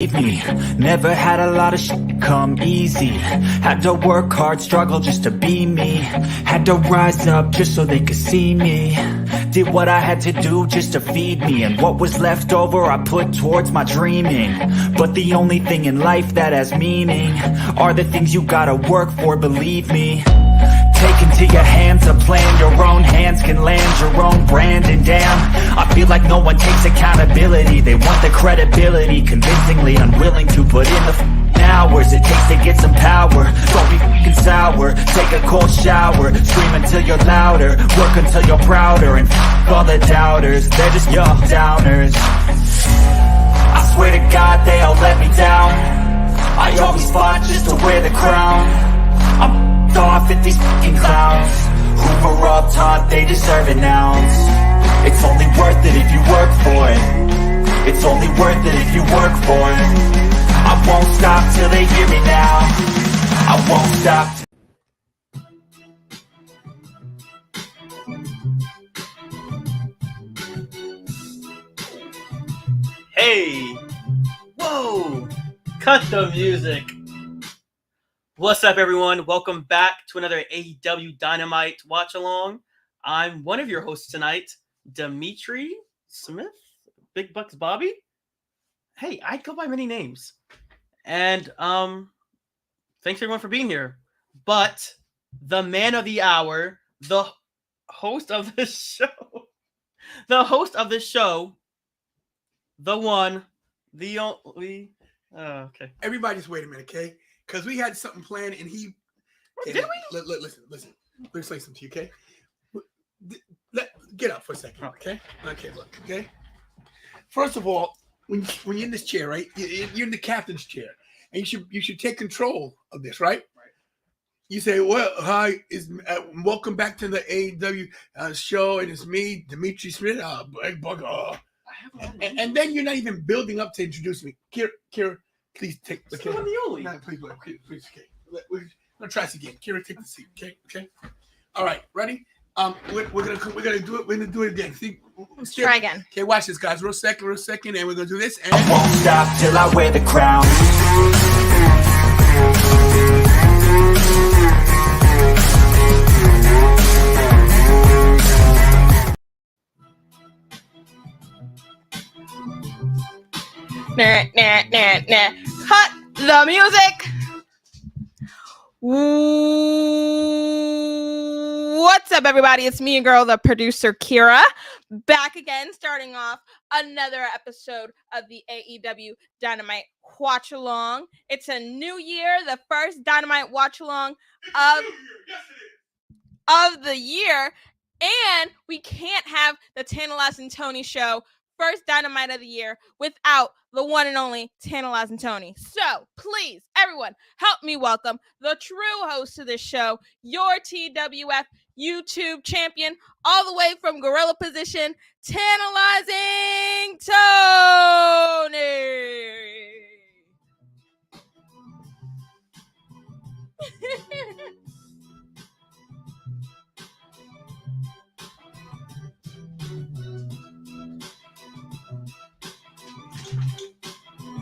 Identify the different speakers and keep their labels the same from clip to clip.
Speaker 1: me. Never had a lot of shit come easy. Had to work hard, struggle just to be me. Had to rise up just so they could see me. Did what I had to do just to feed me, and what was left over I put towards my dreaming. But the only thing in life that has meaning are the things you gotta work for, believe me. Take into your hands a plan, your own hands can land your own brand. And damn, I feel like no one takes accountability. They want the credibility, convincingly unwilling to put in the hours it takes to get some power. Don't be f***ing sour, take a cold shower. Scream until you're louder, work until you're prouder. And f*** all the doubters, they're just your downers. I swear to God they all let me down. I always fought just to wear the crown. I'm off at these fucking clowns who were all taught they deserve an ounce. It's only worth it if you work for it. It's only worth it if you work for it. I won't stop till they hear me now. I won't stop.
Speaker 2: Hey! Whoa! Cut the music! What's up, everyone? Welcome back to another Aew Dynamite watch along. I'm one of your hosts tonight, Dimitri Smith, Big Bucks Bobby. Hey, I go by many names. And thanks everyone for being here. But the man of the hour, the host of this show, the one, the only. Okay.
Speaker 3: Everybody just wait a minute, okay? Because we had something planned, and he... Okay,
Speaker 2: did we?
Speaker 3: Listen. Let me say something to you, okay? Get up for a second, okay? Okay, look, okay? First of all, when you're in this chair, right? You're in the captain's chair, and you should take control of this, right? Right. You say, well, hi, welcome back to the AEW show, and it's me, Dimitri Smith, Big Buck, and then you're not even building up to introduce me. Kira, please take. Okay.
Speaker 2: The only.
Speaker 3: No, please, okay. We're gonna try this again. Kira, take the seat. Okay. All right, ready? We're gonna do it. We're gonna do it again. See,
Speaker 4: let's try again.
Speaker 3: Okay, watch this, guys. Real second, and we're gonna do this. And
Speaker 1: I won't stop till I wear the crown.
Speaker 4: Nah. Cut the music. What's up, everybody? It's me, your girl, the producer, Kira, back again, starting off another episode of the AEW Dynamite Watch Along. It's a new year, the first Dynamite Watch Along of the year, and we can't have the Tantalizing Tony show, first Dynamite of the year, without the one and only Tantalizing Tony. So, please, everyone, help me welcome the true host of this show, your TWF YouTube champion, all the way from Gorilla Position, Tantalizing Tony.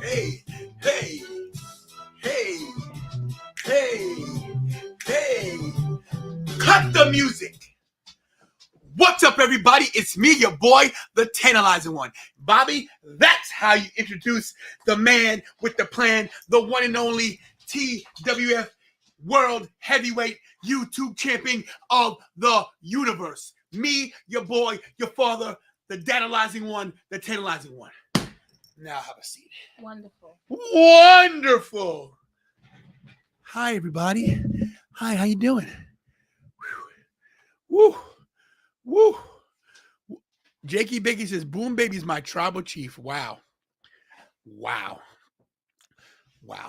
Speaker 3: Hey. Cut the music. What's up, everybody? It's me, your boy, the Tantalizing One. Bobby, that's how you introduce the man with the plan, the one and only TWF World Heavyweight YouTube Champion of the universe. Me, your boy, your father, the Tantalizing One, the Tantalizing One. Now have a seat. Wonderful. Hi, everybody. Hi, how you doing? Woo. Jakey Biggie says, Boom Baby's my tribal chief. Wow.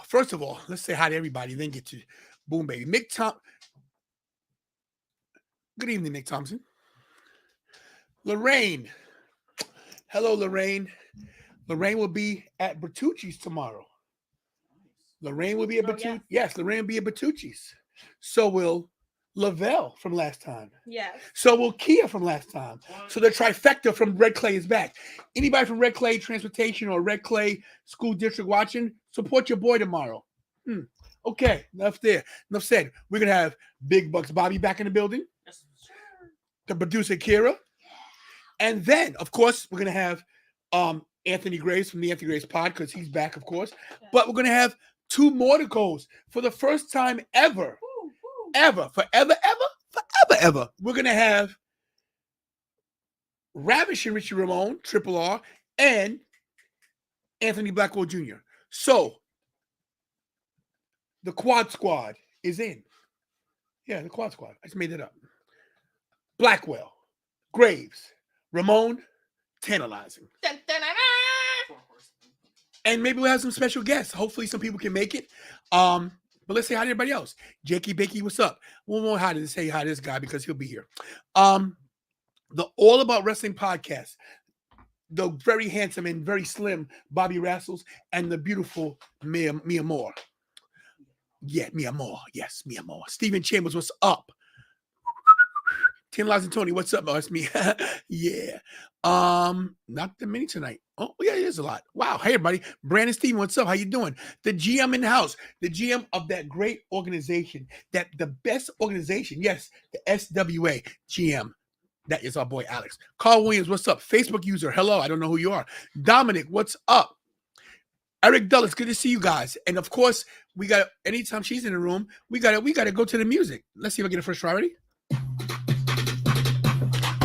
Speaker 3: First of all, let's say hi to everybody, then get to Boom Baby. Good evening, Nick Thompson. Lorraine. Hello, Lorraine. Lorraine will be at Bertucci's tomorrow. Lorraine will be at Bertucci's. Yes, Lorraine will be at Bertucci's. So will Lavelle from last time.
Speaker 4: Yes.
Speaker 3: So will Kia from last time. So the trifecta from Red Clay is back. Anybody from Red Clay Transportation or Red Clay School District watching, support your boy tomorrow. Okay, enough there. Enough said. We're going to have Big Bucks Bobby back in the building.
Speaker 2: Yes, sir.
Speaker 3: The producer Kira. And then, of course, we're going to have Anthony Graves from the Anthony Graves Pod because he's back, of course.
Speaker 4: Yeah.
Speaker 3: But we're going to have 2 more to goes for the first time ever. Forever. We're going to have Ravish and Richie Ramone, Triple R, and Anthony Blackwell Jr. So, the Quad Squad is in. Yeah, the Quad Squad. I just made it up. Blackwell, Graves, Ramone, Tantalizing.
Speaker 4: Dun, dun, dun, dun.
Speaker 3: And maybe we'll have some special guests. Hopefully some people can make it. But let's say hi to everybody else. Jakey Bakey, what's up? We won't hi to say hi to this guy because he'll be here. The All About Wrestling podcast. The very handsome and very slim Bobby Rassels and the beautiful Mia Moore. Yeah, Mia Moore. Yes, Mia Moore. Stephen Chambers, what's up? Tantalizing Tony, what's up? Oh, that's me. Yeah. Not that many tonight. Oh, yeah, it is a lot. Wow. Hey, everybody. Brandon Steven, what's up? How you doing? The GM in the house. The GM of that great organization. That the best organization. Yes, the SWA GM. That is our boy Alex. Carl Williams, what's up? Facebook user. Hello. I don't know who you are. Dominic, what's up? Eric Dulles, good to see you guys. And of course, we got anytime she's in the room, we gotta go to the music. Let's see if I get a first try. Ready?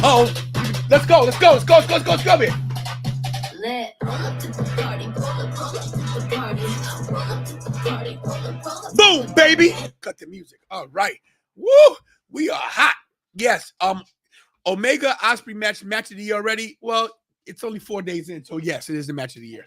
Speaker 3: Oh, let's go here. Boom, baby. Cut the music. All right. Woo! We are hot. Yes. Omega Osprey match of the year already. Well, it's only 4 days in, so yes, it is the match of the year.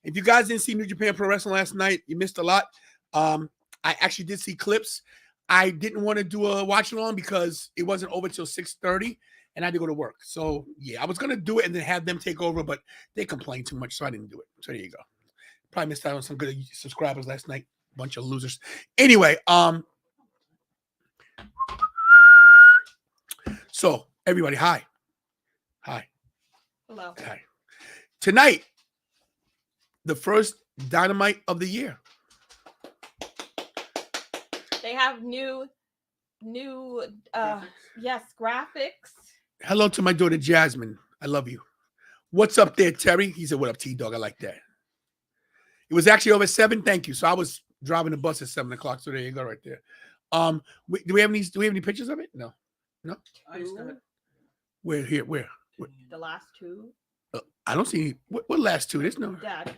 Speaker 3: If you guys didn't see New Japan Pro Wrestling last night, you missed a lot. I actually did see clips. I didn't want to do a watch along because it wasn't over till 6:30. And I had to go to work. So, yeah, I was going to do it and then have them take over, but they complained too much, so I didn't do it. So, there you go. Probably missed out on some good subscribers last night. Bunch of losers. Anyway, so, everybody, hi.
Speaker 4: Hello.
Speaker 3: Hi. Tonight, the first Dynamite of the year.
Speaker 4: They have new graphics.
Speaker 3: Hello to my daughter, Jasmine. I love you. What's up there, Terry? He said, what up, T-Dog? I like that. It was actually over 7. Thank you. So I was driving the bus at 7 o'clock. So there you go right there. Do we have any pictures of it? No.
Speaker 2: I just got it.
Speaker 3: Where?
Speaker 4: The last 2.
Speaker 3: I don't see any. What last 2? There's no.
Speaker 4: Dad,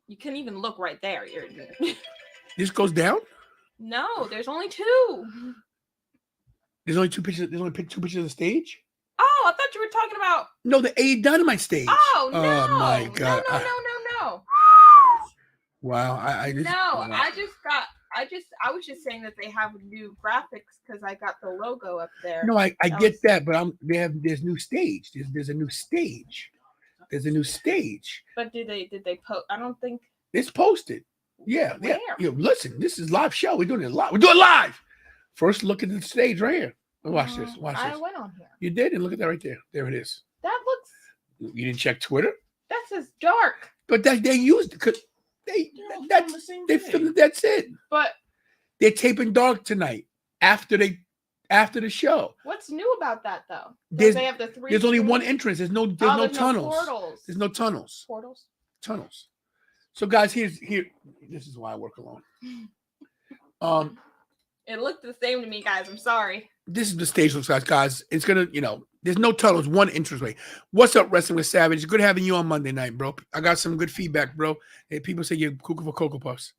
Speaker 4: you can even look right there.
Speaker 3: This goes down?
Speaker 4: No, there's only 2.
Speaker 3: There's only 2 pictures. There's only 2 pictures of the stage?
Speaker 4: Oh, I thought you were talking about.
Speaker 3: No, the Aew Dynamite stage.
Speaker 4: Oh, no.
Speaker 3: Oh, my God.
Speaker 4: No.
Speaker 3: Wow. I
Speaker 4: was just saying that they have new graphics because I got the logo up there.
Speaker 3: No, I get that, but there's new stage. There's a new stage. There's a new stage.
Speaker 4: But did they post? I don't think
Speaker 3: it's posted. Yeah.
Speaker 4: Where?
Speaker 3: Yeah. Listen, this is live show. We're doing it live. We're doing it live. First look at the stage right here. Watch this.
Speaker 4: I went on here.
Speaker 3: You did, and look at that right there. There it is.
Speaker 4: That looks.
Speaker 3: You didn't check Twitter?
Speaker 4: That says dark.
Speaker 3: But they used it because they filmed it. That's it.
Speaker 4: But
Speaker 3: they're taping dark tonight after the show.
Speaker 4: What's new about that though?
Speaker 3: There's
Speaker 4: they have the 3.
Speaker 3: There's only one entrance. There's no tunnels.
Speaker 4: No portals.
Speaker 3: There's no tunnels.
Speaker 4: Portals.
Speaker 3: Tunnels. So guys, here. This is why I work alone.
Speaker 4: It looked the same to me, guys. I'm sorry.
Speaker 3: This is the stage looks like, guys. It's gonna, there's no tunnels, one entranceway. What's up, Wrestling with Savage? Good having you on Monday night, bro. I got some good feedback, bro. Hey, people say you're cuckoo for Cocoa Puffs.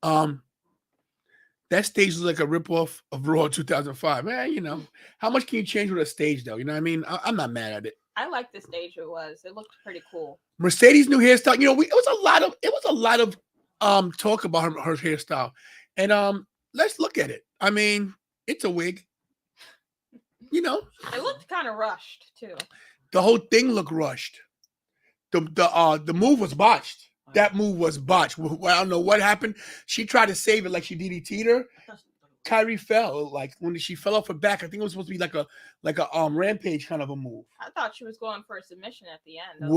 Speaker 3: That stage is like a ripoff of Raw 2005. Man, how much can you change with a stage, though? You know what I mean? I'm not mad at it.
Speaker 4: I like the stage it was. It looked pretty cool.
Speaker 3: Mercedes' new hairstyle. It was a lot of talk about her hairstyle. And let's look at it. I mean, it's a wig. It
Speaker 4: looked kind of rushed too.
Speaker 3: The whole thing looked rushed. The move was botched. That move was botched. I don't know what happened. She tried to save it like she DDT'd her, Kyrie fell, like when she fell off her back. I think it was supposed to be like a rampage kind of a move.
Speaker 4: I thought she was going for a submission at the end.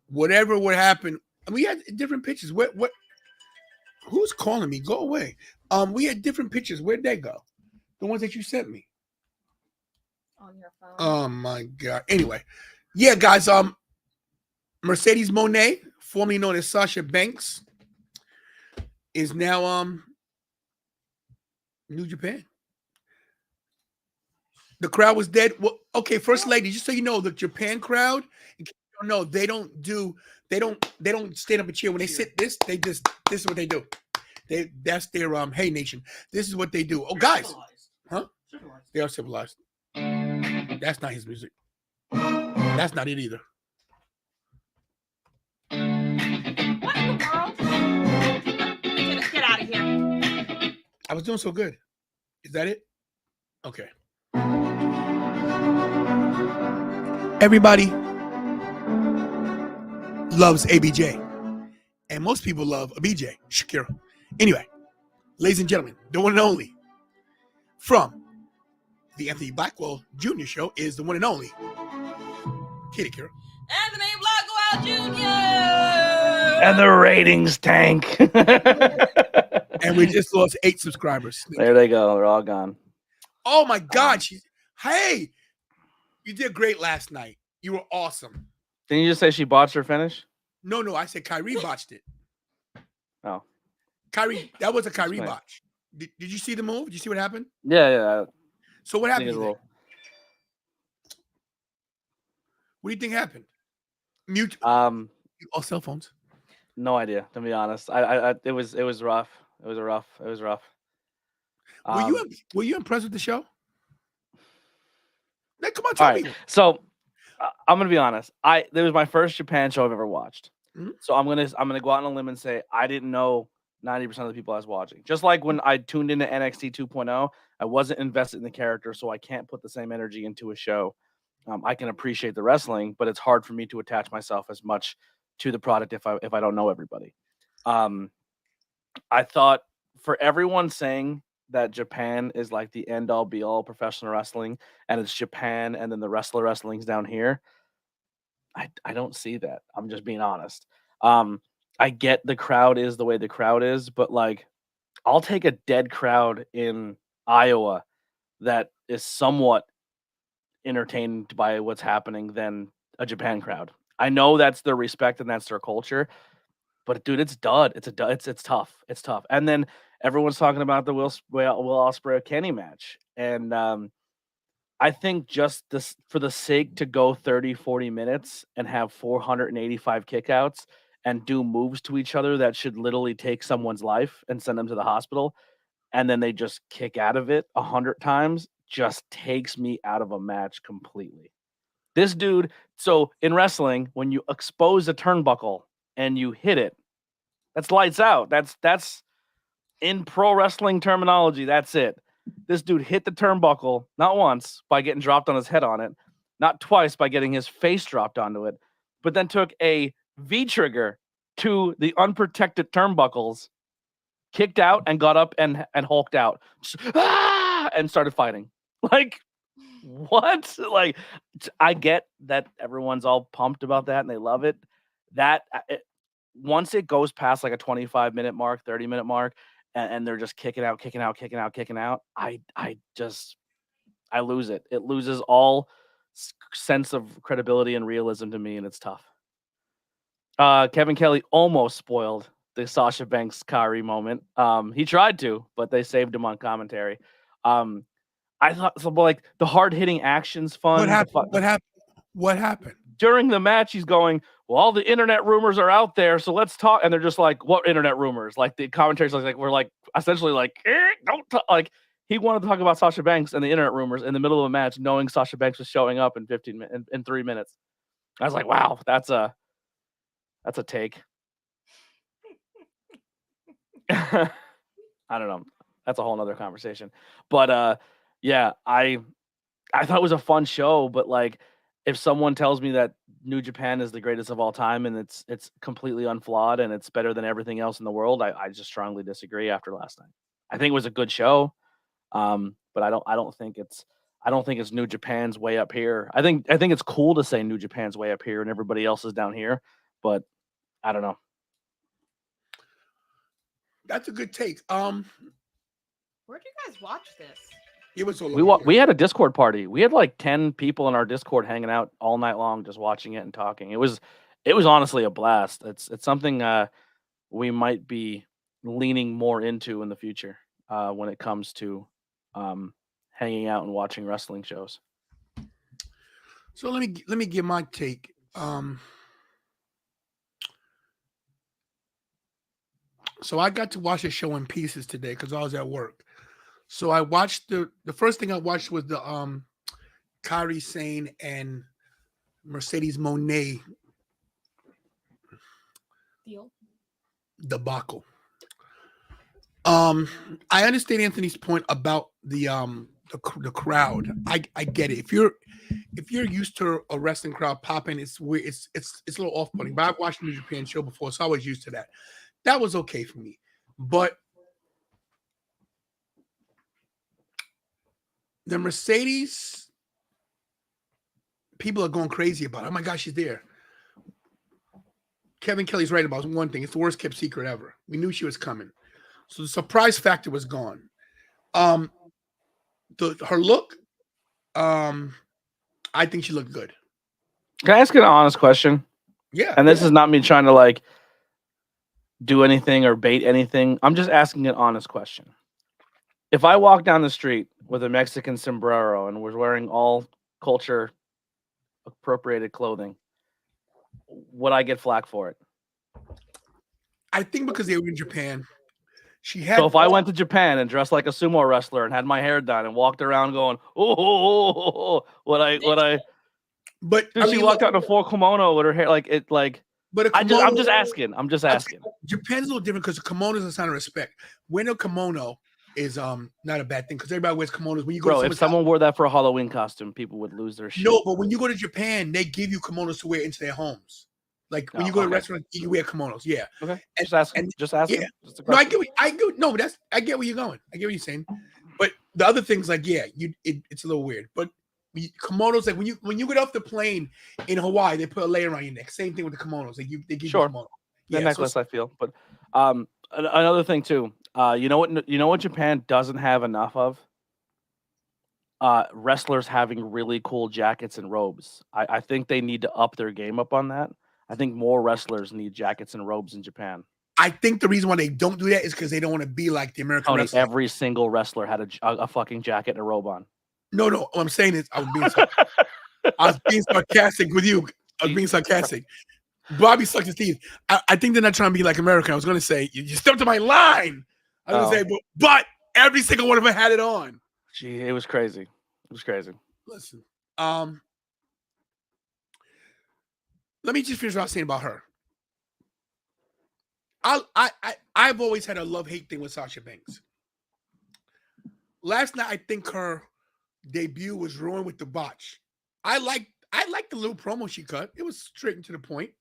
Speaker 3: Whatever would happen. We had different pictures. What? Who's calling me? Go away. We had different pictures. Where'd they go? The ones that you sent me.
Speaker 4: On your phone.
Speaker 3: Oh my God. Anyway, yeah, guys. Mercedes Moné, formerly known as Sasha Banks, is now New Japan. The crowd was dead. Well, okay, First Lady, just so you know, the Japan crowd, in case you don't know, they don't stand up and cheer. When they sit this is what they do. That's their Hey Nation. This is what they do. Oh, guys. Huh? They are civilized. That's not his music. That's not it either.
Speaker 4: What in the world? Get out of here.
Speaker 3: I was doing so good. Is that it? Okay. Everybody loves ABJ. And most people love a BJ, Shakira. Anyway, ladies and gentlemen, the one and only from the Anthony Blackwell Jr. show is the one and only Kitty Kira.
Speaker 4: Anthony Blackwell Jr.
Speaker 5: And the ratings tank.
Speaker 3: And we just lost 8 subscribers.
Speaker 5: There they go. They're all gone.
Speaker 3: Oh my God. Hey, you did great last night. You were awesome.
Speaker 5: Didn't you just say she botched her finish?
Speaker 3: No, I said Kyrie botched it.
Speaker 5: Oh.
Speaker 3: Kyrie, that was a Kyrie botch. Did you see the move? Did you see what happened?
Speaker 5: Yeah.
Speaker 3: So what
Speaker 5: I think
Speaker 3: happened?
Speaker 5: it's
Speaker 3: What do you think happened? Mute
Speaker 5: all
Speaker 3: cell phones.
Speaker 5: No idea, to be honest. It was rough. It was rough.
Speaker 3: Were you impressed with the show? Now, come on,
Speaker 5: All
Speaker 3: tell
Speaker 5: right.
Speaker 3: me.
Speaker 5: So I'm gonna be honest. This was my first Japan show I've ever watched.
Speaker 3: Mhm.
Speaker 5: So I'm gonna go out on a limb and say I didn't know 90% of the people I was watching. Just like when I tuned into NXT 2.0, I wasn't invested in the character, so I can't put the same energy into a show. I can appreciate the wrestling, but it's hard for me to attach myself as much to the product if I don't know everybody. I thought for everyone saying that Japan is like the end all be all professional wrestling and it's Japan and then the wrestling's down here, I don't see that. I'm just being honest. I get the crowd is the way the crowd is, but like I'll take a dead crowd in Iowa that is somewhat entertained by what's happening than a Japan crowd. I know that's their respect and that's their culture, but dude, it's dud. It's tough. It's tough. And then everyone's talking about the Will Ospreay Kenny match. And I think just this for the sake to go 30, 40 minutes and have 485 kickouts and do moves to each other that should literally take someone's life and send them to the hospital, and then they just kick out of it 100 times, just takes me out of a match completely. This dude, so in wrestling, when you expose a turnbuckle and you hit it, that's lights out. That's in pro wrestling terminology, that's it. This dude hit the turnbuckle not once by getting dropped on his head on it, not twice by getting his face dropped onto it, but then took a V-trigger to the unprotected turnbuckles, kicked out and got up and hulked out. Just, and started fighting. Like, what? Like, I get that everyone's all pumped about that and they love it. Once it goes past like a 25-minute mark, 30-minute mark, and they're just kicking out, I lose it. It loses all sense of credibility and realism to me, and it's tough. Kevin Kelly almost spoiled the Sasha Banks Kyrie moment. He tried to, but they saved him on commentary. I thought so, like the hard-hitting action's fun.
Speaker 3: What happened?
Speaker 5: During the match, he's going, well, all the internet rumors are out there, so let's talk. And they're just like, what internet rumors? Like the commentaries, like we're like essentially like, don't talk. Like he wanted to talk about Sasha Banks and the internet rumors in the middle of a match, knowing Sasha Banks was showing up in 3 minutes. I was like, wow, that's a take. I don't know. That's a whole nother conversation. But yeah, I thought it was a fun show, but like if someone tells me that New Japan is the greatest of all time and it's completely unflawed and it's better than everything else in the world, I just strongly disagree after last night. I think it was a good show. But I don't think it's New Japan's way up here. I think it's cool to say New Japan's way up here and everybody else is down here, but I don't know.
Speaker 3: That's a good take.
Speaker 4: Where'd you guys watch this?
Speaker 3: It was all
Speaker 5: We had a Discord party. We had like 10 people in our Discord hanging out all night long, just watching it and talking. It was honestly a blast. It's something we might be leaning more into in the future when it comes to hanging out and watching wrestling shows.
Speaker 3: So let me give my take. So I got to watch a show in pieces today because I was at work. So I watched the first thing I watched was the Kairi Sane and Mercedes Moné debacle. I understand Anthony's point about the crowd. I get it. If you're used to a wrestling crowd popping, it's weird. It's a little off-putting. But I've watched the New Japan show before, so I was used to that. That was okay for me. But the Mercedes people are going crazy about it. Oh my gosh, she's there. Kevin Kelly's right about one thing. It's the worst kept secret ever. We knew she was coming. So the surprise factor was gone. Her look, I think she looked good.
Speaker 5: Can I ask an honest question?
Speaker 3: Yeah.
Speaker 5: And this is not me trying to like do anything or bait anything. I'm just asking an honest question. If I walk down the street with a Mexican sombrero and was wearing all culture appropriated clothing, would I get flack for it?
Speaker 3: I think because they were in Japan. She had.
Speaker 5: So if I went to Japan and dressed like a sumo wrestler and had my hair done and walked around going, would I?
Speaker 3: But
Speaker 5: Dude, she walked out in a full kimono with her hair like it like.
Speaker 3: But
Speaker 5: I'm just asking.
Speaker 3: Japan's a little different because a kimono is a sign of respect. Wearing a kimono is not a bad thing because everybody wears kimonos. When you go,
Speaker 5: bro, if someone wore that for a Halloween costume, people would lose their shit.
Speaker 3: No, but when you go to Japan, they give you kimonos to wear into their homes. Like when you go to restaurants, you wear kimonos. Yeah.
Speaker 5: Okay. Just asking.
Speaker 3: Yeah. No, I get where you're going. I get what you're saying. But the other things, like, yeah, it's a little weird. But kimonos, like when you get off the plane in Hawaii, they put a layer around your neck. Same thing with the kimonos. They give you a kimono.
Speaker 5: The necklace, I feel. But another thing too. You know what Japan doesn't have enough of? Wrestlers having really cool jackets and robes. I think they need to up their game up on that. I think more wrestlers need jackets and robes in Japan.
Speaker 3: I think the reason why they don't do that is because they don't want to be like the American wrestler.
Speaker 5: Every single wrestler had a fucking jacket and a robe on.
Speaker 3: No. What I'm saying is I was being sarcastic with you. I was being sarcastic. Bobby sucks his teeth. I think they're not trying to be like America. I was going to say, you stepped to my line. I was going to say, but every single one of them had it on.
Speaker 5: Gee, it was crazy.
Speaker 3: Listen, let me just finish what I was saying about her. I've always had a love-hate thing with Sasha Banks. Last night, I think her debut was ruined with the botch. I liked the little promo she cut. It was straight and to the point.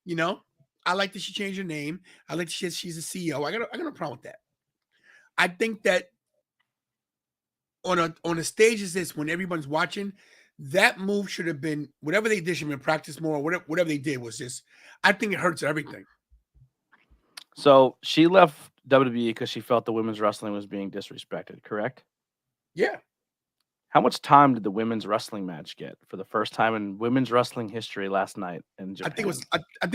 Speaker 3: You know, I like that she changed her name. I like that she's a CEO. I got no problem with that. I think that on a stage as this, when everyone's watching, that move should have been whatever they did should have been practiced more. Whatever they did was just. I think it hurts everything.
Speaker 5: So she left WWE because she felt the women's wrestling was being disrespected. Correct?
Speaker 3: Yeah.
Speaker 5: How much time did the women's wrestling match get for the first time in women's wrestling history last night in Japan?
Speaker 3: I think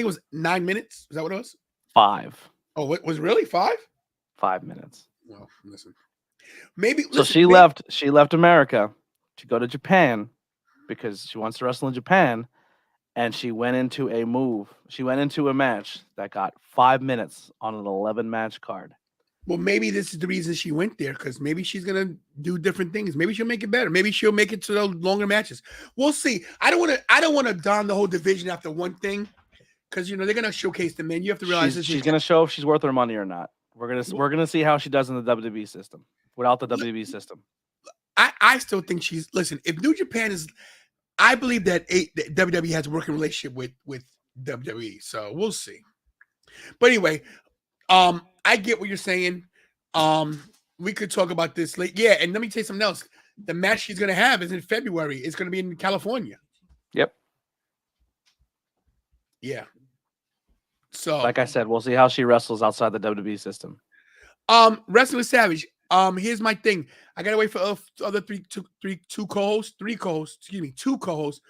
Speaker 3: it was 9 minutes. Is that what it was?
Speaker 5: 5.
Speaker 3: Oh, what was really 5?
Speaker 5: 5 minutes.
Speaker 3: Well, listen.
Speaker 5: She left America to go to Japan because she wants to wrestle in Japan, and she went into a move. She went into a match that got 5 minutes on an 11-match card.
Speaker 3: Well, maybe this is the reason she went there, because maybe she's gonna do different things. Maybe she'll make it better. Maybe she'll make it to the longer matches. We'll see. I don't want to don the whole division after one thing, because they're gonna showcase the men. You have to realize
Speaker 5: she's gonna show if she's worth her money or not. We're gonna see how she does in the WWE system without the WWE system.
Speaker 3: I still think she's. Listen, if New Japan is, I believe that WWE has a working relationship with WWE. So we'll see. But anyway, I get what you're saying. we could talk about this late. Yeah, and let me tell you something else. The match she's gonna have is in February. It's gonna be in California.
Speaker 5: Yep.
Speaker 3: Yeah. So,
Speaker 5: Like I said, we'll see how she wrestles outside the WWE system.
Speaker 3: Wrestling with Savage. Here's my thing. I gotta wait for other two co-hosts. Two co-hosts.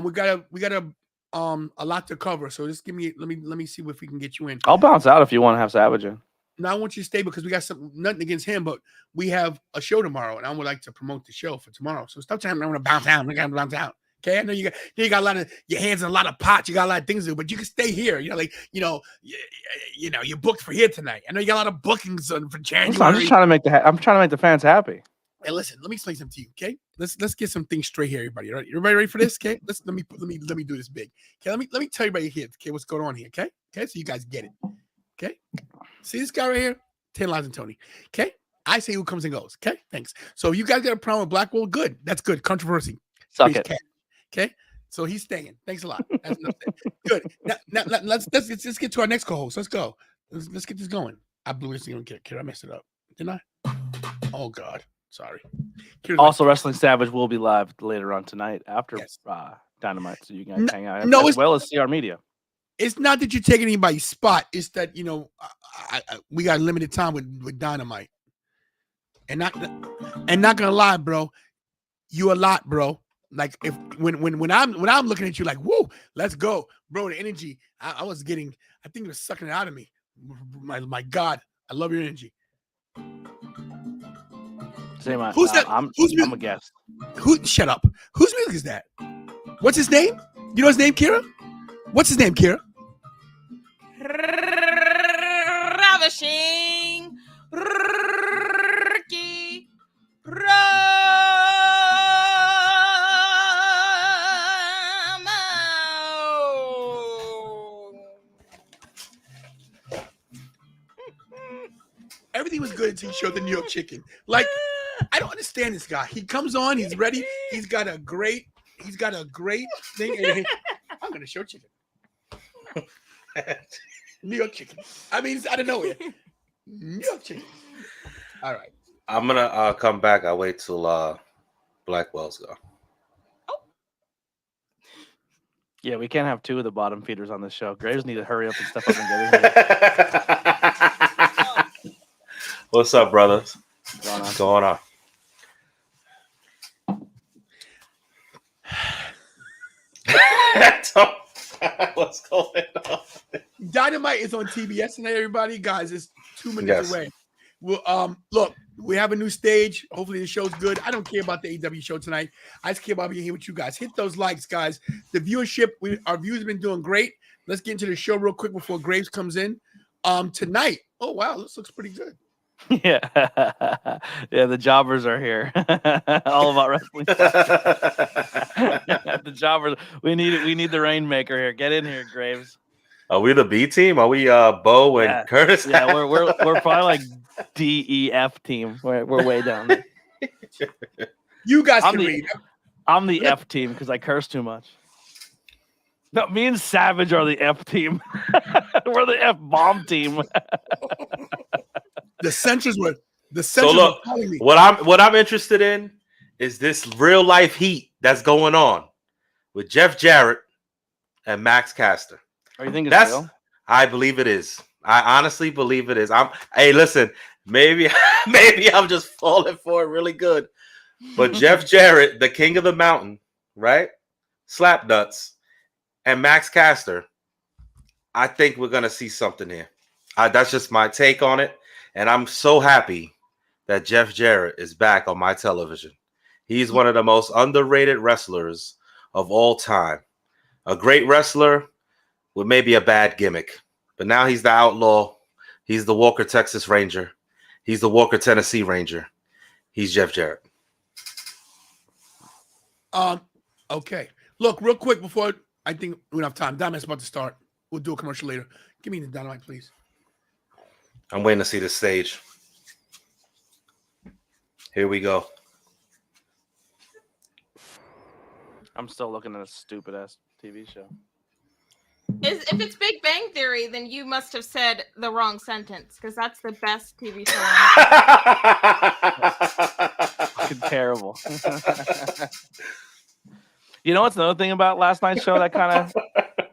Speaker 3: We got a lot to cover. So just let me see if we can get you in.
Speaker 5: I'll bounce out if you want to have Savage in.
Speaker 3: Now I want you to stay because we got nothing against him, but we have a show tomorrow, and I would like to promote the show for tomorrow. So stop telling me I want to bounce out. I gotta bounce out. Okay, I know you got a lot of your hands in a lot of pots. You got a lot of things to do, but you can stay here. You're booked for here tonight. I know you got a lot of bookings for January.
Speaker 5: I'm just trying to make the fans happy.
Speaker 3: Hey, listen, let me explain something to you. Okay, let's get some things straight here, everybody. All right, everybody ready for this? Okay, let me do this big. Okay, let me tell everybody here. Okay, what's going on here? Okay, so you guys get it. Okay, see this guy right here, Tantalizing Tony. Okay, I say who comes and goes. Okay, thanks. So you guys got a problem with Blackwell? Good, that's good. Controversy.
Speaker 5: Suck it.
Speaker 3: Okay, so he's staying. Thanks a lot. That's enough. Good. Now let's get to our next co-host. Let's go. Let's get this going. I blew this thing on Kira. I messed it up, didn't I? Oh God, sorry.
Speaker 5: Also, Wrestling Savage will be live later on tonight after Dynamite, so you can hang out as well as see our media.
Speaker 3: It's not that you're taking anybody's spot. It's that we got limited time with Dynamite, and not gonna lie, bro. You a lot, bro. Like when I'm looking at you like, whoa, let's go, bro. The energy I was getting, I think it was sucking it out of me. My God, I love your energy.
Speaker 5: Who's that? I'm a guest.
Speaker 3: Shut up. Whose music is that? What's his name? You know his name, Kira? What's his name, Kira?
Speaker 4: Ravishing Ricky
Speaker 3: Everything was good until he showed the New York chicken. Like, I don't understand this guy. He comes on, he's ready. He's got a great thing. I'm gonna show chicken. New York chicken. I mean, it's out of nowhere. New York chicken. All right.
Speaker 6: I'm gonna come back. I'll wait till Blackwell's go.
Speaker 5: Yeah, we can't have two of the bottom feeders on this show. Graves need to hurry up and step up and get in here.
Speaker 6: What's up, brothers? What's going on? What's going on?
Speaker 3: Dynamite is on TBS tonight, everybody. Guys, it's 2 minutes away. Well, look, we have a new stage. Hopefully the show's good. I don't care about the AEW show tonight. I just care about being here with you guys. Hit those likes, guys. The viewership, our views have been doing great. Let's get into the show real quick before Graves comes in. Tonight. Oh wow, this looks pretty good.
Speaker 5: Yeah, the jobbers are here. All about wrestling. The jobbers. We need the rainmaker here. Get in here, Graves.
Speaker 6: Are we the B team? Are we Bo and Curtis?
Speaker 5: Yeah, we're probably like DEF team. We're way down there.
Speaker 3: You guys can read.
Speaker 5: I'm the F team because I curse too much. No, me and Savage are the F team. We're the F bomb team.
Speaker 3: The Centers were
Speaker 6: so look, what I'm interested in is this real life heat that's going on with Jeff Jarrett and Max Caster.
Speaker 5: Are you thinking that's real?
Speaker 6: I believe it is. I honestly believe it is. Hey, listen, maybe I'm just falling for it really good. But Jeff Jarrett, the king of the mountain, right? Slapnuts, and Max Caster, I think we're gonna see something here. That's just my take on it. And I'm so happy that Jeff Jarrett is back on my television. He's one of the most underrated wrestlers of all time. A great wrestler with maybe a bad gimmick. But now he's the outlaw. He's the Walker, Texas Ranger. He's the Walker, Tennessee Ranger. He's Jeff Jarrett.
Speaker 3: Okay. Look, real quick before I think we don't have time. Dynamite's about to start. We'll do a commercial later. Give me the Dynamite, please.
Speaker 6: I'm waiting to see the stage. Here we go.
Speaker 5: I'm still looking at a stupid ass TV show.
Speaker 4: If it's Big Bang Theory, then you must have said the wrong sentence because that's the best TV show.
Speaker 5: Fucking terrible. You know what's another thing about last night's show that kind of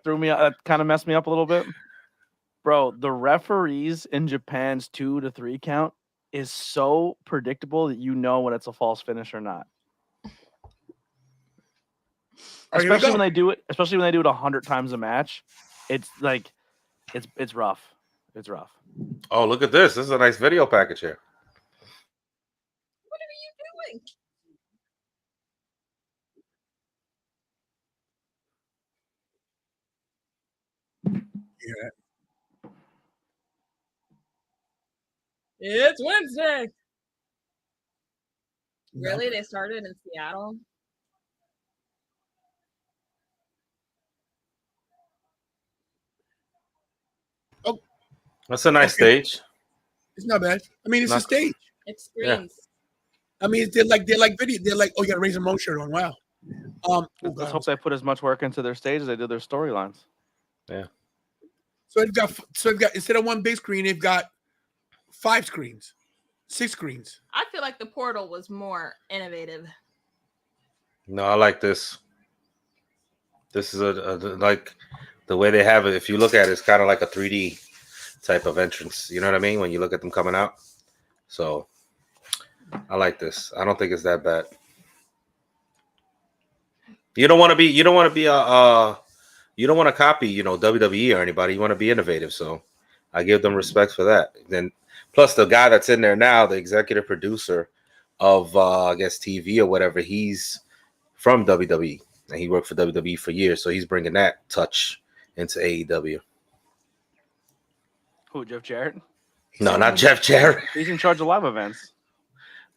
Speaker 5: threw me, that kind of messed me up a little bit, bro? The referees in Japan's 2 to 3 count is so predictable that you know when it's a false finish or not. Especially when they do it. Especially when they do it 100 times a match. It's like, it's rough. It's rough.
Speaker 6: Oh, look at this! This is a nice video package here.
Speaker 4: What are you doing?
Speaker 3: Yeah.
Speaker 4: It's Wednesday. Really? They started in Seattle?
Speaker 3: Oh,
Speaker 6: That's a nice stage.
Speaker 3: It's not bad. I mean, it's a stage.
Speaker 4: It screams.
Speaker 3: Yeah. I mean, they're like video. They're like, oh, you got to raise a Mo shirt on. Wow.
Speaker 5: Let's hope they put as much work into their stage as they did their storylines.
Speaker 6: Yeah.
Speaker 3: So they've got instead of one big screen, they've got 5 screens, 6 screens.
Speaker 4: I feel like the portal was more innovative.
Speaker 6: No, I like this. This is a like the way they have it. If you look at it, it's kind of like a 3D type of entrance. You know what I mean? When you look at them coming out. So I like this. I don't think it's that bad. You don't want to be you don't want to copy, WWE or anybody. You want to be innovative. So I give them respect for that. Then plus the guy that's in there now, the executive producer of I guess TV or whatever, he's from WWE and he worked for WWE for years. So he's bringing that touch into AEW.
Speaker 5: Who, Jeff Jarrett?
Speaker 6: No, not Jeff Jarrett.
Speaker 5: He's in charge of live events.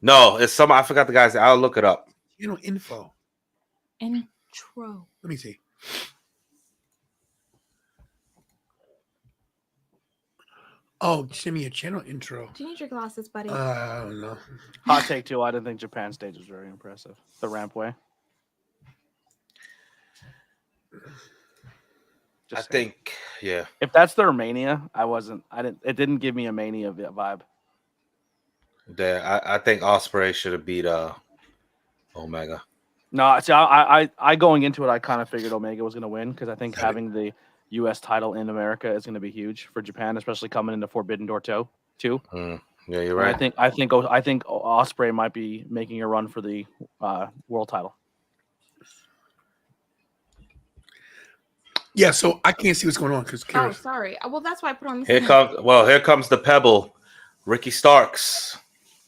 Speaker 6: No, it's some. I forgot the guy's. I'll look it up.
Speaker 3: Info.
Speaker 4: Intro.
Speaker 3: Let me see. Oh, send me a channel intro.
Speaker 4: Do you need your glasses, buddy?
Speaker 3: I don't know.
Speaker 5: Hot take too. I didn't think Japan stage was very impressive. The rampway.
Speaker 6: I think, yeah.
Speaker 5: If that's their Mania, it didn't give me a Mania vibe.
Speaker 6: Yeah, I think Ospreay should have beat Omega.
Speaker 5: No, see, I going into it, I kind of figured Omega was going to win because I think having the U.S. title in America is going to be huge for Japan, especially coming into Forbidden Door 2.
Speaker 6: Yeah, you're right.
Speaker 5: I think Ospreay might be making a run for the world title.
Speaker 3: Yeah, so I can't see what's going on because.
Speaker 4: Oh, sorry. Well, that's why I put on.
Speaker 6: Here comes the Pebble, Ricky Starks.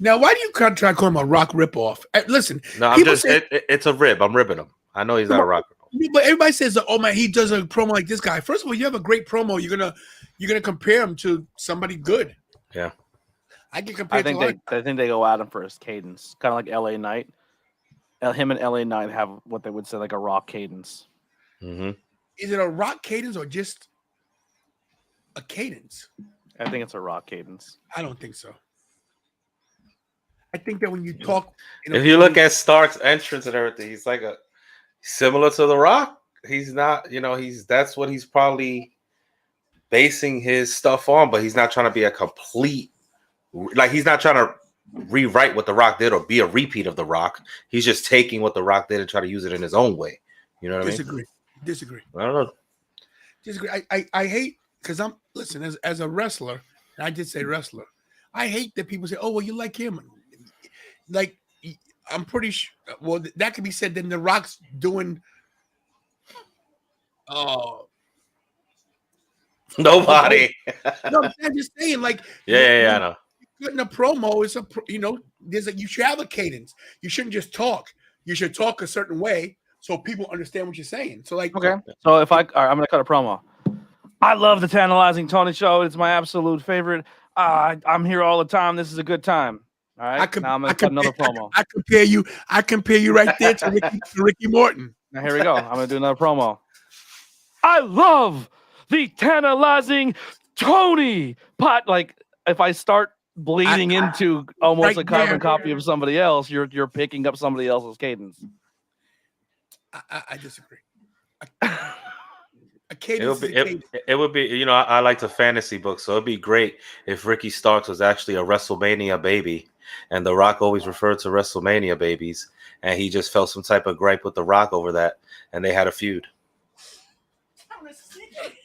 Speaker 3: Now, why do you try to call him a Rock ripoff? Listen,
Speaker 6: no, I'm just it's a rib. I'm ribbing him. I know he's not a Rock ripoff.
Speaker 3: But everybody says, "Oh man, he does a promo like this guy." First of all, you have a great promo. You're gonna compare him to somebody good.
Speaker 6: Yeah,
Speaker 3: I can compare.
Speaker 5: I think they go at him for his cadence, kind of like LA Knight. Him and LA Knight have what they would say like a Rock cadence.
Speaker 6: Mm-hmm.
Speaker 3: Is it a Rock cadence or just a cadence?
Speaker 5: I think it's a Rock cadence.
Speaker 3: I don't think so. I think that when you talk,
Speaker 6: if you look at Stark's entrance and everything, he's like similar to The Rock. He's not, that's what he's probably basing his stuff on, but he's not trying to be a complete, he's not trying to rewrite what The Rock did or be a repeat of The Rock. He's just taking what The Rock did and try to use it in his own way. You know what I mean?
Speaker 3: Disagree.
Speaker 6: I don't know.
Speaker 3: Disagree. I hate because as a wrestler, and I did say wrestler, I hate that people say, "Oh, well, you like him." Like, I'm pretty sure. Well, that could be said. Then The Rock's doing.
Speaker 6: Nobody.
Speaker 3: No, I'm just saying. Like,
Speaker 6: yeah, I know.
Speaker 3: Cutting a promo is you should have a cadence. You shouldn't just talk. You should talk a certain way so people understand what you're saying. So, like,
Speaker 5: okay. So I'm gonna cut a promo. I love the Tantalizing Tony show. It's my absolute favorite. I'm here all the time. This is a good time. All right. Now I'm gonna cut another promo.
Speaker 3: I compare you right there to Ricky Morton.
Speaker 5: Now here we go. I'm gonna do another promo. I love the Tantalizing Tony pot. Like if I start bleeding into almost a carbon copy of somebody else, you're picking up somebody else's cadence.
Speaker 3: I disagree. I cadence.
Speaker 6: It would be, you know, I like the fantasy book, so it'd be great if Ricky Starks was actually a WrestleMania baby, and The Rock always referred to WrestleMania babies, and he just felt some type of gripe with The Rock over that, and they had a feud.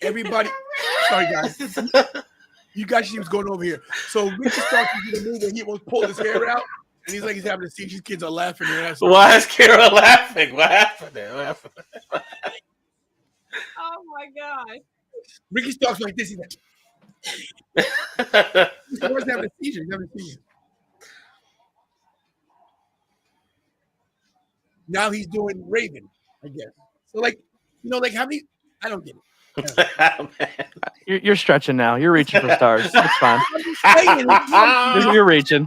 Speaker 3: Everybody, sorry guys, you guys see what's going over here. So Ricky Starks did a move and he almost pulled his hair out, and he's like he's having a seizure. These kids are laughing their ass off.
Speaker 6: Why is Kara laughing? What happened there? What happened?
Speaker 4: Oh my god.
Speaker 3: Ricky Starks like this. He's like, he's having a seizure. He's having a seizure. Now he's doing Raven, I guess. So like, you know, like how many? I don't get it.
Speaker 5: You're stretching now. You're reaching for stars. It's fine. You're reaching.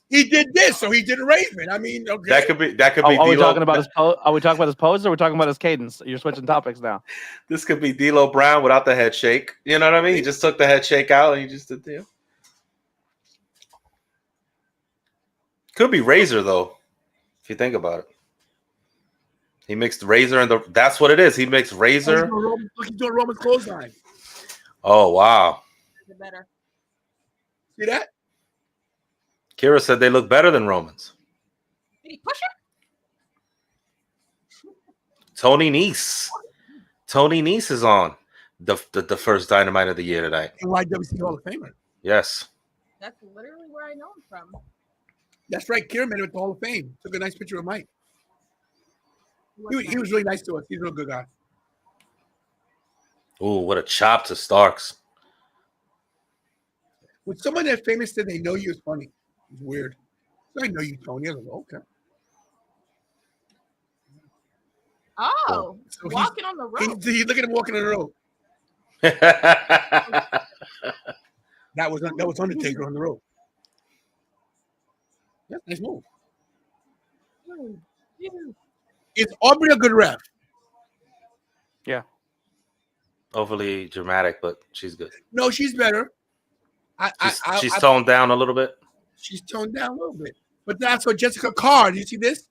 Speaker 3: He did this, so he did Raven. I mean, okay.
Speaker 6: That could be.
Speaker 5: Are we talking about his pose? Are we talking about his pose, or are we talking about his cadence? You're switching topics now.
Speaker 6: This could be D'Lo Brown without the head shake. You know what I mean? He just took the head shake out and he just did the. Could be Razor though, if you think about it. He mixed Razor and that's what it is. He mixed Razor.
Speaker 3: He's doing Roman's clothesline.
Speaker 6: Oh wow!
Speaker 4: Better.
Speaker 3: See that?
Speaker 6: Kira said they look better than Romans.
Speaker 4: Did he push her?
Speaker 6: Tony Nese is on the first Dynamite of the year tonight.
Speaker 3: NYWC Hall of Famer.
Speaker 6: Yes.
Speaker 4: That's literally where I know him from.
Speaker 3: That's right. Kira made it with the Hall of Fame. Took a nice picture of Mike. He was really nice to us. He's a real good guy.
Speaker 6: Ooh, what a chop to Starks.
Speaker 3: When someone that famous said they know you is funny. It's weird. So I know you, Tony. I was like, okay.
Speaker 4: Oh,
Speaker 3: So
Speaker 4: walking on the road.
Speaker 3: He's look at him walking on the road. That was Undertaker on the road. That's a nice move. Is Aubrey a good ref?
Speaker 5: Yeah.
Speaker 6: Overly dramatic, but she's good.
Speaker 3: No, she's better.
Speaker 6: She's toned down a little bit.
Speaker 3: She's toned down a little bit. But that's what Jessica Carr. Did you see this?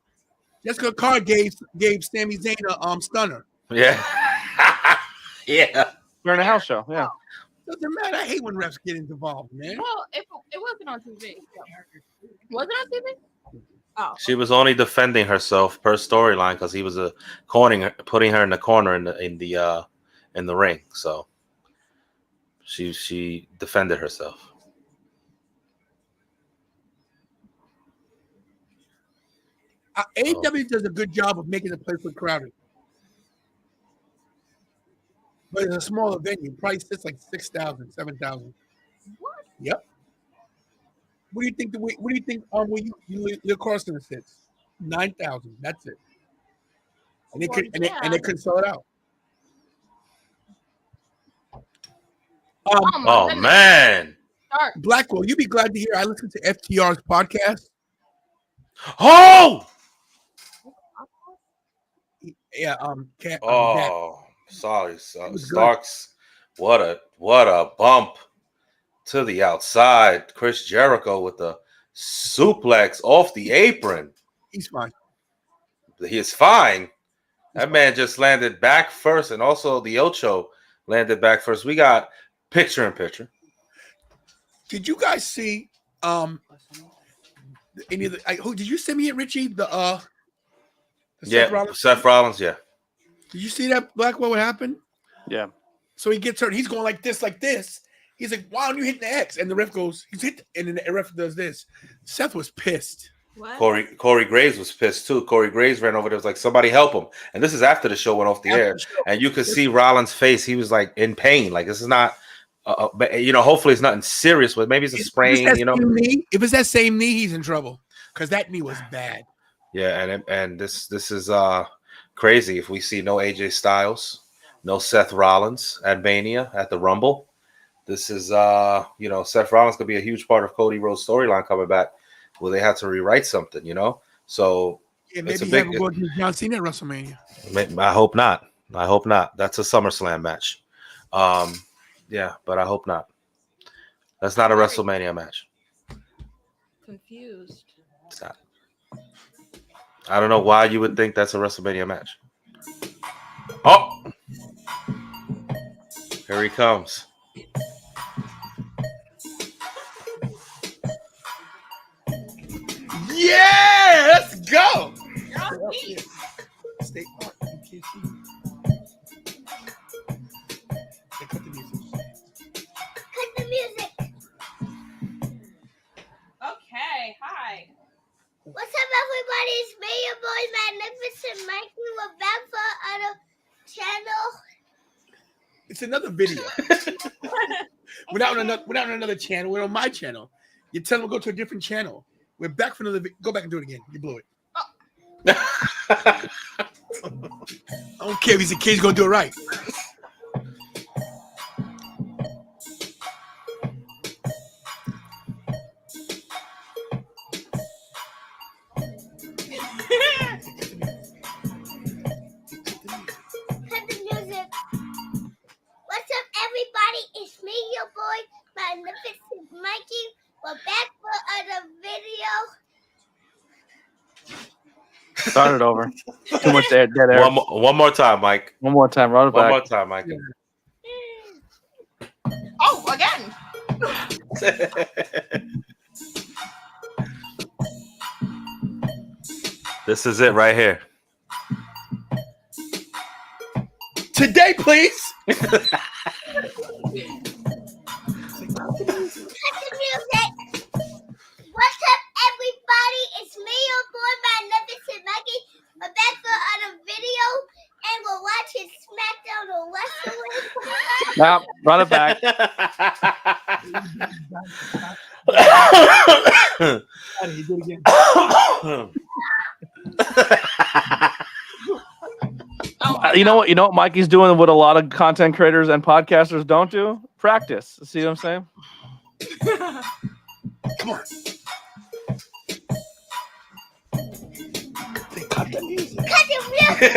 Speaker 3: Jessica Carr gave Sami Zayn a stunner.
Speaker 6: Yeah. Yeah.
Speaker 5: During a house show. Yeah.
Speaker 3: Doesn't matter. I hate when refs get involved, man.
Speaker 4: Well, it wasn't on TV. Was it on TV? Oh.
Speaker 6: She was only defending herself per storyline because he was putting her in the corner in the ring. So she defended herself.
Speaker 3: AEW does a good job of making the place look crowded. But it's a smaller venue. Probably sits like 6,000, 7,000.
Speaker 4: What?
Speaker 3: Yep. What do you think? What do you think? Where your Carson sits? 9,000. That's it. And they couldn't sell it out.
Speaker 6: Oh man,
Speaker 3: Blackwell, you'd be glad to hear I listened to FTR's podcast.
Speaker 6: Oh.
Speaker 3: Yeah.
Speaker 6: Sorry, Starks. What a bump to the outside. Chris Jericho with the suplex off the apron.
Speaker 3: He's fine.
Speaker 6: He is fine. That man just landed back first, and also the Ocho landed back first. We got picture in picture.
Speaker 3: Did you guys see any of the? Who did you send me it, Richie? The Seth Rollins.
Speaker 6: Yeah.
Speaker 3: Did you see that, Blackwell? What happened?
Speaker 5: Yeah.
Speaker 3: So he gets hurt. He's going like this. He's like, "Why don't you hit the X?" And the ref goes, "He's hit," and then the ref does this. Seth was pissed.
Speaker 4: What?
Speaker 6: Corey Graves was pissed too. Corey Graves ran over there, was like, "Somebody help him!" And this is after the show went off the air, and you could see Rollins' face. He was like in pain. Like, this is not, hopefully it's nothing serious. But maybe it's a sprain.
Speaker 3: If it's that same knee, he's in trouble because that knee was bad.
Speaker 6: Yeah, and this is crazy. If we see no AJ Styles, no Seth Rollins at Mania at the Rumble, this is Seth Rollins could be a huge part of Cody Rhodes' storyline coming back. Well, they had to rewrite something, So
Speaker 3: maybe
Speaker 6: it's a
Speaker 3: big go against John Cena at WrestleMania.
Speaker 6: I hope not. That's a SummerSlam match. But I hope not. That's not a WrestleMania match.
Speaker 4: Confused.
Speaker 6: It's not. I don't know why you would think that's a WrestleMania match. Oh, Here he comes.
Speaker 3: Yeah, let's go.
Speaker 4: You're on beat.
Speaker 3: Stay on. You can't see. Hey, cut the music.
Speaker 7: Cut the music.
Speaker 4: Okay, hi.
Speaker 7: What's up, everybody? It's me, your boy, Magnificent Mikey. We're back for our channel.
Speaker 3: It's another video. We're not on another channel. We're on my channel. You tell them to go to a different channel. We're back for another. Go back and do it again. You blew it. I don't care if he's a kid. He's gonna do it right.
Speaker 7: Cut the music. What's up, everybody? It's me, your boy, Magnificent Mikey. We're back for another video.
Speaker 5: Start it over. Too much dead air.
Speaker 6: One more time, Mike.
Speaker 5: One more time. Run it
Speaker 6: One
Speaker 5: back.
Speaker 6: more time, Mike.
Speaker 4: Oh, again.
Speaker 6: This is it right here.
Speaker 3: Today, please.
Speaker 7: Cut the music. What's up, everybody? It's me, your boy, Magnificent Mikey. We're back for another video, and we're watching SmackDown or Wrestling.
Speaker 5: Now, run it back.
Speaker 3: He did it again.
Speaker 5: You know what Mikey's doing, what a lot of content creators and podcasters don't do? Practice. See what I'm saying?
Speaker 3: Come on. Cut the music.
Speaker 7: Cut the music.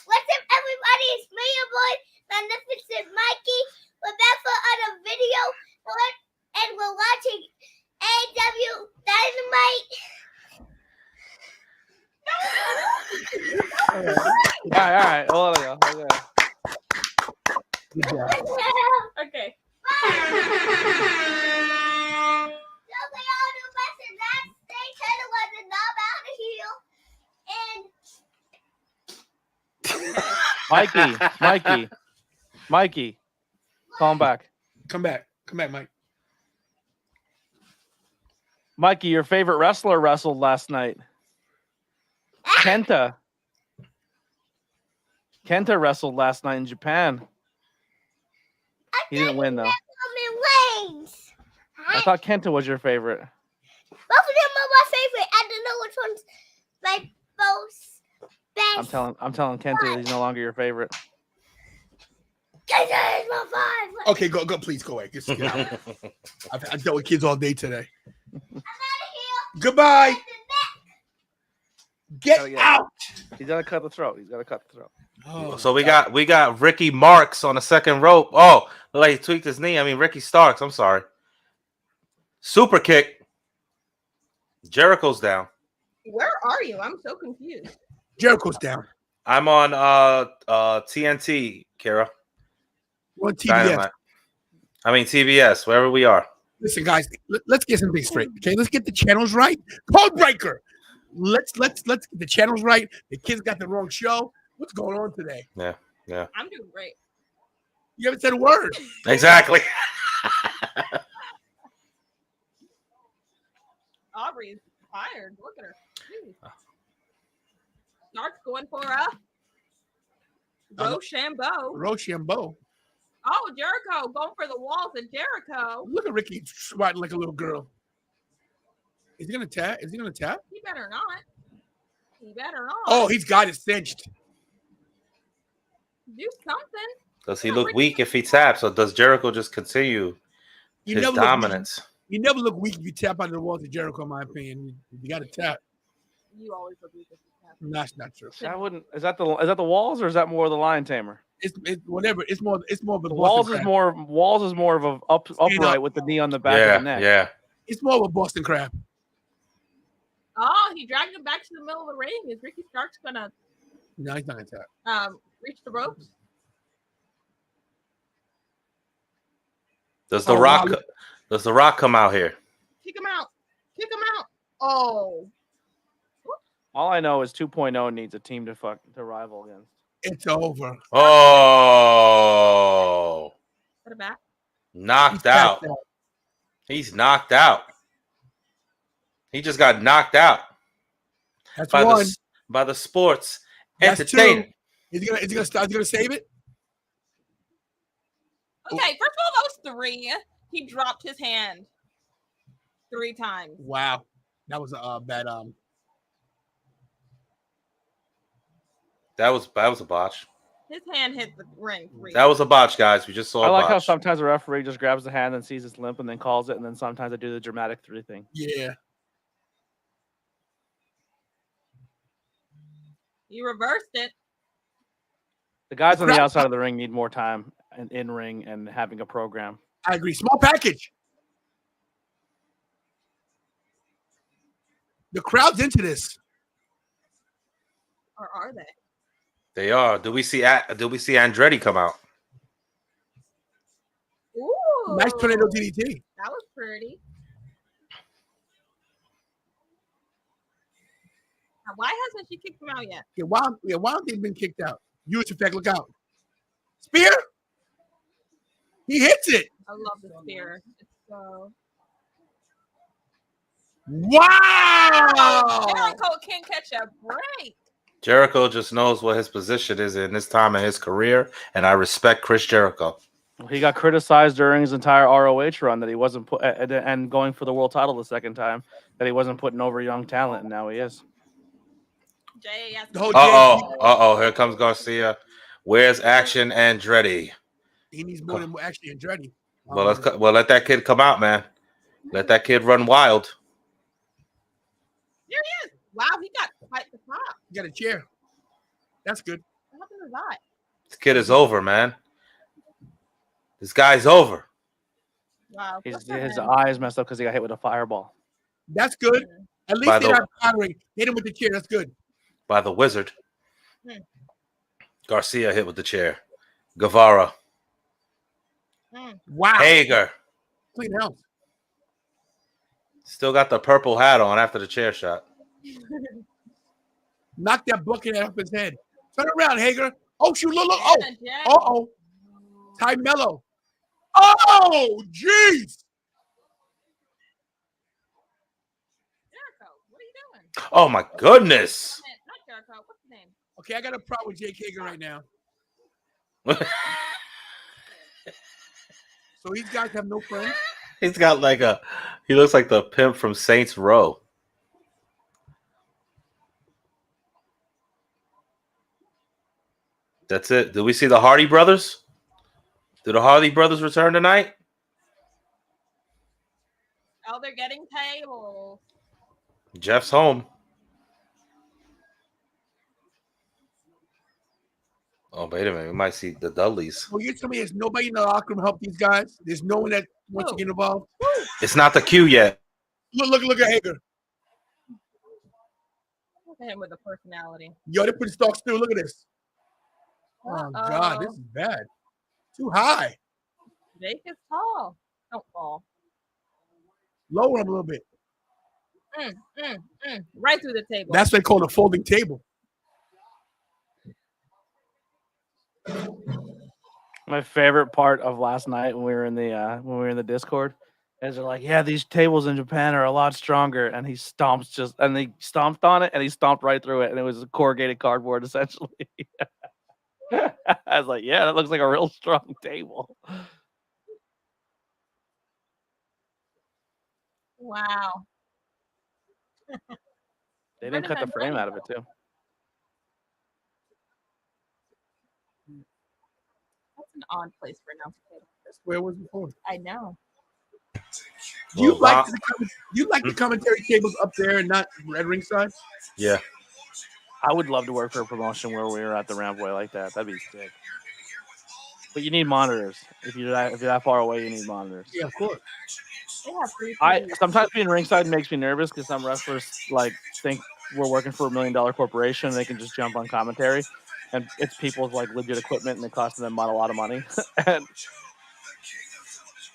Speaker 7: What's up, everybody? It's me, your boy, Magnificent Mikey. We're back for another video, and we're watching Aew Dynamite.
Speaker 5: All right. Hold on. Okay.
Speaker 3: Good job.
Speaker 4: Okay.
Speaker 7: Nobody all the rest of that stay channel was the knob out of here. And
Speaker 5: Mikey. Call him back.
Speaker 3: Come back, Mike.
Speaker 5: Mikey, your favorite wrestler wrestled last night. Kenta wrestled last night in Japan. He didn't win, though.
Speaker 7: Wings.
Speaker 5: I thought Kenta was your favorite.
Speaker 7: Both of them are my favorite. I don't know which one's my most best.
Speaker 5: I'm telling Kenta he's no longer your favorite.
Speaker 7: Kenta is my favorite.
Speaker 3: Okay, go, please go away. Just get out. I've dealt with kids all day today.
Speaker 7: I'm out of here.
Speaker 3: Goodbye. Get
Speaker 5: Gotta
Speaker 3: out.
Speaker 5: He's gotta cut the throat.
Speaker 3: Oh,
Speaker 6: So we got Ricky Marks on the second rope. Oh, look like he tweaked his knee. I mean Ricky Starks. I'm sorry. Super kick. Jericho's down.
Speaker 4: Where are you? I'm so confused.
Speaker 3: Jericho's down.
Speaker 6: I'm on TNT, Kara.
Speaker 3: We're on TBS.
Speaker 6: Dynamite. I mean TBS, wherever we are.
Speaker 3: Listen, guys, let's get something straight. Okay, let's get the channels right. Code breaker. Let's get the channels right. The kids got the wrong show. What's going on today?
Speaker 6: Yeah.
Speaker 4: I'm doing great.
Speaker 3: You haven't said a word.
Speaker 6: Exactly.
Speaker 4: Aubrey's tired. Look at her. Jeez. Stark's going for a Rochambeau.
Speaker 3: Rochambeau.
Speaker 4: Oh, Jericho going for the walls of Jericho.
Speaker 3: Look at Ricky swatting like a little girl. Is he gonna tap?
Speaker 4: He better not.
Speaker 3: Oh, he's got it cinched.
Speaker 4: Do something.
Speaker 6: Does he look weak if he taps, or does Jericho just continue his dominance?
Speaker 3: You never look weak if you tap out of the walls of Jericho, in my opinion. You got to tap.
Speaker 4: You always look weak if you tap.
Speaker 3: That's not true.
Speaker 5: I wouldn't. Is that the walls, or is that more the lion tamer?
Speaker 3: It's whatever. It's more of a
Speaker 5: Walls
Speaker 3: Boston
Speaker 5: is
Speaker 3: crab.
Speaker 5: more of a upright with the knee on the back of the neck.
Speaker 6: Yeah.
Speaker 3: It's more of a Boston crab.
Speaker 4: Oh, he dragged him back to the middle of the ring. Is Ricky Starks gonna
Speaker 3: No, he's not gonna tap.
Speaker 4: reach the ropes?
Speaker 6: Does the
Speaker 3: Oh,
Speaker 6: Rock?
Speaker 3: wow.
Speaker 6: Does the Rock come out here?
Speaker 4: Kick him out. Kick him out. Oh.
Speaker 5: All I know is 2.0 needs a team to rival against.
Speaker 3: It's over.
Speaker 6: Oh,
Speaker 4: Put it back.
Speaker 6: knocked out. He's knocked out. He just got knocked out
Speaker 3: That's
Speaker 6: by
Speaker 3: one.
Speaker 6: the sports
Speaker 3: That's
Speaker 6: entertainer.
Speaker 3: two. Is he gonna save it?
Speaker 4: Okay, first of all, that was 3. He dropped his hand 3 times.
Speaker 3: Wow, that was a bad
Speaker 6: That was a botch.
Speaker 4: His hand hit the ring 3.
Speaker 6: That was a botch, guys. We just saw.
Speaker 5: I
Speaker 6: a
Speaker 5: like how
Speaker 6: botch.
Speaker 5: sometimes a referee just grabs the hand and sees it's limp and then calls it, and then sometimes I do the dramatic 3 thing.
Speaker 3: Yeah.
Speaker 4: You reversed it.
Speaker 5: The guys on the outside of the ring need more time and in ring and having a program.
Speaker 3: I agree. Small package. The crowd's into this.
Speaker 4: Or are they?
Speaker 6: They are. Do we see Andretti come out?
Speaker 4: Ooh.
Speaker 3: Nice tornado DDT.
Speaker 4: That was pretty. Now, why hasn't she kicked him out yet?
Speaker 3: Yeah, why don't they been kicked out? Use effect. Look out. Spear. He hits it.
Speaker 4: I love the spear. It's so.
Speaker 3: Wow.
Speaker 4: Jericho can't catch a break.
Speaker 6: Jericho just knows what his position is in this time in his career, and I respect Chris Jericho.
Speaker 5: He got criticized during his entire ROH run that he wasn't put and going for the world title the second time that he wasn't putting over young talent, and now he is.
Speaker 4: Jay has
Speaker 6: Here comes Garcia. Where's Action Andretti?
Speaker 3: He needs more than actually Andretti.
Speaker 6: Well, let that kid come out, man. Let that kid run wild.
Speaker 4: There he is. Wow, he got quite the pop.
Speaker 3: He got a chair. That's good.
Speaker 4: What happened to that?
Speaker 6: This kid is over, man. This guy's over.
Speaker 4: Wow.
Speaker 5: His eyes messed up because he got hit with a fireball.
Speaker 3: That's good. At least they're not powdering. Hit him with the chair. That's good.
Speaker 6: By the Wizard. Garcia hit with the chair. Guevara.
Speaker 3: Wow.
Speaker 6: Hager.
Speaker 3: Clean house.
Speaker 6: Still got the purple hat on after the chair shot.
Speaker 3: Knock that bucket off his head. Turn around, Hager. Oh, shoot. Look. Oh. Uh-oh. Ty Mello. Oh, jeez.
Speaker 4: Jericho, what are you doing?
Speaker 6: Oh, my goodness.
Speaker 4: Not Jericho. What's his name?
Speaker 3: Okay, I got a problem with Jake Hager right now. So these guys have no friends?
Speaker 6: He's got he looks like the pimp from Saints Row. That's it. Do we see the Hardy brothers? Do the Hardy brothers return tonight?
Speaker 4: Oh, they're getting tables.
Speaker 6: Jeff's home. Oh, wait a minute. We might see the Dudleys.
Speaker 3: Well, you tell me there's nobody in the locker room help these guys? There's no one that wants to get involved?
Speaker 6: It's not the Q yet.
Speaker 3: Look at Hager.
Speaker 4: Look at him with a personality.
Speaker 3: Yo, they put stalks through. Look at this. Oh, God. This is bad. Too high.
Speaker 4: Jake is tall. Don't fall.
Speaker 3: Lower him a little bit.
Speaker 4: Right through the table.
Speaker 3: That's what they call a folding table.
Speaker 5: My favorite part of last night when we were in the Discord is they're like, yeah, these tables in Japan are a lot stronger, and he stomped on it and he stomped right through it, and it was corrugated cardboard essentially. I was like, yeah, that looks like a real strong table.
Speaker 4: Wow.
Speaker 5: They didn't cut the frame out of it too.
Speaker 4: That's an odd place for an announce table.
Speaker 3: That's where it was before.
Speaker 4: I know.
Speaker 3: Do you like the commentary tables up there and not red ringside?
Speaker 6: Yeah.
Speaker 5: I would love to work for a promotion where we were at the Ramboy like that. That'd be sick. But you need monitors. If you're that far away, you need monitors.
Speaker 3: Yeah, of course.
Speaker 4: They have free
Speaker 5: Sometimes being ringside makes me nervous because some wrestlers think we're working for $1 million corporation and they can just jump on commentary, and it's people's legit equipment and it costs them a lot of money. And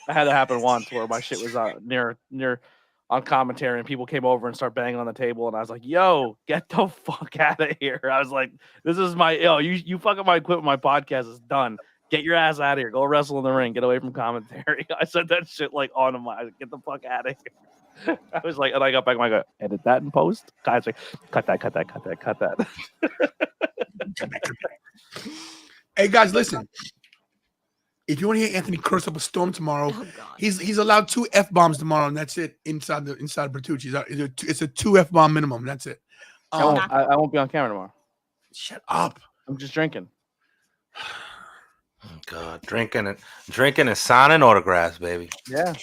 Speaker 5: I had that happen once where my shit was near on commentary and people came over and started banging on the table and I was like, "Yo, get the fuck out of here!" I was like, "This is my you fucking my equipment. My podcast is done. Get your ass out of here. Go wrestle in the ring. Get away from commentary." I said that shit like on the mic. Get the fuck out of here. I was like, and I got back. I go, edit that in post. Guys, like, cut that.
Speaker 3: Hey guys, listen. If you want to hear Anthony curse up a storm tomorrow,
Speaker 4: Oh, God.
Speaker 3: he's allowed 2 F-bombs tomorrow, and that's it inside Bertucci's. It's a 2 F-bomb minimum. That's it.
Speaker 5: I won't be on camera tomorrow.
Speaker 3: Shut up.
Speaker 5: I'm just drinking.
Speaker 6: Oh, God, drinking and signing autographs, baby.
Speaker 5: Yeah,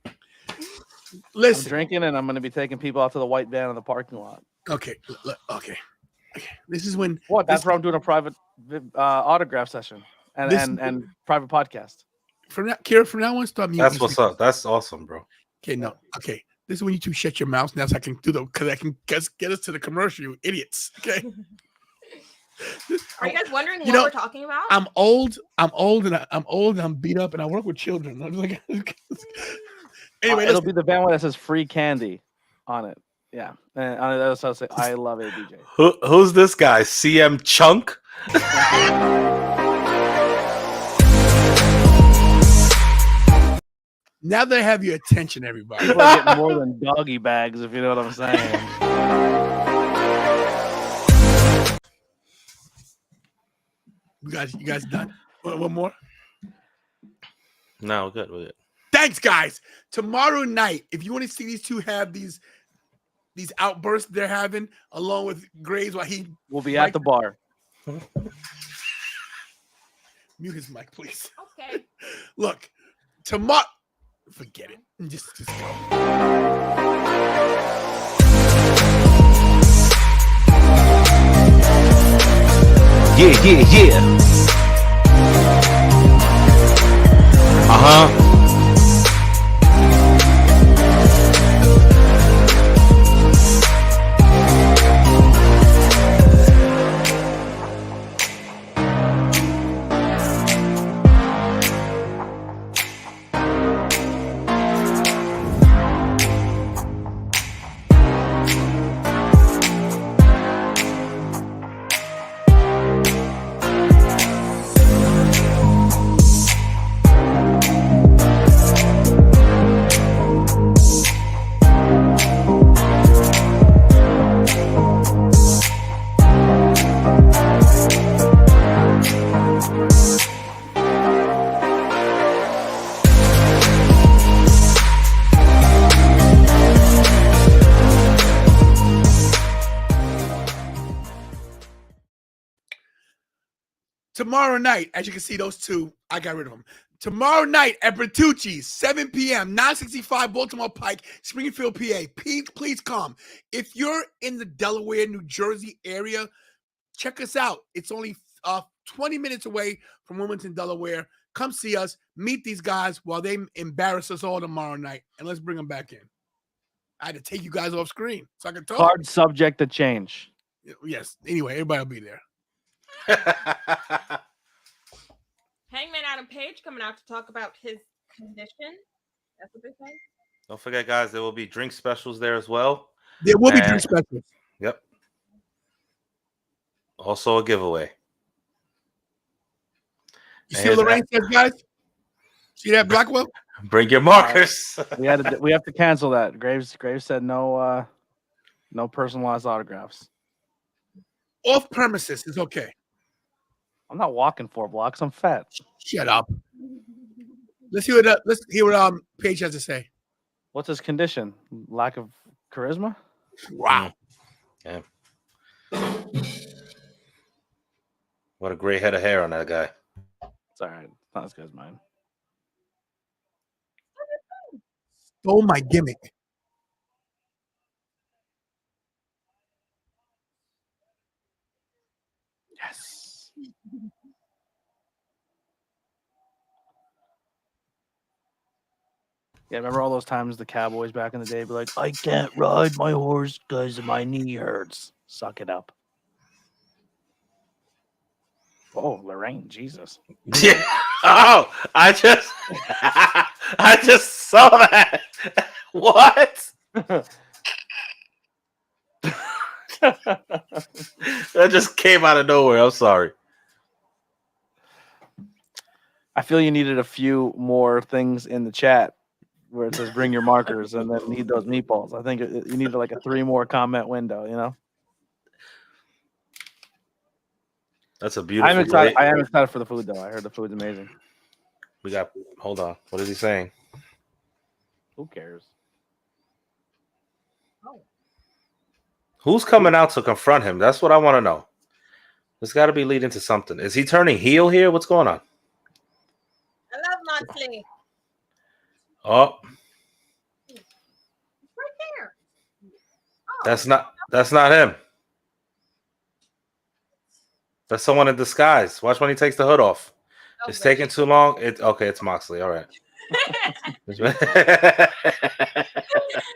Speaker 5: I'm
Speaker 3: Listen.
Speaker 5: drinking and I'm going to be taking people out to the white van in the parking lot.
Speaker 3: Okay. This is when.
Speaker 5: What? That's where I'm doing a private autograph session and private podcast.
Speaker 3: From now, Kira, from now on, stop muting.
Speaker 6: That's what's up. That's awesome, bro.
Speaker 3: Okay, no. Okay. This is when you two shut your mouths. Now so I can because I can get us to the commercial, you idiots. Okay.
Speaker 4: Are you guys wondering what
Speaker 3: You know,
Speaker 4: we're talking about?
Speaker 3: I'm old, and I'm beat up, and I work with children. I'm like, anyway,
Speaker 5: It'll be the van that says free candy on it. Yeah. And on it, that'll say, I love ABJ.
Speaker 6: Who's this guy? CM Chunk?
Speaker 3: now that I have your attention, everybody.
Speaker 5: People are getting more than doggy bags, if you know what I'm saying.
Speaker 3: You guys done? One more?
Speaker 6: No, good. We're good.
Speaker 3: Thanks, guys. Tomorrow night, if you want to see these two have these outbursts they're having, along with Graves while he
Speaker 5: We'll be at the bar.
Speaker 3: mute his mic, please.
Speaker 4: Okay.
Speaker 3: Look, tomorrow, forget it. Just go.
Speaker 6: Yeah. Uh-huh.
Speaker 3: Tomorrow night, as you can see, those two, I got rid of them. Tomorrow night at Bertucci's, 7 p.m., 965 Baltimore Pike, Springfield, PA. Please come. If you're in the Delaware, New Jersey area, check us out. It's only 20 minutes away from Wilmington, Delaware. Come see us. Meet these guys while they embarrass us all tomorrow night. And let's bring them back in. I had to take you guys off screen so I can talk.
Speaker 5: Card subject to change.
Speaker 3: Yes. Anyway, everybody will be there.
Speaker 4: Hangman Adam Page coming out to talk about his condition. That's what they're saying.
Speaker 6: Don't forget, guys, there will be drink specials there as well.
Speaker 3: There will be
Speaker 6: And-
Speaker 3: drink specials.
Speaker 6: Yep. Also a giveaway.
Speaker 3: You see what Lorraine says, guys? See that, Blackwell?
Speaker 6: Bring your markers.
Speaker 5: We have to cancel that. Graves said no personalized autographs.
Speaker 3: Off premises is okay.
Speaker 5: I'm not walking 4 blocks. I'm fat.
Speaker 3: Shut up. Let's hear what Paige has to say.
Speaker 5: What's his condition? Lack of charisma?
Speaker 3: Wow.
Speaker 6: Yeah. What a great head of hair on that guy.
Speaker 5: It's all right. It's not as good as mine.
Speaker 3: Stole my gimmick.
Speaker 5: Yes. Yeah, remember all those times the Cowboys back in the day be like, I can't ride my horse because my knee hurts. Suck it up. Oh, Lorraine, Jesus.
Speaker 6: Yeah. Oh, I just I just saw that. What? That just came out of nowhere. I'm sorry.
Speaker 5: I feel you needed a few more things in the chat where it says "bring your markers" and then need those meatballs. I think you needed like a 3 more comment window. You know.
Speaker 6: That's a beautiful.
Speaker 5: I'm excited. I am excited for the food though. I heard the food's amazing.
Speaker 6: We got. Hold on. What is he saying?
Speaker 5: Who cares?
Speaker 6: Who's coming out to confront him? That's what I want to know. There's got to be leading to something. Is he turning heel here? What's going on?
Speaker 4: I love Moxley.
Speaker 6: Oh,
Speaker 4: It's right there. Oh,
Speaker 6: that's not him. That's someone in disguise. Watch when he takes the hood off. It's taking too long. It's Moxley. All right.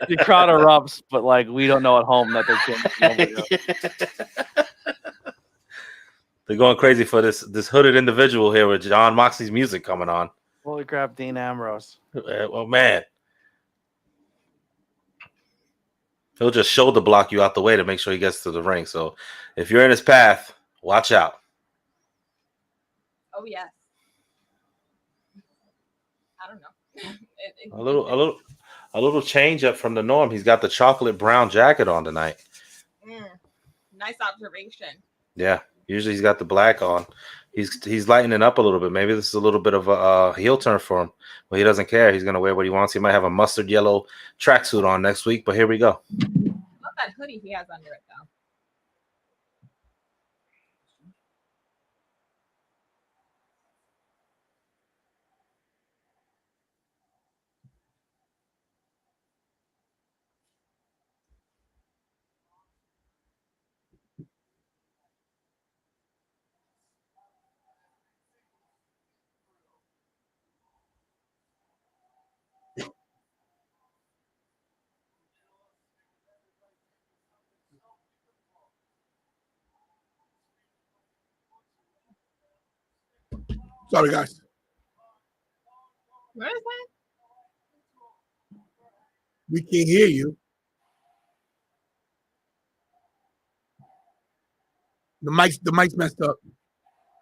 Speaker 5: The crowd erupts, but like we don't know at home that
Speaker 6: they're going crazy for this hooded individual here with John Moxley's music coming on.
Speaker 5: Holy crap, Dean Ambrose.
Speaker 6: Oh man. He'll just shoulder block you out the way to make sure he gets to the ring. So if you're in his path, watch out.
Speaker 4: Oh yes. I don't know.
Speaker 6: A little change up from the norm. He's got the chocolate brown jacket on tonight.
Speaker 4: Nice observation.
Speaker 6: Yeah. Usually he's got the black on. He's lightening up a little bit. Maybe this is a little bit of a heel turn for him. But he doesn't care. He's gonna wear what he wants. He might have a mustard yellow tracksuit on next week, but here we go.
Speaker 4: Love that hoodie he has under it though.
Speaker 3: Sorry, guys.
Speaker 4: What is that?
Speaker 3: We can't hear you. The mic's messed up.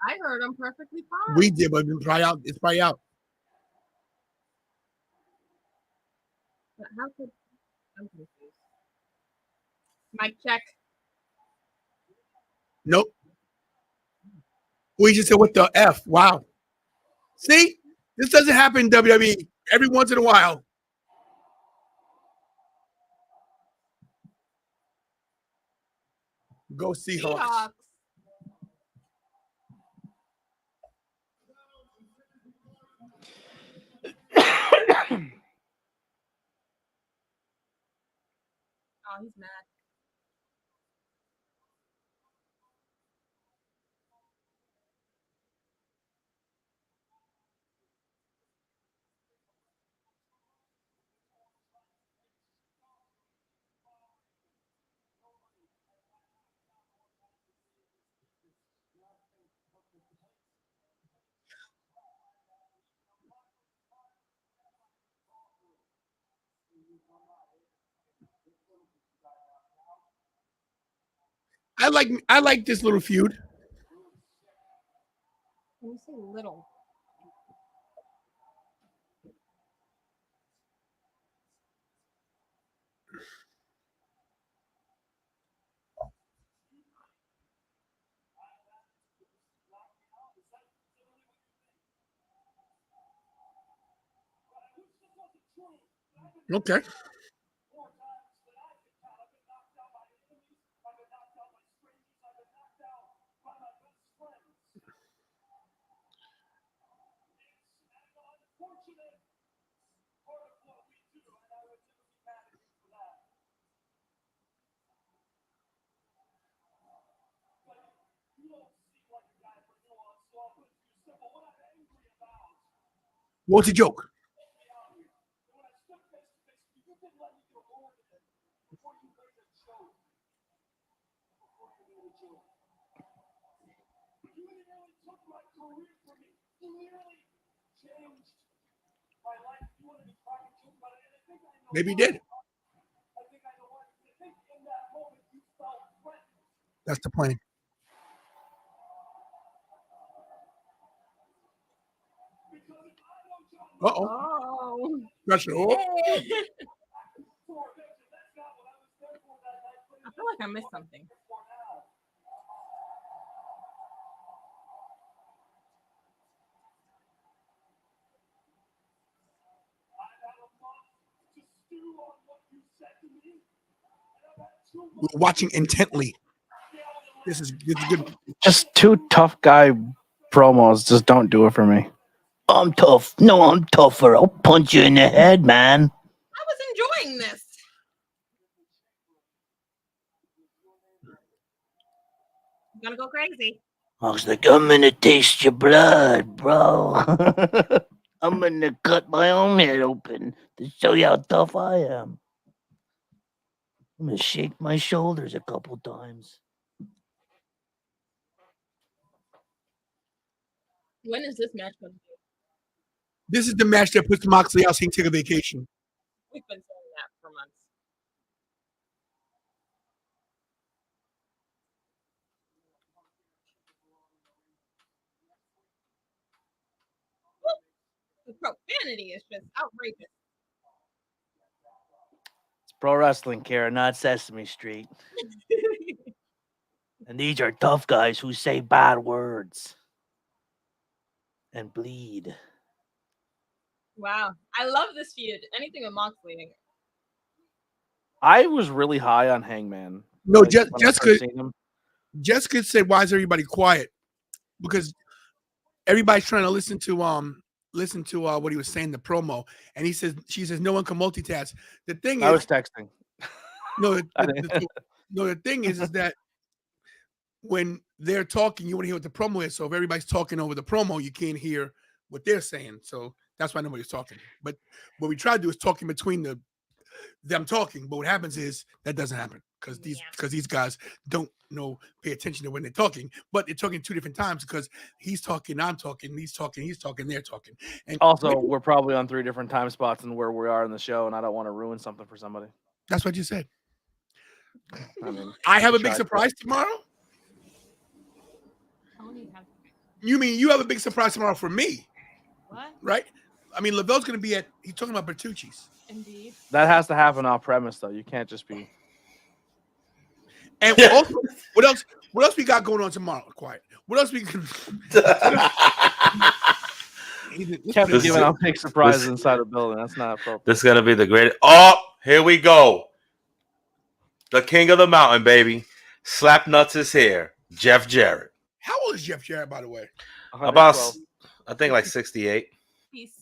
Speaker 4: I heard him perfectly fine.
Speaker 3: We did, but it's probably out. It's probably out.
Speaker 4: But how could I'm confused. Mic check.
Speaker 3: Nope. We just said, what the F? Wow. See? This doesn't happen in WWE every once in a while. Go Seahawks.
Speaker 4: Oh, he's mad.
Speaker 3: I like this little feud.
Speaker 4: When you say little.
Speaker 3: Okay. What's the joke? Maybe he did. That's the plan. Uh-oh.
Speaker 4: Oh.
Speaker 3: Pressure. Oh.
Speaker 4: I feel like I missed something.
Speaker 3: We're watching intently. This is good.
Speaker 5: Just two tough guy promos just don't do it for me.
Speaker 8: I'm tough. No, I'm tougher. I'll punch you in the head, man.
Speaker 4: I was enjoying this. I'm gonna go crazy.
Speaker 8: Looks like I'm gonna taste your blood, bro. I'm gonna cut my own head open to show you how tough I am. I'm gonna shake my shoulders a couple times.
Speaker 4: When is this match going to be?
Speaker 3: This is the match that puts Moxley out so he can take a vacation.
Speaker 4: We've been saying that for months. The profanity is just outrageous.
Speaker 8: It's pro wrestling, Kara, not Sesame Street. And these are tough guys who say bad words and bleed.
Speaker 4: Wow. I love this feud. Anything with Moxley.
Speaker 5: I was really high on Hangman.
Speaker 3: No,
Speaker 5: when I first
Speaker 3: Jessica.
Speaker 5: seen him.
Speaker 3: Jessica said, "Why is everybody quiet?" Because everybody's trying to listen to what he was saying in the promo, and she says no one can multitask. The thing
Speaker 5: I
Speaker 3: is,
Speaker 5: was texting.
Speaker 3: no, the thing is that when they're talking, you want to hear what the promo is. So if everybody's talking over the promo, you can't hear what they're saying. So that's why nobody's talking. But what we try to do is talking between them talking. But what happens is that doesn't happen because these guys don't pay attention to when they're talking. But they're talking two different times because he's talking, I'm talking, he's talking, they're talking. And
Speaker 5: Also, we're probably on 3 different time spots and where we are in the show, and I don't want to ruin something for somebody.
Speaker 3: that's what you said.
Speaker 5: I mean,
Speaker 3: I have a big surprise tomorrow. You mean you have a big surprise tomorrow for me?
Speaker 4: What?
Speaker 3: Right? I mean, Lavelle's going to be he's talking about Bertucci's.
Speaker 4: Indeed.
Speaker 5: That has to happen off premise, though. You can't just be.
Speaker 3: And also, what else we got going on tomorrow? Quiet. What else we can?
Speaker 5: Can't be giving out big surprises inside a building. That's not appropriate.
Speaker 6: This is gonna be the greatest. Oh, here we go. The king of the mountain, baby. Slapnuts is here. Jeff Jarrett.
Speaker 3: How old is Jeff Jarrett, by the way?
Speaker 6: About, I think, like 68.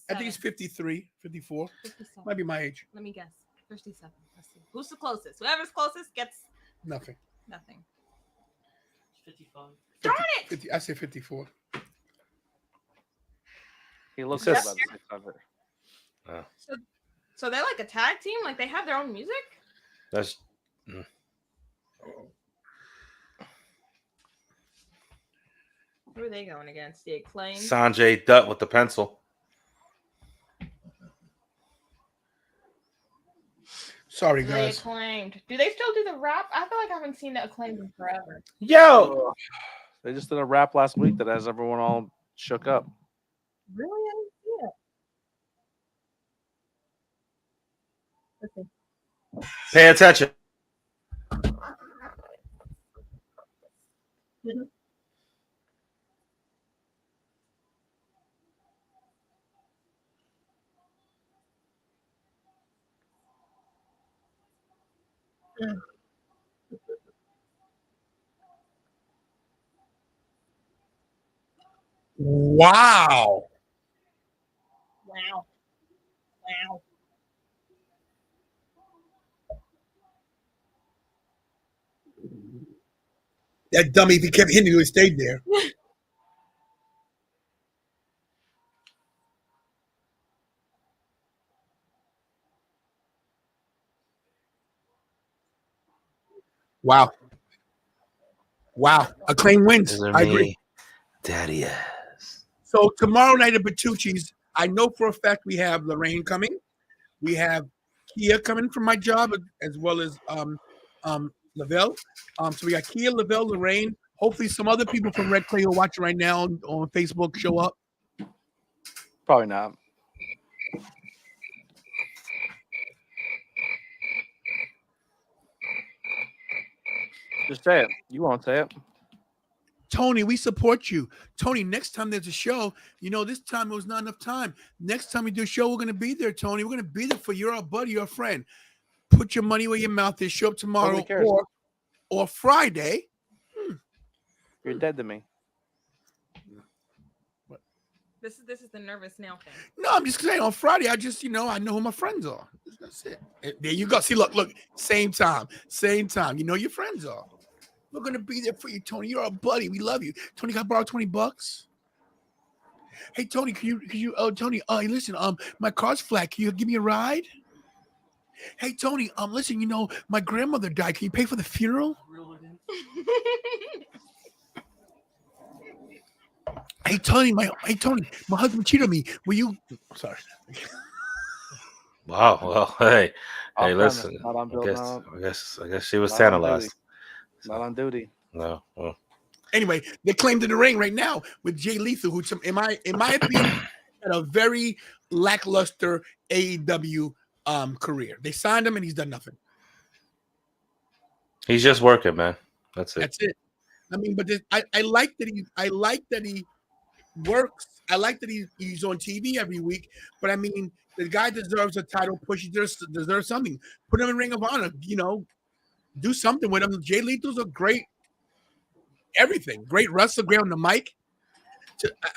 Speaker 3: I think he's 53, 54.
Speaker 4: 57.
Speaker 3: Might be my age.
Speaker 4: Let me guess. 57. Let's see. Who's the closest? Whoever's closest gets
Speaker 3: Nothing.
Speaker 4: nothing.
Speaker 2: 55.
Speaker 4: Darn it!
Speaker 3: 50, I say 54.
Speaker 5: He looks
Speaker 6: It's
Speaker 5: about
Speaker 6: just-
Speaker 5: 600.
Speaker 4: So they're like a tag team? Like they have their own music?
Speaker 6: That's
Speaker 4: Who are they going against? The Acclaim?
Speaker 6: Sanjay Dutt with the pencil.
Speaker 3: Sorry,
Speaker 4: The
Speaker 3: guys.
Speaker 4: Acclaimed. Do they still do the rap? I feel like I haven't seen the Acclaimed in forever.
Speaker 6: Yo,
Speaker 5: They just did a rap last week that has everyone all shook up.
Speaker 4: Really? I didn't see it. Let's see.
Speaker 6: pay attention.
Speaker 3: Wow.
Speaker 4: Wow. Wow.
Speaker 3: That dummy, if he kept hitting you, he stayed there. Wow. Wow. Acclaim wins. I agree.
Speaker 6: Daddy ass.
Speaker 3: So tomorrow night at Bertucci's, I know for a fact we have Lorraine coming. We have Kia coming from my job, as well as Lavelle. So we got Kia, Lavelle, Lorraine. Hopefully, some other people from Red Clay who are watching right now on Facebook show up.
Speaker 5: Probably not. Just say it. You won't say it.
Speaker 3: Tony, we support you. Tony, next time there's a show, this time it was not enough time. Next time we do a show, we're going to be there, Tony. We're going to be there for you. You're our buddy, your friend. Put your money where your mouth is. Show up tomorrow or Friday.
Speaker 5: You're dead to me.
Speaker 4: This is the nervous now thing.
Speaker 3: No, I'm just saying on Friday, I just, I know who my friends are. That's it. There you go. See, look, same time. You know your friends are. We're gonna be there for you, Tony. You're our buddy. We love you. Tony, can I borrow $20? Hey, Tony, Tony, listen, my car's flat. Can you give me a ride? Hey, Tony, listen, my grandmother died. Can you pay for the funeral? Hey, Tony, my husband cheated on me. Will you? Sorry.
Speaker 6: Wow. Well, hey, listen.
Speaker 5: Not on
Speaker 6: I guess she was tantalized.
Speaker 5: Not on duty.
Speaker 6: No. Well.
Speaker 3: Anyway, they're claimed in the ring right now with Jay Lethal, who, in my opinion, had a very lackluster AEW career. They signed him and he's done nothing.
Speaker 6: He's just working, man. That's it.
Speaker 3: That's it. I mean, but I like that he works. I like that he's on TV every week. But I mean, the guy deserves a title push. He deserves something. Put him in Ring of Honor. Do something with him. Jay Lethal's a great everything. Great wrestler, great on the mic.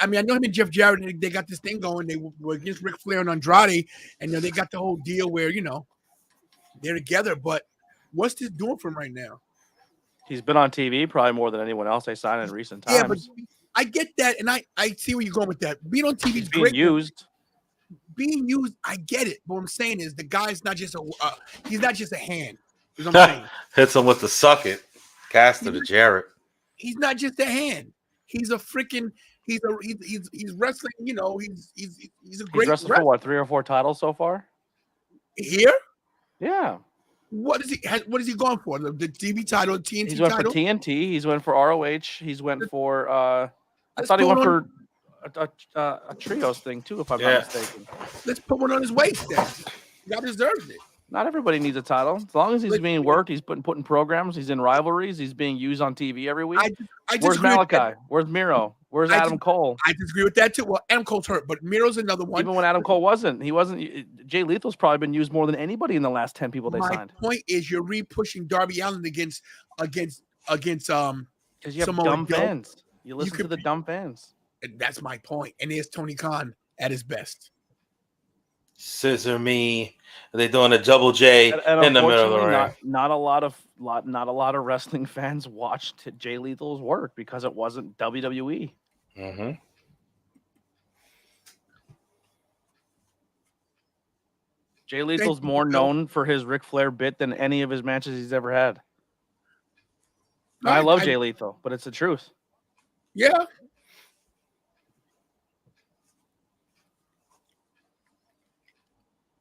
Speaker 3: I mean, I know him and Jeff Jarrett, they got this thing going. They were against Ric Flair and Andrade, and they got the whole deal where, they're together. But what's this doing for him right now?
Speaker 5: He's been on TV probably more than anyone else they signed in recent times.
Speaker 3: Yeah, but I get that, and I see where you're going with that. Being on TV is
Speaker 5: being
Speaker 3: great.
Speaker 5: Being used,
Speaker 3: I get it. But what I'm saying is the guy's not just he's not just a hand. Is what I'm saying.
Speaker 6: Hits him with the suck it. Caster to Jarrett.
Speaker 3: He's not just a hand. He's a freaking. He's wrestling. He's a great.
Speaker 5: He's wrestled for what, 3 or 4 titles so far?
Speaker 3: Here?
Speaker 5: Yeah.
Speaker 3: What is he going for? The TV title, TNT
Speaker 5: He's went
Speaker 3: title?
Speaker 5: for TNT. He's went for ROH. He's went for. I thought he went for a trios thing too, if I'm not mistaken.
Speaker 3: Let's put one on his waist then. God deserves it.
Speaker 5: Not everybody needs a title. As long as he's being worked, he's putting programs, he's in rivalries, he's being used on TV every week. Where's Malachi? Where's Miro? Where's Adam Cole?
Speaker 3: I disagree with that too. Well, Adam Cole's hurt, but Miro's another one.
Speaker 5: Even when Adam Cole wasn't. Jay Lethal's probably been used more than anybody in the last 10 people they signed.
Speaker 3: My point is you're re-pushing Darby Allin against
Speaker 5: because you have dumb fans. You listen to the dumb fans.
Speaker 3: That's my point. And there's Tony Khan at his best.
Speaker 6: Scissor me. They're doing a double J in the middle of the ring.
Speaker 5: Not a lot of wrestling fans watched Jay Lethal's work because it wasn't WWE.
Speaker 6: Mm-hmm.
Speaker 5: Jay Lethal's more known for his Ric Flair bit than any of his matches he's ever had. I love Jay Lethal, but it's the truth.
Speaker 3: Yeah.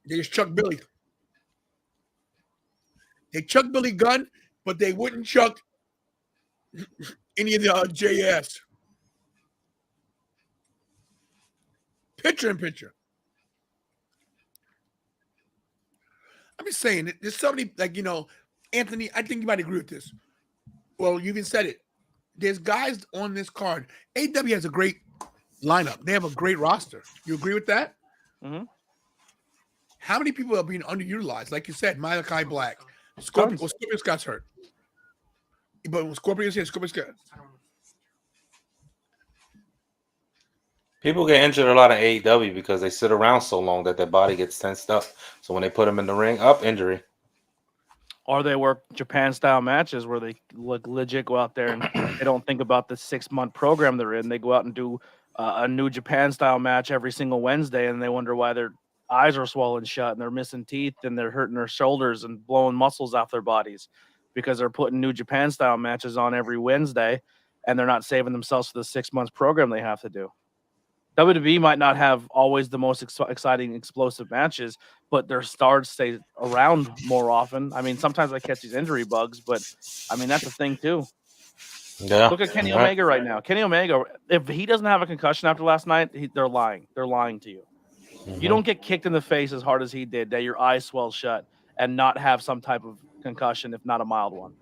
Speaker 3: They just chuck Billy. They chuck Billy Gunn, but they wouldn't chuck any of the JS. Picture in picture. I'm just saying, there's somebody Anthony, I think you might agree with this. Well, you even said it. There's guys on this card. AEW has a great lineup. They have a great roster. You agree with that?
Speaker 5: Mm-hmm.
Speaker 3: How many people are being underutilized? Like you said, Malachi Black. Scorpio Scott's hurt. But when Scorpio Scott.
Speaker 6: People get injured a lot of AEW because they sit around so long that their body gets tensed up. So when they put them in the ring, injury.
Speaker 5: Or they work Japan-style matches where they legit go out there and they don't think about the 6-month program they're in. They go out and do a new Japan-style match every single Wednesday, and they wonder why their eyes are swollen shut and they're missing teeth and they're hurting their shoulders and blowing muscles off their bodies because they're putting new Japan-style matches on every Wednesday, and they're not saving themselves for the 6 months program they have to do. WWE might not have always the most exciting, explosive matches, but their stars stay around more often. I mean, sometimes I catch these injury bugs, but I mean that's a thing too.
Speaker 6: Yeah.
Speaker 5: Look at Kenny
Speaker 6: Right.
Speaker 5: Omega right now. Kenny Omega, if he doesn't have a concussion after last night, they're lying. They're lying to you. You don't get kicked in the face as hard as he did, that your eyes swell shut, and not have some type of concussion, if not a mild one.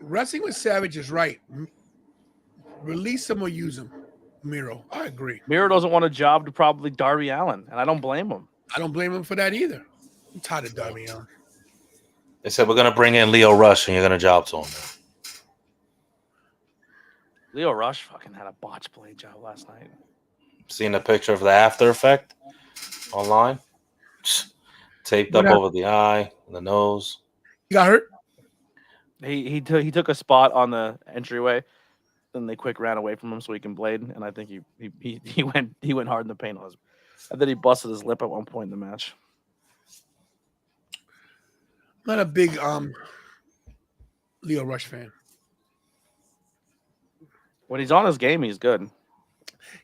Speaker 3: Wrestling with Savage is right. Release him or use him. Miro, I agree.
Speaker 5: Miro doesn't want a job to probably Darby Allin, and I don't blame him.
Speaker 3: I don't blame him for that either. I'm tired of Darby Allin.
Speaker 6: They said we're gonna bring in Leo Rush and you're gonna job to him.
Speaker 5: Leo Rush fucking had a botch blade job last night.
Speaker 6: Seen a picture of the after effect online? Taped up over the eye and the nose.
Speaker 3: He got hurt?
Speaker 5: He took a spot on the entryway, then they quick ran away from him so he can blade, and I think he went hard in the paint on his. And then he busted his lip at one point in the match.
Speaker 3: I'm not a big Leo Rush fan.
Speaker 5: When he's on his game, he's good.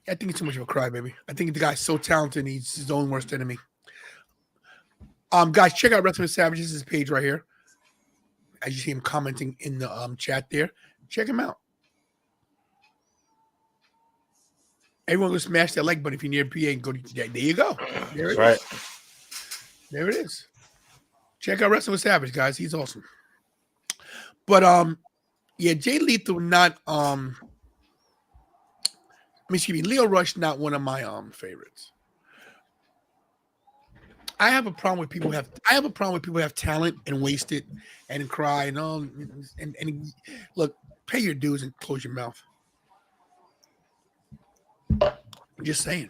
Speaker 3: I think he's too much of a crybaby. I think the guy's so talented, he's his own worst enemy. Guys, check out Wrestling with Savage. This is his page right here. As you see him commenting in the chat there. Check him out. Everyone go smash that like button if you're near PA and go to there you go. There it is. There it is. Check out Wrestling with Savage, guys. He's awesome. But yeah, Jay Lethal not excuse me, Leo Rush not one of my favorites. I have a problem with people who have talent and waste it and cry and all and look, pay your dues and close your mouth. I'm just saying.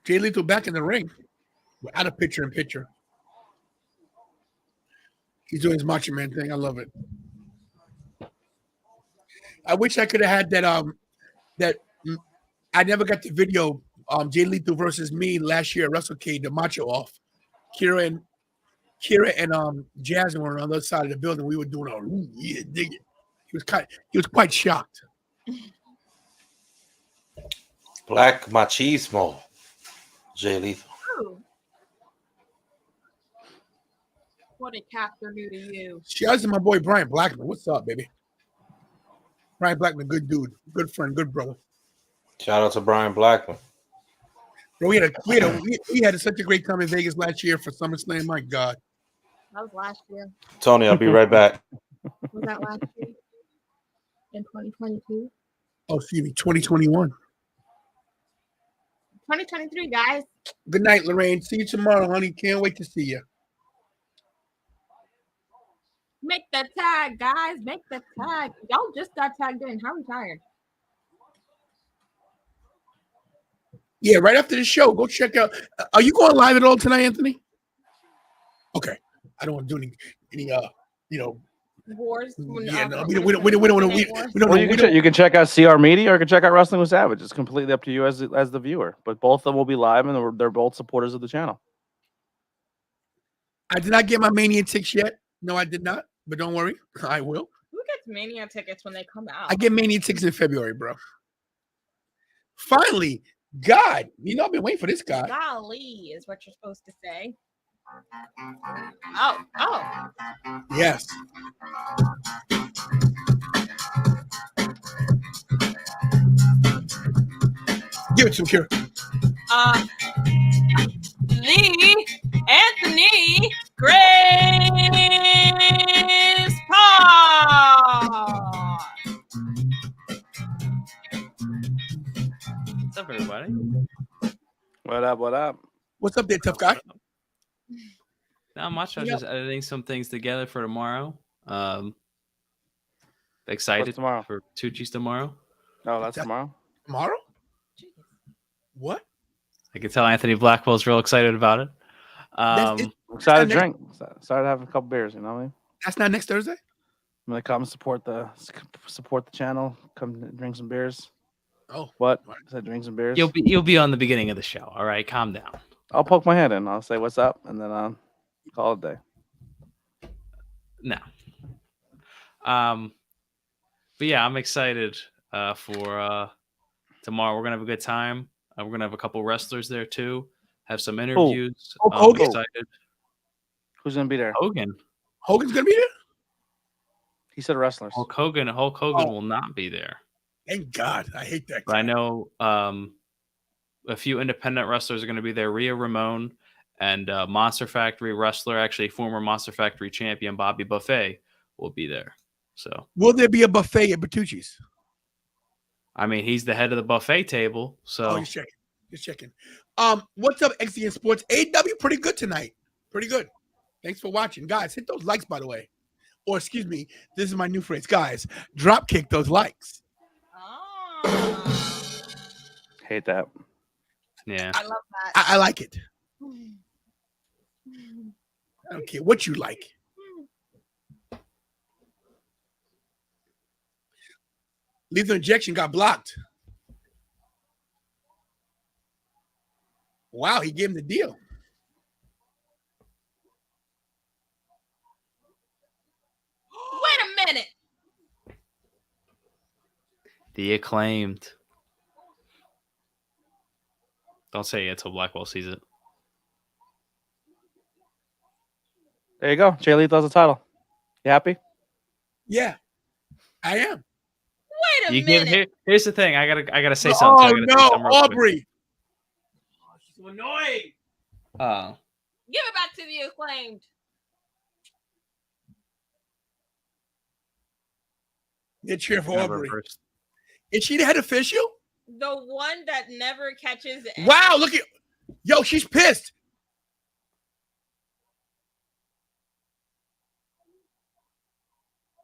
Speaker 3: Jay Lethal back in the ring. We're out of picture in picture. He's doing his Macho Man thing. I love it. I wish I could have had that I never got the video Jay Lethal versus me last year at WrestleCade, the Macho off. Kira and Jasmine were on the other side of the building. We were doing dig it. He was quite shocked.
Speaker 6: Black machismo. Jay Lethal.
Speaker 4: Ooh. What did Catherine do to you?
Speaker 3: Shout out to my boy Brian Blackman. What's up, baby? Brian Blackman, good dude, good friend, good brother.
Speaker 6: Shout out to Brian Blackman.
Speaker 3: Bro, we had such a great time in Vegas last year for SummerSlam. My God.
Speaker 4: That was last year.
Speaker 6: Tony, I'll be right back.
Speaker 4: Was that last year? In 2022?
Speaker 3: Oh, excuse me, 2021.
Speaker 4: 2023, guys.
Speaker 3: Good night, Lorraine. See you tomorrow, honey. Can't wait to see you.
Speaker 4: Make the tag, guys. Make the tag. Y'all just got tagged in. How retired?
Speaker 3: Yeah, right after the show, go check out. Are you going live at all tonight, Anthony? Okay. I don't want to do any
Speaker 4: Wars.
Speaker 3: Yeah, no, we don't.
Speaker 5: You can check out CR Media or you can check out Wrestling with Savage. It's completely up to you as the viewer. But both of them will be live, and they're both supporters of the channel.
Speaker 3: I did not get my Mania tickets yet. No, I did not. But don't worry, I will.
Speaker 4: Who gets Mania tickets when they come out?
Speaker 3: I get Mania tickets in February, bro. Finally, God, I've been waiting for this guy.
Speaker 4: Golly is what you're supposed to say. Oh.
Speaker 3: Yes. Give it to him, Kira.
Speaker 4: The Anthony Grace Paul.
Speaker 9: What's up, everybody?
Speaker 5: What up?
Speaker 3: What's up there, tough guy?
Speaker 9: Not much. I was just editing some things together for tomorrow. Excited
Speaker 5: What's tomorrow?
Speaker 9: for Tucci's tomorrow.
Speaker 5: Oh, that's tomorrow?
Speaker 3: Tomorrow? What?
Speaker 9: I can tell Anthony Blackwell's real excited about it.
Speaker 5: I'm excited to drink. Excited to have a couple beers, you know what I mean?
Speaker 3: That's not next Thursday?
Speaker 5: I'm gonna come support the channel. Come drink some beers.
Speaker 3: Oh,
Speaker 5: what? I said drink some beers.
Speaker 9: You'll be on the beginning of the show. All right, calm down.
Speaker 5: I'll poke my head in. I'll say what's up, and then call it a day.
Speaker 9: No. But yeah, I'm excited for tomorrow. We're gonna have a good time. We're gonna have a couple wrestlers there too. Have some interviews.
Speaker 3: Hulk
Speaker 9: I'm
Speaker 3: Hogan?
Speaker 9: excited.
Speaker 5: Who's gonna be there?
Speaker 9: Hogan.
Speaker 3: Hogan's gonna be there.
Speaker 5: He said wrestlers.
Speaker 9: Hulk Hogan will not be there.
Speaker 3: Thank God. I hate that
Speaker 9: But
Speaker 3: guy.
Speaker 9: I know a few independent wrestlers are going to be there. Rhea Ramone and Monster Factory wrestler, actually former Monster Factory champion Bobby Buffet will be there. So,
Speaker 3: Will there be a buffet at Bertucci's?
Speaker 9: I mean, he's the head of the buffet table. So,
Speaker 3: Just checking. Just checking. What's up, XDN Sports? AW pretty good tonight. Pretty good. Thanks for watching. Guys, hit those likes, by the way. Or excuse me, this is my new phrase. Guys, drop kick those likes.
Speaker 5: Hate that.
Speaker 9: yeah.
Speaker 4: I love that.
Speaker 3: I like it. I don't care what you like. Lethal injection got blocked. Wow, he gave him the deal.
Speaker 4: Wait a minute.
Speaker 9: The Acclaimed. Don't say it until Blackwell sees it.
Speaker 5: There you go. Jay Lethal has a title. You happy?
Speaker 3: Yeah, I am.
Speaker 4: Wait a minute.
Speaker 9: Here's the thing. I gotta say something.
Speaker 3: Oh no, Aubrey.
Speaker 2: She's so annoying.
Speaker 4: Give it back to the Acclaimed.
Speaker 3: They're cheering for Aubrey.
Speaker 9: Reversed.
Speaker 3: Is she the head official?
Speaker 4: The one that never catches.
Speaker 3: Wow, look at yo, she's pissed.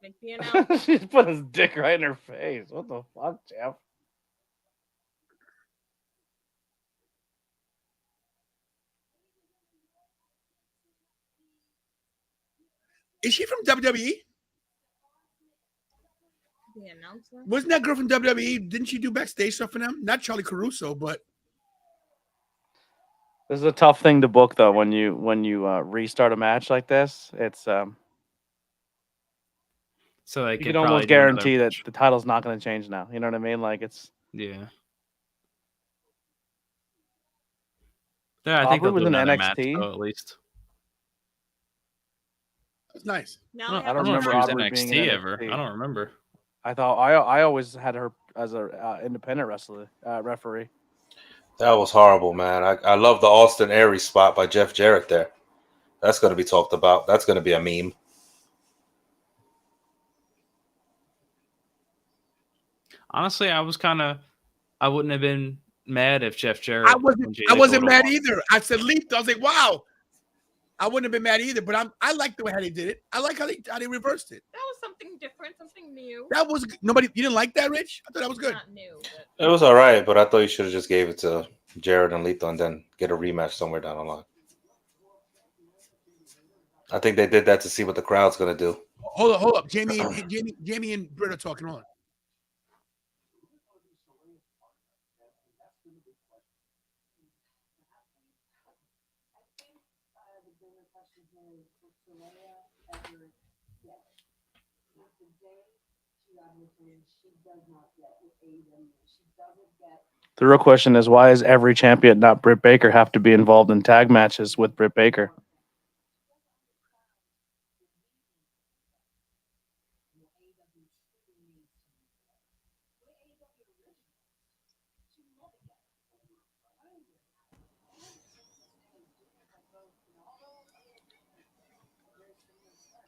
Speaker 4: Make the announcement.
Speaker 5: She's put his dick right in her face. What the fuck, Jeff?
Speaker 3: Is she from WWE?
Speaker 4: The announcer.
Speaker 3: Wasn't that girl from WWE? Didn't she do backstage stuff for them? Not Charlie Caruso, but
Speaker 5: This is a tough thing to book though. When you restart a match like this, it's
Speaker 9: So they
Speaker 5: you
Speaker 9: could
Speaker 5: can
Speaker 9: probably
Speaker 5: almost
Speaker 9: do another
Speaker 5: guarantee that
Speaker 9: match.
Speaker 5: the title's not going to change now. You know what I mean? Like it's
Speaker 9: Yeah. Yeah, I think
Speaker 5: Aubrey
Speaker 9: they'll
Speaker 5: was
Speaker 9: do
Speaker 5: in
Speaker 9: another match
Speaker 5: NXT.
Speaker 9: though, at least.
Speaker 3: that's nice.
Speaker 4: Now
Speaker 9: I
Speaker 4: we
Speaker 9: don't,
Speaker 4: have
Speaker 5: I don't
Speaker 9: know if
Speaker 5: remember
Speaker 9: she was
Speaker 5: Aubrey being in
Speaker 9: NXT ever.
Speaker 5: NXT.
Speaker 9: I don't remember.
Speaker 5: I thought I always had her as a independent wrestler referee.
Speaker 6: That was horrible, man. I love the Austin Aries spot by Jeff Jarrett there. That's going to be talked about. That's going to be a meme.
Speaker 9: Honestly, I wouldn't have been mad if Jeff Jarrett.
Speaker 3: I wasn't mad either. I said leaped. I was like, wow. I wouldn't have been mad either, but I like the way how they did it. I like how they reversed it.
Speaker 4: That was something different, something new.
Speaker 3: That was nobody. You didn't like that, Rich? I thought that was good.
Speaker 4: Not new, but
Speaker 6: It was all right, but I thought you should have just gave it to Jarrett and Lethal and then get a rematch somewhere down the line. I think they did that to see what the crowd's going to do.
Speaker 3: Hold up. Jamie and Britt are talking on.
Speaker 5: The real question is, why is every champion, not Britt Baker, have to be involved in tag matches with Britt Baker?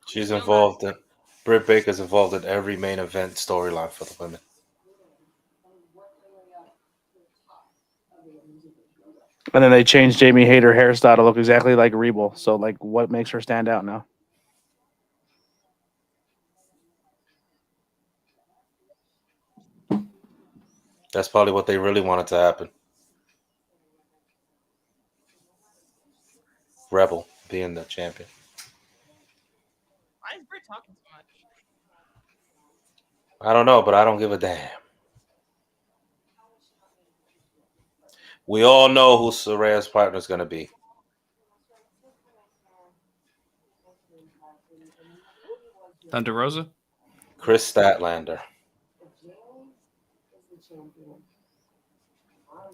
Speaker 6: She's involved in Britt Baker's involved in every main event storyline for the women.
Speaker 5: And then they changed Jamie Hayter hairstyle to look exactly like Rebel. So, like, what makes her stand out now?
Speaker 6: That's probably what they really wanted to happen. Rebel being the champion.
Speaker 4: why is Britt talking so much?
Speaker 6: I don't know, but I don't give a damn. We all know who Soraya's partner is going to be.
Speaker 9: Thunder Rosa?
Speaker 6: Chris Statlander.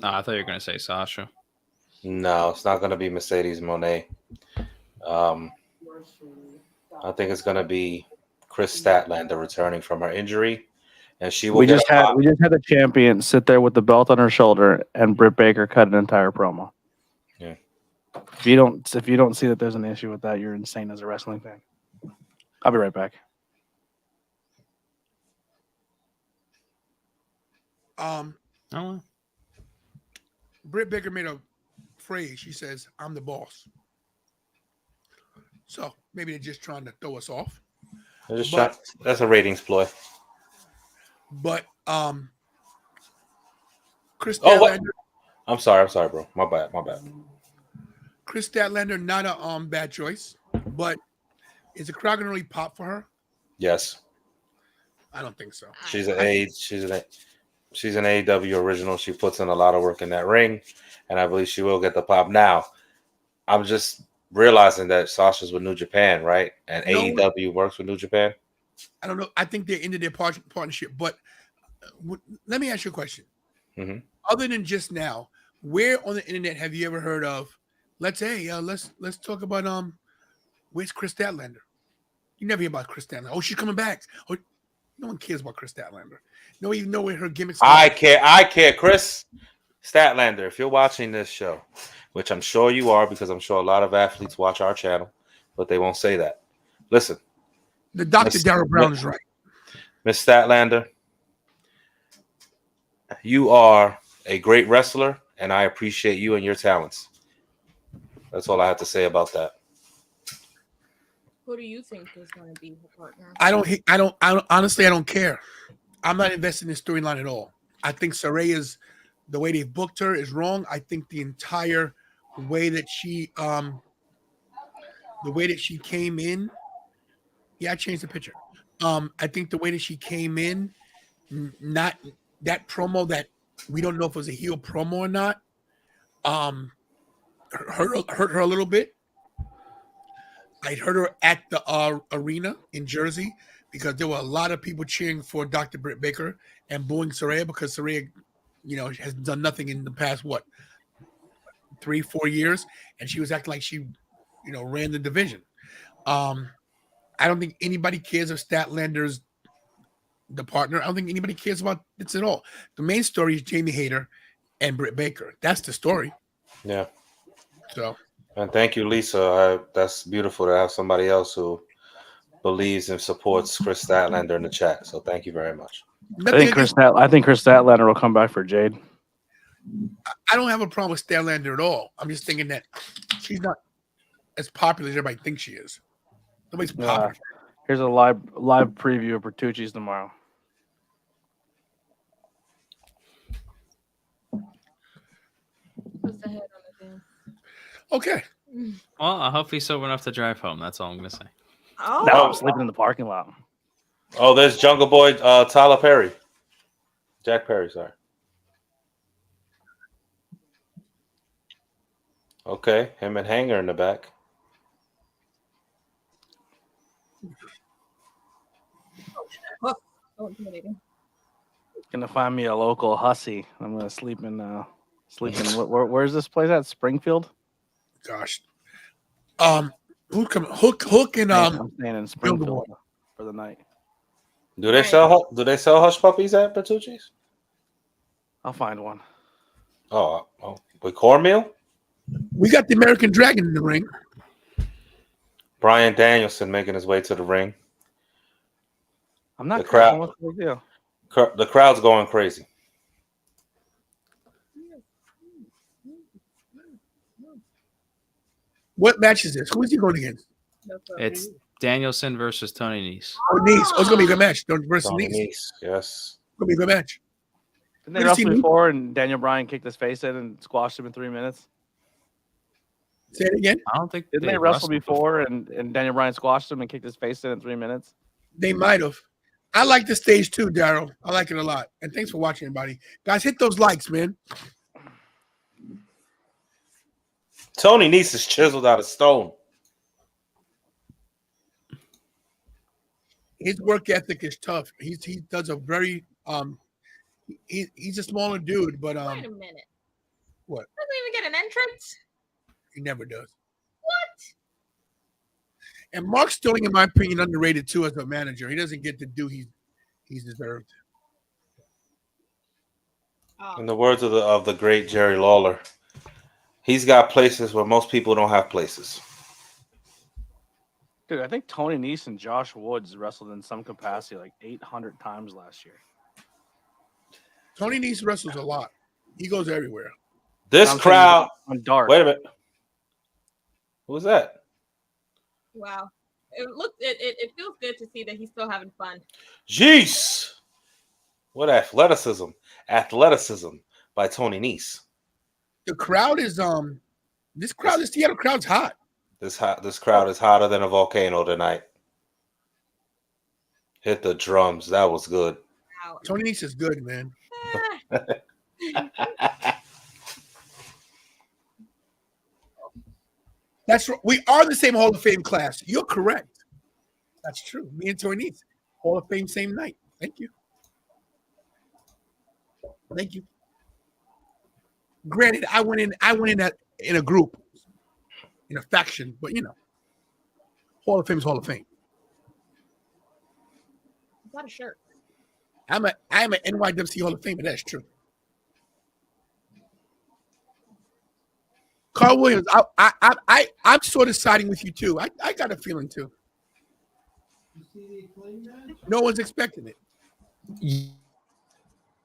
Speaker 9: I thought you were going to say Sasha.
Speaker 6: No, it's not going to be Mercedes Moné. I think it's going to be Chris Statlander returning from her injury, and she will
Speaker 5: We
Speaker 6: get
Speaker 5: just
Speaker 6: a
Speaker 5: had
Speaker 6: pop.
Speaker 5: the champion sit there with the belt on her shoulder, and Britt Baker cut an entire promo.
Speaker 6: Yeah.
Speaker 5: If you don't see that there's an issue with that, you're insane as a wrestling fan. I'll be right back.
Speaker 9: Oh,
Speaker 3: Britt Baker made a phrase. She says, "I'm the boss." So maybe they're just trying to throw us off.
Speaker 6: That's a ratings ploy.
Speaker 3: But Chris
Speaker 6: Oh,
Speaker 3: Statlander,
Speaker 6: I'm sorry, bro. My bad.
Speaker 3: Chris Statlander, not a bad choice. But is the crowd gonna really pop for her?
Speaker 6: Yes,
Speaker 3: I don't think so.
Speaker 6: she's an AEW original. She puts in a lot of work in that ring, and I believe she will get the pop. Now, I'm just realizing that Sasha's with New Japan, right? And AEW works with New Japan.
Speaker 3: I don't know. I think they ended their partnership. But let me ask you a question.
Speaker 6: Mm-hmm.
Speaker 3: Other than just now, where on the internet have you ever heard of? Let's talk about where's Chris Statlander? You never hear about Chris Statlander. Oh, she's coming back. Oh, no one cares about Chris Statlander. No one even know where her gimmicks are.
Speaker 6: I care, Chris Statlander. If you're watching this show, which I'm sure you are, because I'm sure a lot of athletes watch our channel, but they won't say that. Listen,
Speaker 3: The Dr. Darryl Brown is right.
Speaker 6: Miss Statlander, you are a great wrestler, and I appreciate you and your talents. That's all I have to say about that.
Speaker 4: Who do you think is going to be her partner?
Speaker 3: I don't honestly, I don't care. I'm not invested in this storyline at all. I think Saraya's, the way they've booked her is wrong. I think the entire way that she came in. Yeah, I changed the picture. I think the way that she came in, not that promo that we don't know if it was a heel promo or not, hurt her a little bit. I heard her at the arena in Jersey because there were a lot of people cheering for Dr. Britt Baker and booing Saraya because Saraya, has done nothing in the past 3-4 years, and she was acting like she, ran the division. I don't think anybody cares if Statlander's the partner. I don't think anybody cares about this at all. The main story is Jamie Hayter and Britt Baker. That's the story.
Speaker 6: Yeah.
Speaker 3: So.
Speaker 6: And thank you, Lisa. That's beautiful to have somebody else who believes and supports Chris Statlander in the chat. So thank you very much.
Speaker 5: I think Chris Statlander will come back for Jade.
Speaker 3: I don't have a problem with Statlander at all. I'm just thinking that she's not as popular as everybody thinks she is. Nobody's popular.
Speaker 5: Here's a live preview of Bertucci's tomorrow.
Speaker 4: What's the head on the thing?
Speaker 3: Okay.
Speaker 9: well, I hope he's sober enough to drive home. That's all I'm going to say.
Speaker 4: Oh,
Speaker 5: No, I'm sleeping in the parking lot.
Speaker 6: Oh, there's Jungle Boy, Tyler Perry. Jack Perry, sorry. Okay, him and Hanger in the back.
Speaker 4: oh, intimidating.
Speaker 5: Gonna find me a local hussy. I'm gonna sleep in. Where's this place at? Springfield.
Speaker 3: Gosh. Who's coming? Hook and
Speaker 5: I'm staying in Springfield for the night.
Speaker 6: Do they sell hush puppies at Bertucci's?
Speaker 5: I'll find one.
Speaker 6: Oh, with cornmeal?
Speaker 3: We got the American Dragon in the ring.
Speaker 6: Bryan Danielson making his way to the ring.
Speaker 5: I'm not.
Speaker 6: The crowd.
Speaker 5: What's the big deal?
Speaker 6: The crowd's going crazy.
Speaker 3: What match is this? Who is he going against?
Speaker 9: It's Danielson versus Tony Nese.
Speaker 3: Oh, Nese. Oh, it's gonna be a good match. Versus
Speaker 6: Tony
Speaker 3: Nese.
Speaker 6: Nese, yes.
Speaker 3: It's gonna be a good match.
Speaker 5: Didn't they wrestle before and Daniel Bryan kicked his face in and squashed him in 3 minutes?
Speaker 3: Say it again.
Speaker 9: I don't think
Speaker 5: Didn't they wrestle before and Daniel Bryan squashed him and kicked his face in 3 minutes?
Speaker 3: They might have. I like the stage too, Daryl. I like it a lot. And thanks for watching, everybody. Guys, hit those likes, man.
Speaker 6: Tony Nese is chiseled out of stone.
Speaker 3: His work ethic is tough. He does a very he's a smaller dude, but
Speaker 4: Wait a minute.
Speaker 3: What?
Speaker 4: Doesn't even get an entrance.
Speaker 3: He never does.
Speaker 4: What?
Speaker 3: And Mark Sterling, in my opinion, underrated too as a manager. He doesn't get the due he's deserved.
Speaker 6: In the words of the great Jerry Lawler, he's got places where most people don't have places.
Speaker 5: Dude, I think Tony Nese and Josh Woods wrestled in some capacity like 800 times last year.
Speaker 3: Tony Nese wrestles a lot. He goes everywhere.
Speaker 6: This crowd
Speaker 5: on Dark.
Speaker 6: Wait a minute. Who was that?
Speaker 4: Wow. It feels good to see that he's still having fun.
Speaker 6: Jeez. What athleticism. Athleticism by Tony Nese.
Speaker 3: The crowd is this crowd, the Seattle crowd's hot.
Speaker 6: This crowd is hotter than a volcano tonight. Hit the drums. That was good.
Speaker 4: Wow.
Speaker 3: Tony Nese is good, man. We are the same Hall of Fame class. You're correct. That's true. Me and Tony Nese, Hall of Fame, same night. Thank you. Thank you. Granted, I went in a group, in a faction, but Hall of Fame is Hall of Fame.
Speaker 4: Is that a shirt?
Speaker 3: I'm an NYWC Hall of Famer. That's true. Carl Williams, I'm sort of siding with you too. I got a feeling too. No one's expecting it.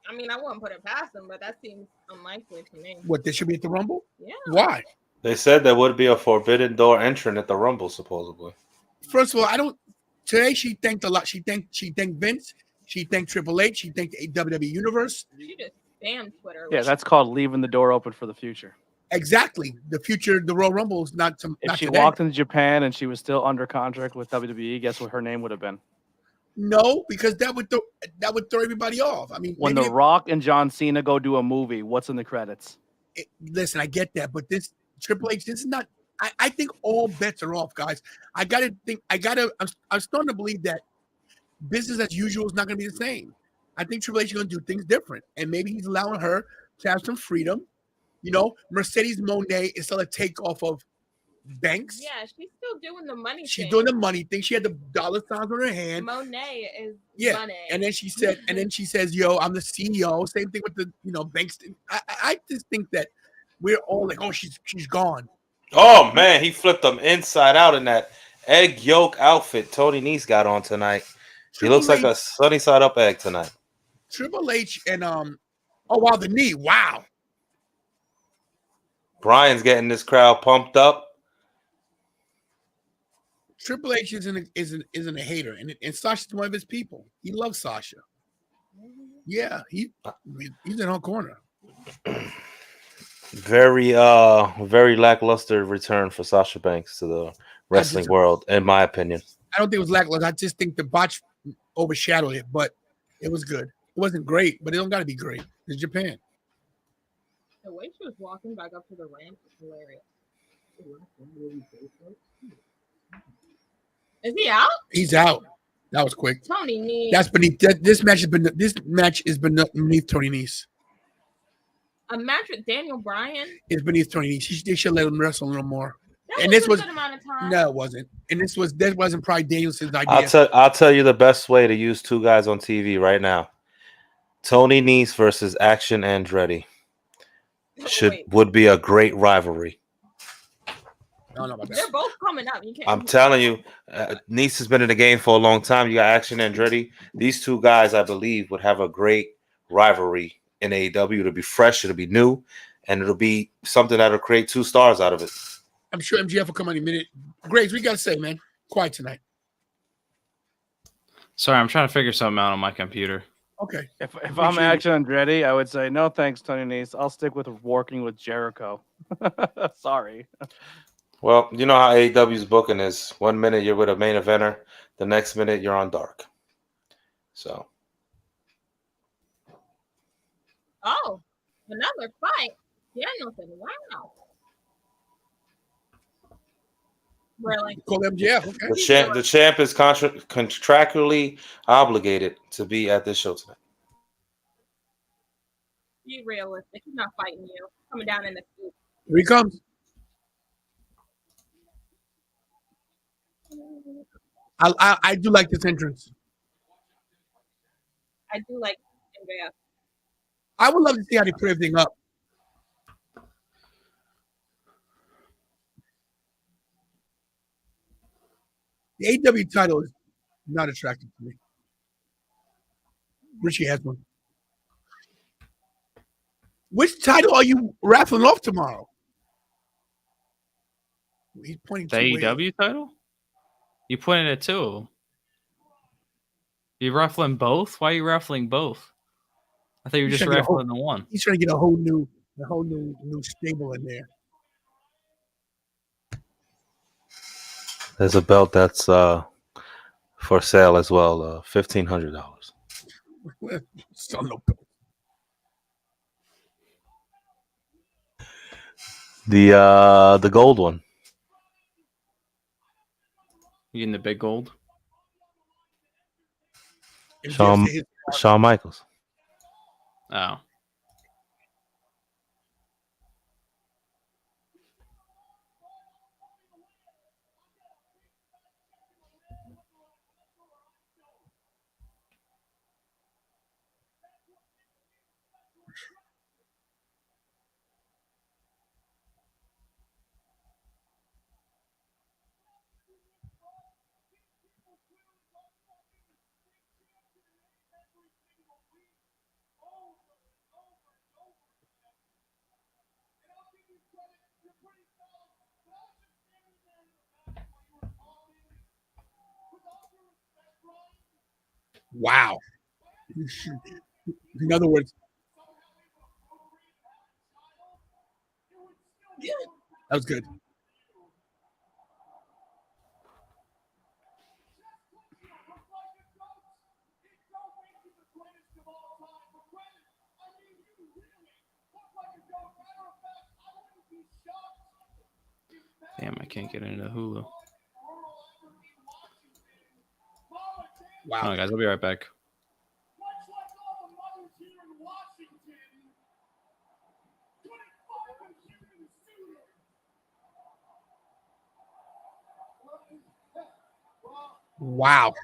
Speaker 4: I mean, I wouldn't put it past him, but that seems unlikely to me.
Speaker 3: What, they should be at the Rumble?
Speaker 4: Yeah.
Speaker 3: Why?
Speaker 6: They said there would be a Forbidden Door entrant at the Rumble, supposedly.
Speaker 3: First of all, today she thanked a lot. She thanked Vince. She thanked Triple H. She thanked the WWE Universe.
Speaker 4: She just spammed Twitter.
Speaker 5: Yeah, that's called leaving the door open for the future.
Speaker 3: Exactly. The future, the Royal Rumble is not some.
Speaker 5: If she walked into Japan and she was still under contract with WWE, guess what her name would have been?
Speaker 3: No, because that would throw everybody off. I mean,
Speaker 5: when The Rock and John Cena go do a movie, what's in the credits?
Speaker 3: Listen, I get that, but this Triple H, this is not. I think all bets are off, guys. I'm starting to believe that business as usual is not going to be the same. I think Triple H is going to do things different, and maybe he's allowing her to have some freedom. Mercedes Moné is still a takeoff of Banks.
Speaker 4: Yeah, she's still doing the money
Speaker 3: She's
Speaker 4: thing.
Speaker 3: doing the money thing. She had the dollar signs on her hand.
Speaker 4: Monet is money.
Speaker 3: And then she says, "Yo, I'm the CEO." Same thing with the Banks. I just think that we're all like, "Oh, she's gone."
Speaker 6: Oh man, he flipped them inside out in that egg yolk outfit Tony Nese got on tonight. He looks like a sunny side up egg tonight.
Speaker 3: Triple H and oh wow, the knee, wow.
Speaker 6: Brian's getting this crowd pumped up.
Speaker 3: Triple H isn't a hater, and Sasha's one of his people. He loves Sasha. Yeah, he's in her corner.
Speaker 6: Very lackluster return for Sasha Banks to the wrestling world, in my opinion.
Speaker 3: I don't think it was lackluster. I just think the botch overshadowed it, but it was good. It wasn't great, but it don't got to be great. It's Japan.
Speaker 4: The way she was walking back up to the ramp is hilarious. Is he out?
Speaker 3: He's out. That was quick.
Speaker 4: Tony Nese.
Speaker 3: That's beneath. This match is beneath Tony Nese.
Speaker 4: A match with Daniel Bryan
Speaker 3: is beneath Tony Nese. They should let him wrestle a little more.
Speaker 4: This was a good amount of time.
Speaker 3: No, it wasn't. And that wasn't probably Danielson's idea.
Speaker 6: I'll tell you the best way to use two guys on TV right now. Tony Nese versus Action Andretti would be a great rivalry.
Speaker 4: They're both coming up.
Speaker 6: I'm telling you, Nese has been in the game for a long time. You got Action Andretti. These two guys, I believe, would have a great rivalry in AEW. It'll be fresh, it'll be new, and it'll be something that'll create two stars out of it.
Speaker 3: I'm sure MJF will come any minute. Graves, we got to say, man, quiet tonight.
Speaker 9: Sorry, I'm trying to figure something out on my computer.
Speaker 3: Okay.
Speaker 5: If I'm Action Andretti, I would say, no thanks, Tony Nese. I'll stick with working with Jericho. Sorry.
Speaker 6: Well, you know how AEW's booking is. 1 minute you're with a main eventer, the next minute you're on Dark. So.
Speaker 4: Oh, another fight. Danielson, wow. Really?
Speaker 3: Call MJF. Okay.
Speaker 6: The champ is contractually obligated to be at this show tonight.
Speaker 4: Be realistic. He's not fighting you. Coming down in the scoop.
Speaker 3: Here he comes. I do like this entrance.
Speaker 4: I do like MJF.
Speaker 3: I would love to see how they put everything up. The AW title is not attractive to me. Richie has one. Which title are you raffling off tomorrow? He's pointing
Speaker 9: The
Speaker 3: two ways.
Speaker 9: AEW title? You pointed at two. You raffling both? Why are you raffling both? I thought you were
Speaker 3: He's
Speaker 9: just
Speaker 3: trying to get a whole-
Speaker 9: raffling the one.
Speaker 3: He's trying to get a whole new stable in there.
Speaker 6: There's a belt that's for sale as well, $1,500.
Speaker 3: Still no belt.
Speaker 6: The gold one.
Speaker 9: You getting the big gold?
Speaker 6: Shawn Michaels.
Speaker 9: Oh.
Speaker 3: Wow. In other words, yeah, that was good.
Speaker 9: Damn, I can't get into Hulu.
Speaker 3: Wow.
Speaker 9: Hold on, guys. I'll be right back.
Speaker 3: Wow.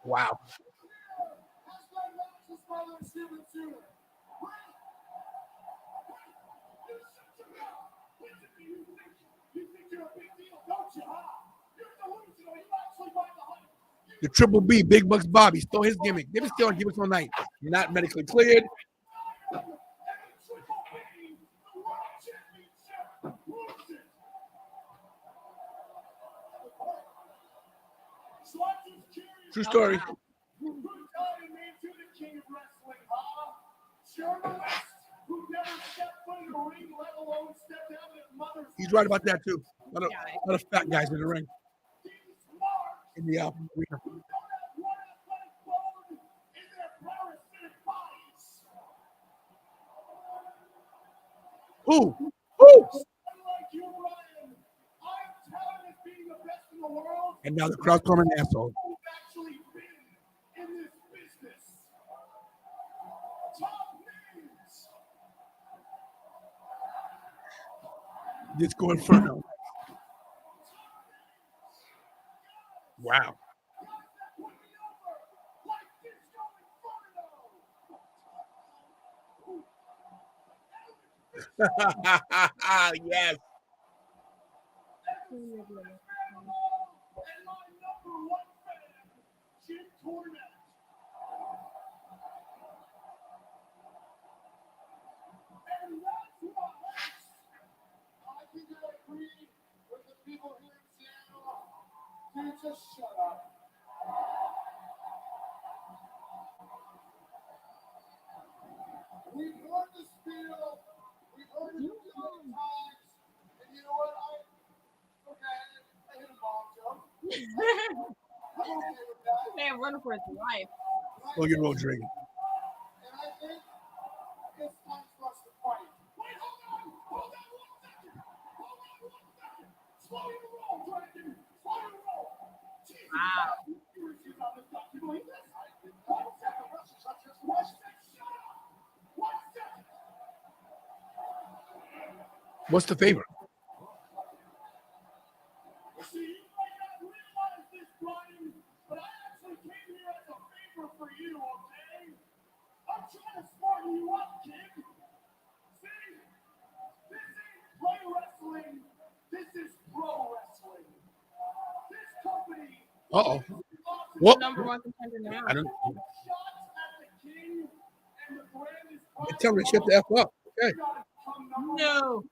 Speaker 3: Wow. The Triple B, Big Bucks Bobby, stole his gimmick. They've been stealing gimmicks all night. You're not medically cleared. True story. He's right about that too. A lot of fat guys in the ring. In the arena. Who? And now the crowd's calling an asshole. Disco Inferno. Wow. Yes.
Speaker 4: Man, running for his life.
Speaker 3: Look at Rodrigo.
Speaker 10: And I think it's time for us to fight. Wait, hold on 1 second. Hold on 1 second. Slow your roll, Dragon. Slow your roll. Jesus,
Speaker 4: Wow.
Speaker 10: you refuse on this stuff. You believe this? 1 second. 1 second. Shut up. 1 second.
Speaker 3: What's the favor?
Speaker 10: See, you might not realize this, Brian, but I actually came here as a favor for you, okay? I'm trying to smarten you up, kid. See? This ain't play wrestling. This is pro wrestling. This company
Speaker 3: Uh-oh.
Speaker 4: Who's
Speaker 3: What?
Speaker 4: the number one contender now?
Speaker 3: I don't.
Speaker 10: shots at the king, and the brand is
Speaker 3: Tell me to shut the F up. Okay.
Speaker 4: No.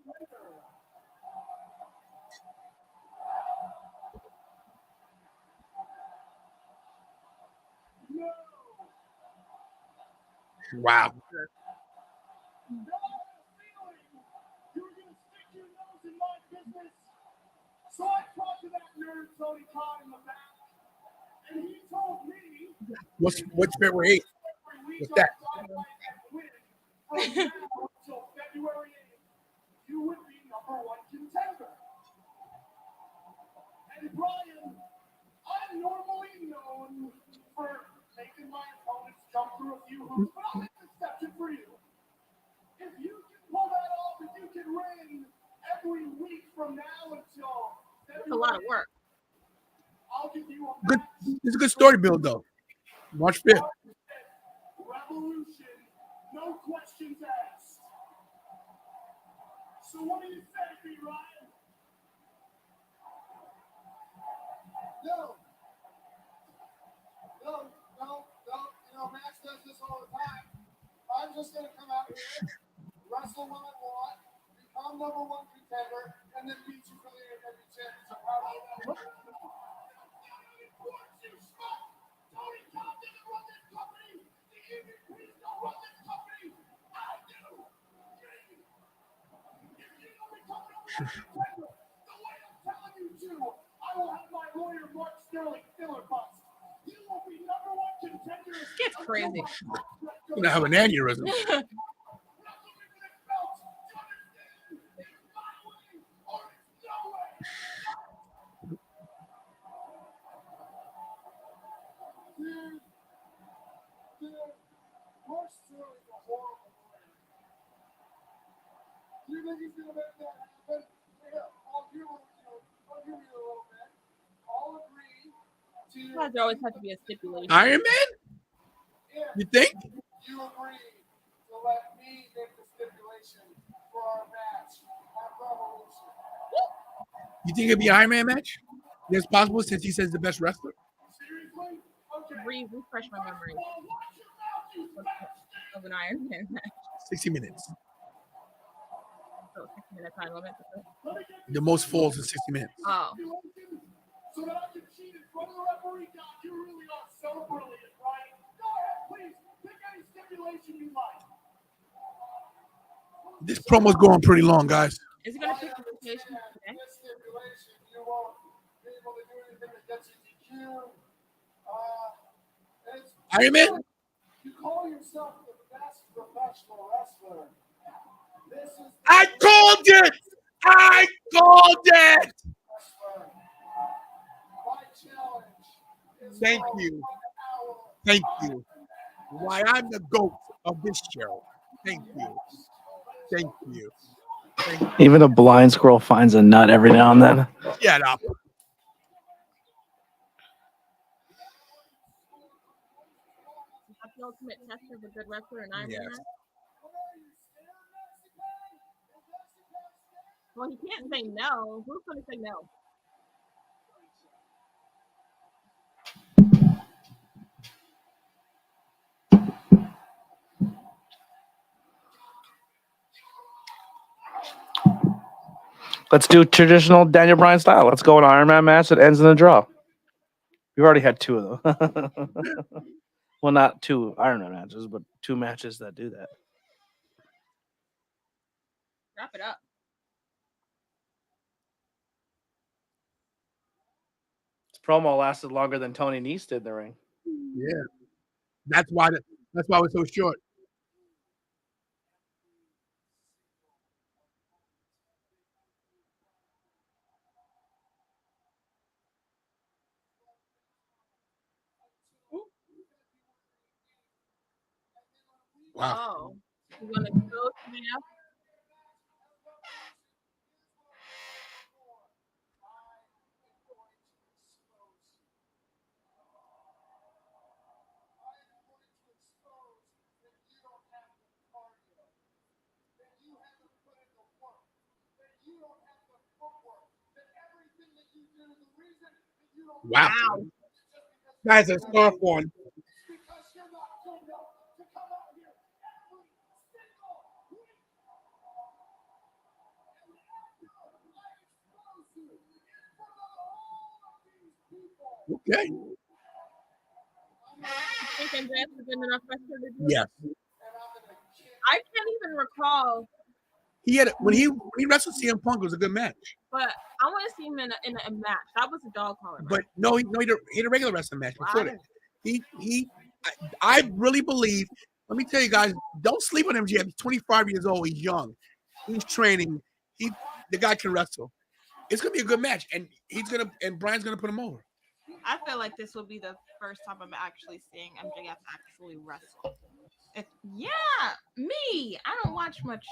Speaker 3: Wow.
Speaker 10: So I talked to that nerd Tony Khan in the back, and he told me
Speaker 3: What's February 8th?
Speaker 10: every week
Speaker 3: What's that?
Speaker 10: on Dynamite and win from now until February 8th, you would be number one contender. And Brian, I'm normally known for making my opponents jump through a few hoops, but I'll make an exception for you. If you can pull that off, if you can win every week from now until
Speaker 4: That's a lot of work.
Speaker 10: I'll give you a
Speaker 3: Good.
Speaker 10: match.
Speaker 3: It's a good story build though. March 5th.
Speaker 10: Revolution, no questions asked. So what do you say, B. Ryan? No. You know, Max does this all the time. I'm just gonna come out here, wrestle when I want, become number one contender, and then beat you for the AEW championship. How about that? Tony Khan didn't run this company. The EVPs don't run this company. I do. If you don't become number one contender, the way I'm telling you to, I will have my lawyer Mark Sterling filler bust. You will be number one contender.
Speaker 4: Gets crazy.
Speaker 3: I'm gonna have an aneurysm.
Speaker 10: Mark Sterling's a horrible lawyer. Do you think he's gonna make that happen? Yeah, I'll hear you a little bit. I'll agree to.
Speaker 4: Why does there always have to be a stipulation?
Speaker 3: Iron Man?
Speaker 10: If
Speaker 3: You think?
Speaker 10: you agree to let me make the stipulation for our match at Revolution.
Speaker 3: You think it'd be an Iron Man match? It's possible since he says the best wrestler.
Speaker 10: Seriously? Okay.
Speaker 4: Refresh my memory of an Iron Man match.
Speaker 3: 60 minutes.
Speaker 4: So 6-minute time limit.
Speaker 3: The most falls in 60 minutes.
Speaker 4: Oh.
Speaker 10: So that I can cheat in front of the referee. God, you really are so brilliant, right? Go ahead, please. Pick any stipulation you like.
Speaker 3: This promo's going pretty long, guys.
Speaker 4: Is he gonna pick the stipulation today?
Speaker 10: This stipulation, you won't be able to do anything that gets you DQ. It's,
Speaker 3: Iron Man?
Speaker 10: you call yourself the best professional wrestler. This is the
Speaker 3: I called it! I called it!
Speaker 10: wrestler. My challenge is
Speaker 3: Thank
Speaker 10: for
Speaker 3: you.
Speaker 10: 1 hour.
Speaker 3: Thank you. Why I'm the GOAT of this show. Thank you. Thank you. Thank you.
Speaker 5: Even a blind squirrel finds a nut every now and then.
Speaker 3: Shut up.
Speaker 4: That's the ultimate test of a good wrestler and Iron Man
Speaker 3: Yes.
Speaker 4: match? Well, he can't say no. Who's gonna say no?
Speaker 5: Let's do traditional Daniel Bryan style. Let's go an Iron Man match that ends in a draw. We've already had 2 of them. Well, not 2 Iron Man matches, but 2 matches that do that.
Speaker 4: Wrap it up.
Speaker 5: promo lasted longer than Tony Nese did in the ring.
Speaker 3: Yeah, that's why it was so short. Wow.
Speaker 4: Oh, you want to go now?
Speaker 3: Wow. That's a scarf one. Okay.
Speaker 4: You think MJF has been enough pressure to do it?
Speaker 3: Yes.
Speaker 4: I can't even recall,
Speaker 3: He had when he wrestled CM Punk, it was a good match.
Speaker 4: but I want to see him in a match. That was a dog collar.
Speaker 3: But no, he had a regular wrestling match before
Speaker 4: Wow.
Speaker 3: that. I really believe. Let me tell you guys, don't sleep on MJF. He's 25 years old. He's young. He's training. The guy can wrestle. It's gonna be a good match, and Brian's gonna put him over.
Speaker 4: I feel like this will be the first time I'm actually seeing MJF actually wrestle. Me. I don't watch much.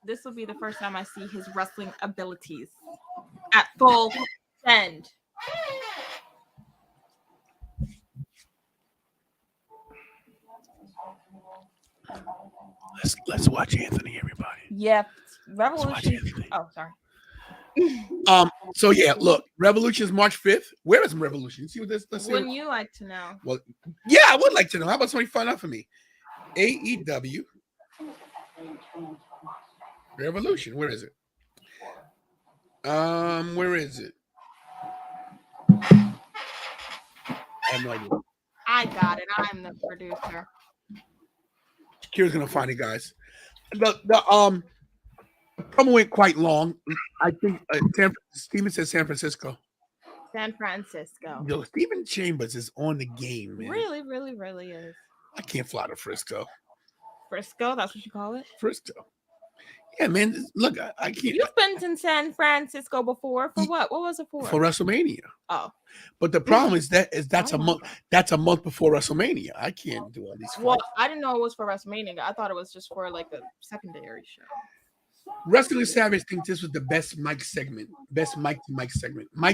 Speaker 4: This will be the first time I see his wrestling abilities at full end.
Speaker 3: Let's watch Anthony, everybody.
Speaker 4: Yeah, Revolution. Oh, sorry.
Speaker 3: So yeah, look, Revolution is March 5th. Where is Revolution? See what this? Let's see.
Speaker 4: Wouldn't you like to know?
Speaker 3: Well, yeah, I would like to know. How about somebody find out for me? AEW Revolution. Where is it? Where is it? I have no idea.
Speaker 4: I got it. I'm the producer.
Speaker 3: Kira's gonna find it, guys. The promo went quite long. I think Steven says San Francisco.
Speaker 4: San Francisco.
Speaker 3: Yo, Steven Chambers is on the game, man.
Speaker 4: Really, really, really is.
Speaker 3: I can't fly to Frisco.
Speaker 4: Frisco, that's what you call it?
Speaker 3: Frisco. Yeah, man. Look, I can't.
Speaker 4: You've been in San Francisco before. For what? What was it for?
Speaker 3: For WrestleMania.
Speaker 4: Oh.
Speaker 3: But the problem is that's a month. That's a month before WrestleMania. I can't do all these.
Speaker 4: Well, I didn't know it was for WrestleMania. I thought it was just for like a secondary show.
Speaker 3: Wrestling Savage thinks this was the best mic segment, best mic to mic segment. Yeah,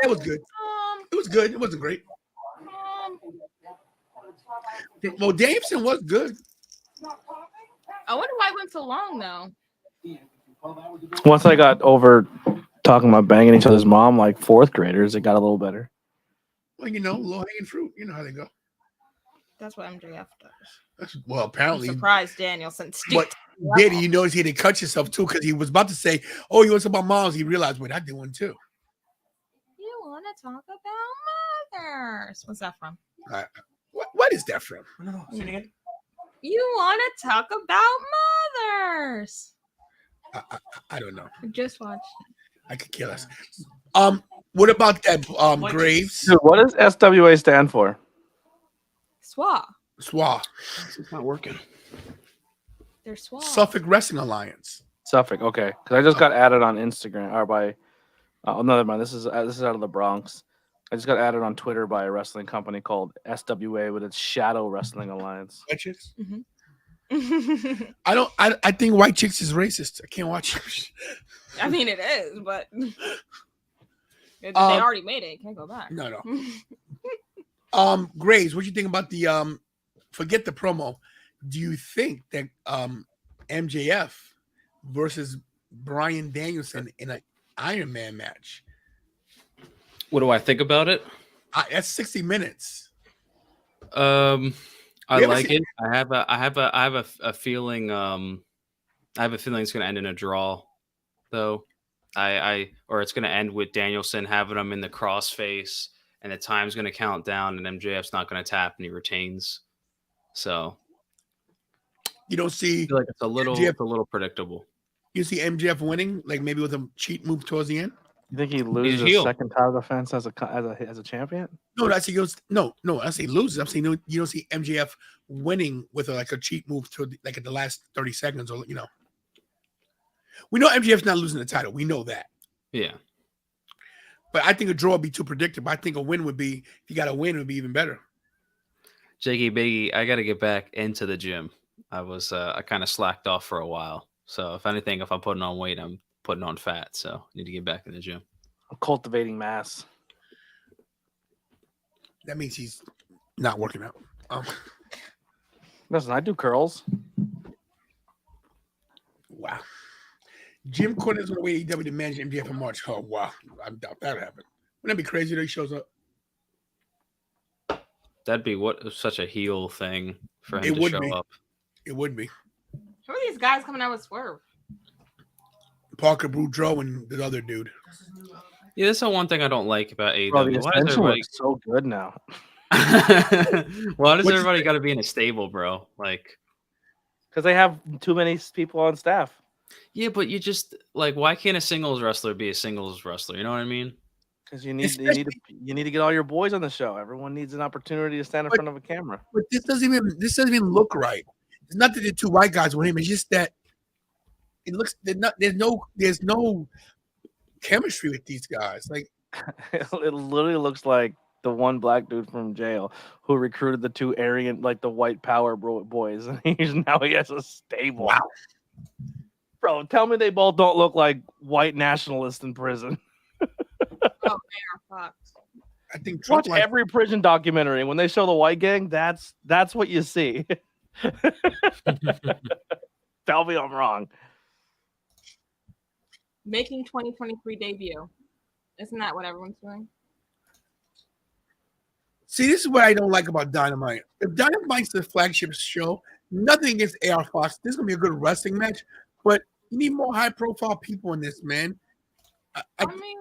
Speaker 3: it was good. It was good. It wasn't great. Well, Danielson was good.
Speaker 4: I wonder why it went so long though.
Speaker 5: Once I got over talking about banging each other's mom like fourth graders, it got a little better.
Speaker 3: Well, low hanging fruit. You know how they go.
Speaker 4: That's what MJF does.
Speaker 3: Well, apparently.
Speaker 4: I'm surprised Danielson.
Speaker 3: But did you notice he had to cut yourself too? Because he was about to say, "Oh, you want to talk about moms?" He realized, "Wait, I did one too."
Speaker 4: You want to talk about mothers? What's that from?
Speaker 3: What is that from?
Speaker 2: No, say it again.
Speaker 4: You want to talk about mothers?
Speaker 3: I don't know.
Speaker 4: I just watched.
Speaker 3: I could kill us. What about that Graves?
Speaker 5: Dude, what does SWA stand for?
Speaker 4: SWA.
Speaker 3: SWA.
Speaker 2: It's not working.
Speaker 4: They're SWA.
Speaker 3: Suffolk Wrestling Alliance.
Speaker 5: Suffolk. Okay, because I just got added on Instagram or by. Oh, never mind. This is out of the Bronx. I just got added on Twitter by a wrestling company called SWA with its Shadow Wrestling Alliance.
Speaker 3: White Chicks?
Speaker 4: Mm-hmm.
Speaker 3: I think White Chicks is racist. I can't watch it.
Speaker 4: I mean, it is, but they already made it. Can't go back.
Speaker 3: No. Graves, what do you think about the forget the promo? Do you think that MJF versus Bryan Danielson in an Iron Man match?
Speaker 9: What do I think about it?
Speaker 3: That's 60 minutes.
Speaker 9: I like it. I have a feeling. I have a feeling it's going to end in a draw, though. Or it's going to end with Danielson having him in the crossface, and the time's going to count down, and MJF's not going to tap, and he retains. So
Speaker 3: you don't see.
Speaker 9: I feel like it's a little predictable.
Speaker 3: You see MJF winning, like maybe with a cheat move towards the end.
Speaker 5: You think he loses his
Speaker 9: heel.
Speaker 5: second title defense as a champion?
Speaker 3: No, I say no. I say loses. I'm saying you don't see MJF winning with like a cheat move to like at the last 30 seconds, or we know MJF's not losing the title. We know that.
Speaker 9: Yeah.
Speaker 3: But I think a draw would be too predictable. I think a win would be, if you got a win, it would be even better.
Speaker 9: Jakey Biggie, I got to get back into the gym. I kind of slacked off for a while. So if anything, if I'm putting on weight, I'm putting on fat. So I need to get back in the gym.
Speaker 5: I'm cultivating mass.
Speaker 3: That means he's not working out.
Speaker 5: Listen, I do curls.
Speaker 3: Wow. Jim Cornette's on the way to AEW to manage MJF in March. Oh, wow. I doubt that happened. Wouldn't that be crazy that he shows up?
Speaker 9: That'd be such a heel thing for him
Speaker 3: It
Speaker 9: to
Speaker 3: would
Speaker 9: show
Speaker 3: be.
Speaker 9: up.
Speaker 3: It would be.
Speaker 4: Who are these guys coming out with Swerve?
Speaker 3: Parker Boudreaux and the other dude.
Speaker 9: Yeah, that's the one thing I don't like about AEW.
Speaker 5: Bro, the
Speaker 9: Why does
Speaker 5: extension
Speaker 9: everybody...
Speaker 5: looks so good now.
Speaker 9: Why does everybody got to be in a stable, bro? Like,
Speaker 5: because they have too many people on staff.
Speaker 9: Yeah, but you just like, why can't a singles wrestler be a singles wrestler? You know what I mean?
Speaker 5: Because you need to get all your boys on the show. Everyone needs an opportunity to stand in front of a camera.
Speaker 3: But this doesn't even look right. It's not that the two white guys with him. It's just that it looks there's no chemistry with these guys. Like
Speaker 5: It literally looks like the one black dude from jail who recruited the two Aryan, like the white power boys, and now he has a stable.
Speaker 3: Wow.
Speaker 5: Bro, tell me they both don't look like white nationalists in prison.
Speaker 4: Oh, man,
Speaker 3: I think Trump
Speaker 5: watch every prison documentary. When they show the white gang, that's what you see. Tell me I'm wrong.
Speaker 4: making 2023 debut. Isn't that what everyone's doing?
Speaker 3: See, this is what I don't like about Dynamite. If Dynamite's the flagship show, nothing against AR Fox. This is gonna be a good wrestling match, but you need more high-profile people in this, man.
Speaker 4: I mean,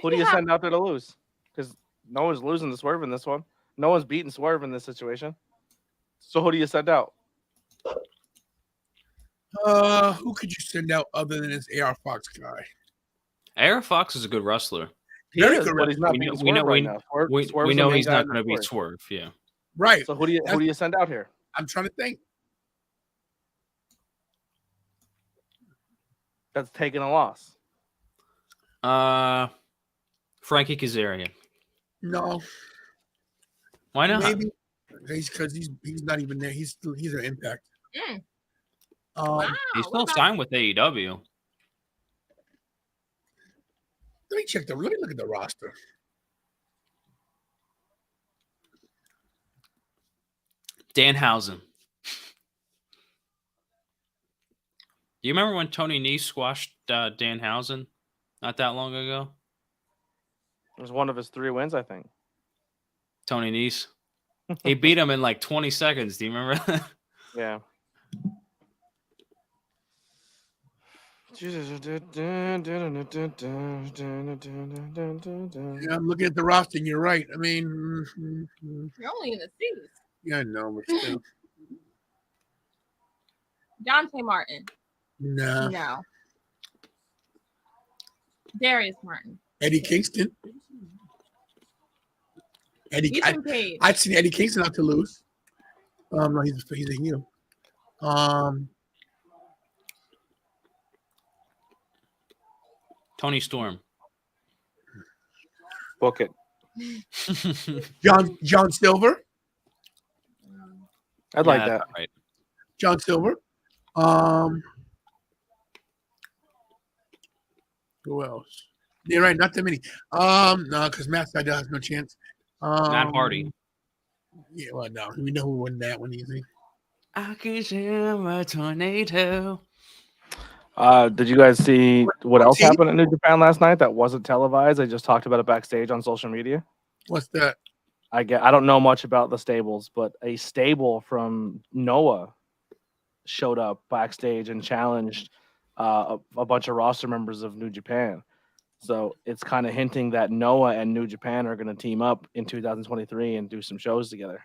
Speaker 5: who do you send out there to lose? Because no one's losing to Swerve in this one. No one's beating Swerve in this situation. So who do you send out?
Speaker 3: Who could you send out other than this AR Fox guy?
Speaker 9: AR Fox is a good wrestler.
Speaker 5: He is, but he's not beating Swerve right now.
Speaker 9: We know he's not going to beat Swerve. Yeah.
Speaker 3: Right.
Speaker 5: So who do you send out here?
Speaker 3: I'm trying to think.
Speaker 5: That's taking a loss.
Speaker 9: Frankie Kazarian.
Speaker 3: No.
Speaker 9: Why not?
Speaker 3: Maybe because he's not even there. He's an Impact.
Speaker 9: He's still signed with AEW.
Speaker 3: Let me look at the roster.
Speaker 9: Danhausen. Do you remember when Tony Nese squashed Danhausen not that long ago?
Speaker 5: It was one of his 3 wins, I think.
Speaker 9: Tony Nese. He beat him in like 20 seconds. Do you remember that?
Speaker 5: Yeah.
Speaker 3: Yeah, I'm looking at the roster, and you're right. I mean,
Speaker 4: you're only in the series.
Speaker 3: Yeah, I know, but still.
Speaker 4: Dante Martin.
Speaker 3: No.
Speaker 4: Darius Martin.
Speaker 3: Eddie Kingston.
Speaker 4: Ethan Page.
Speaker 3: I'd seen Eddie Kingston out to lose. No, he's a heel.
Speaker 9: Tony Storm.
Speaker 5: Book it.
Speaker 3: John Silver.
Speaker 5: I'd like that.
Speaker 9: Right.
Speaker 3: John Silver. Who else? You're right, not that many. No, because Matt Sydal has no chance.
Speaker 9: Matt Hardy.
Speaker 3: Yeah, well, no, we know who won that one easy.
Speaker 9: I can hear a tornado.
Speaker 5: Did you guys see what else happened in New Japan last night that wasn't televised? I just talked about it backstage on social media.
Speaker 3: What's that?
Speaker 5: I don't know much about the stables, but a stable from Noah showed up backstage and challenged a bunch of roster members of New Japan. So it's kind of hinting that Noah and New Japan are going to team up in 2023 and do some shows together.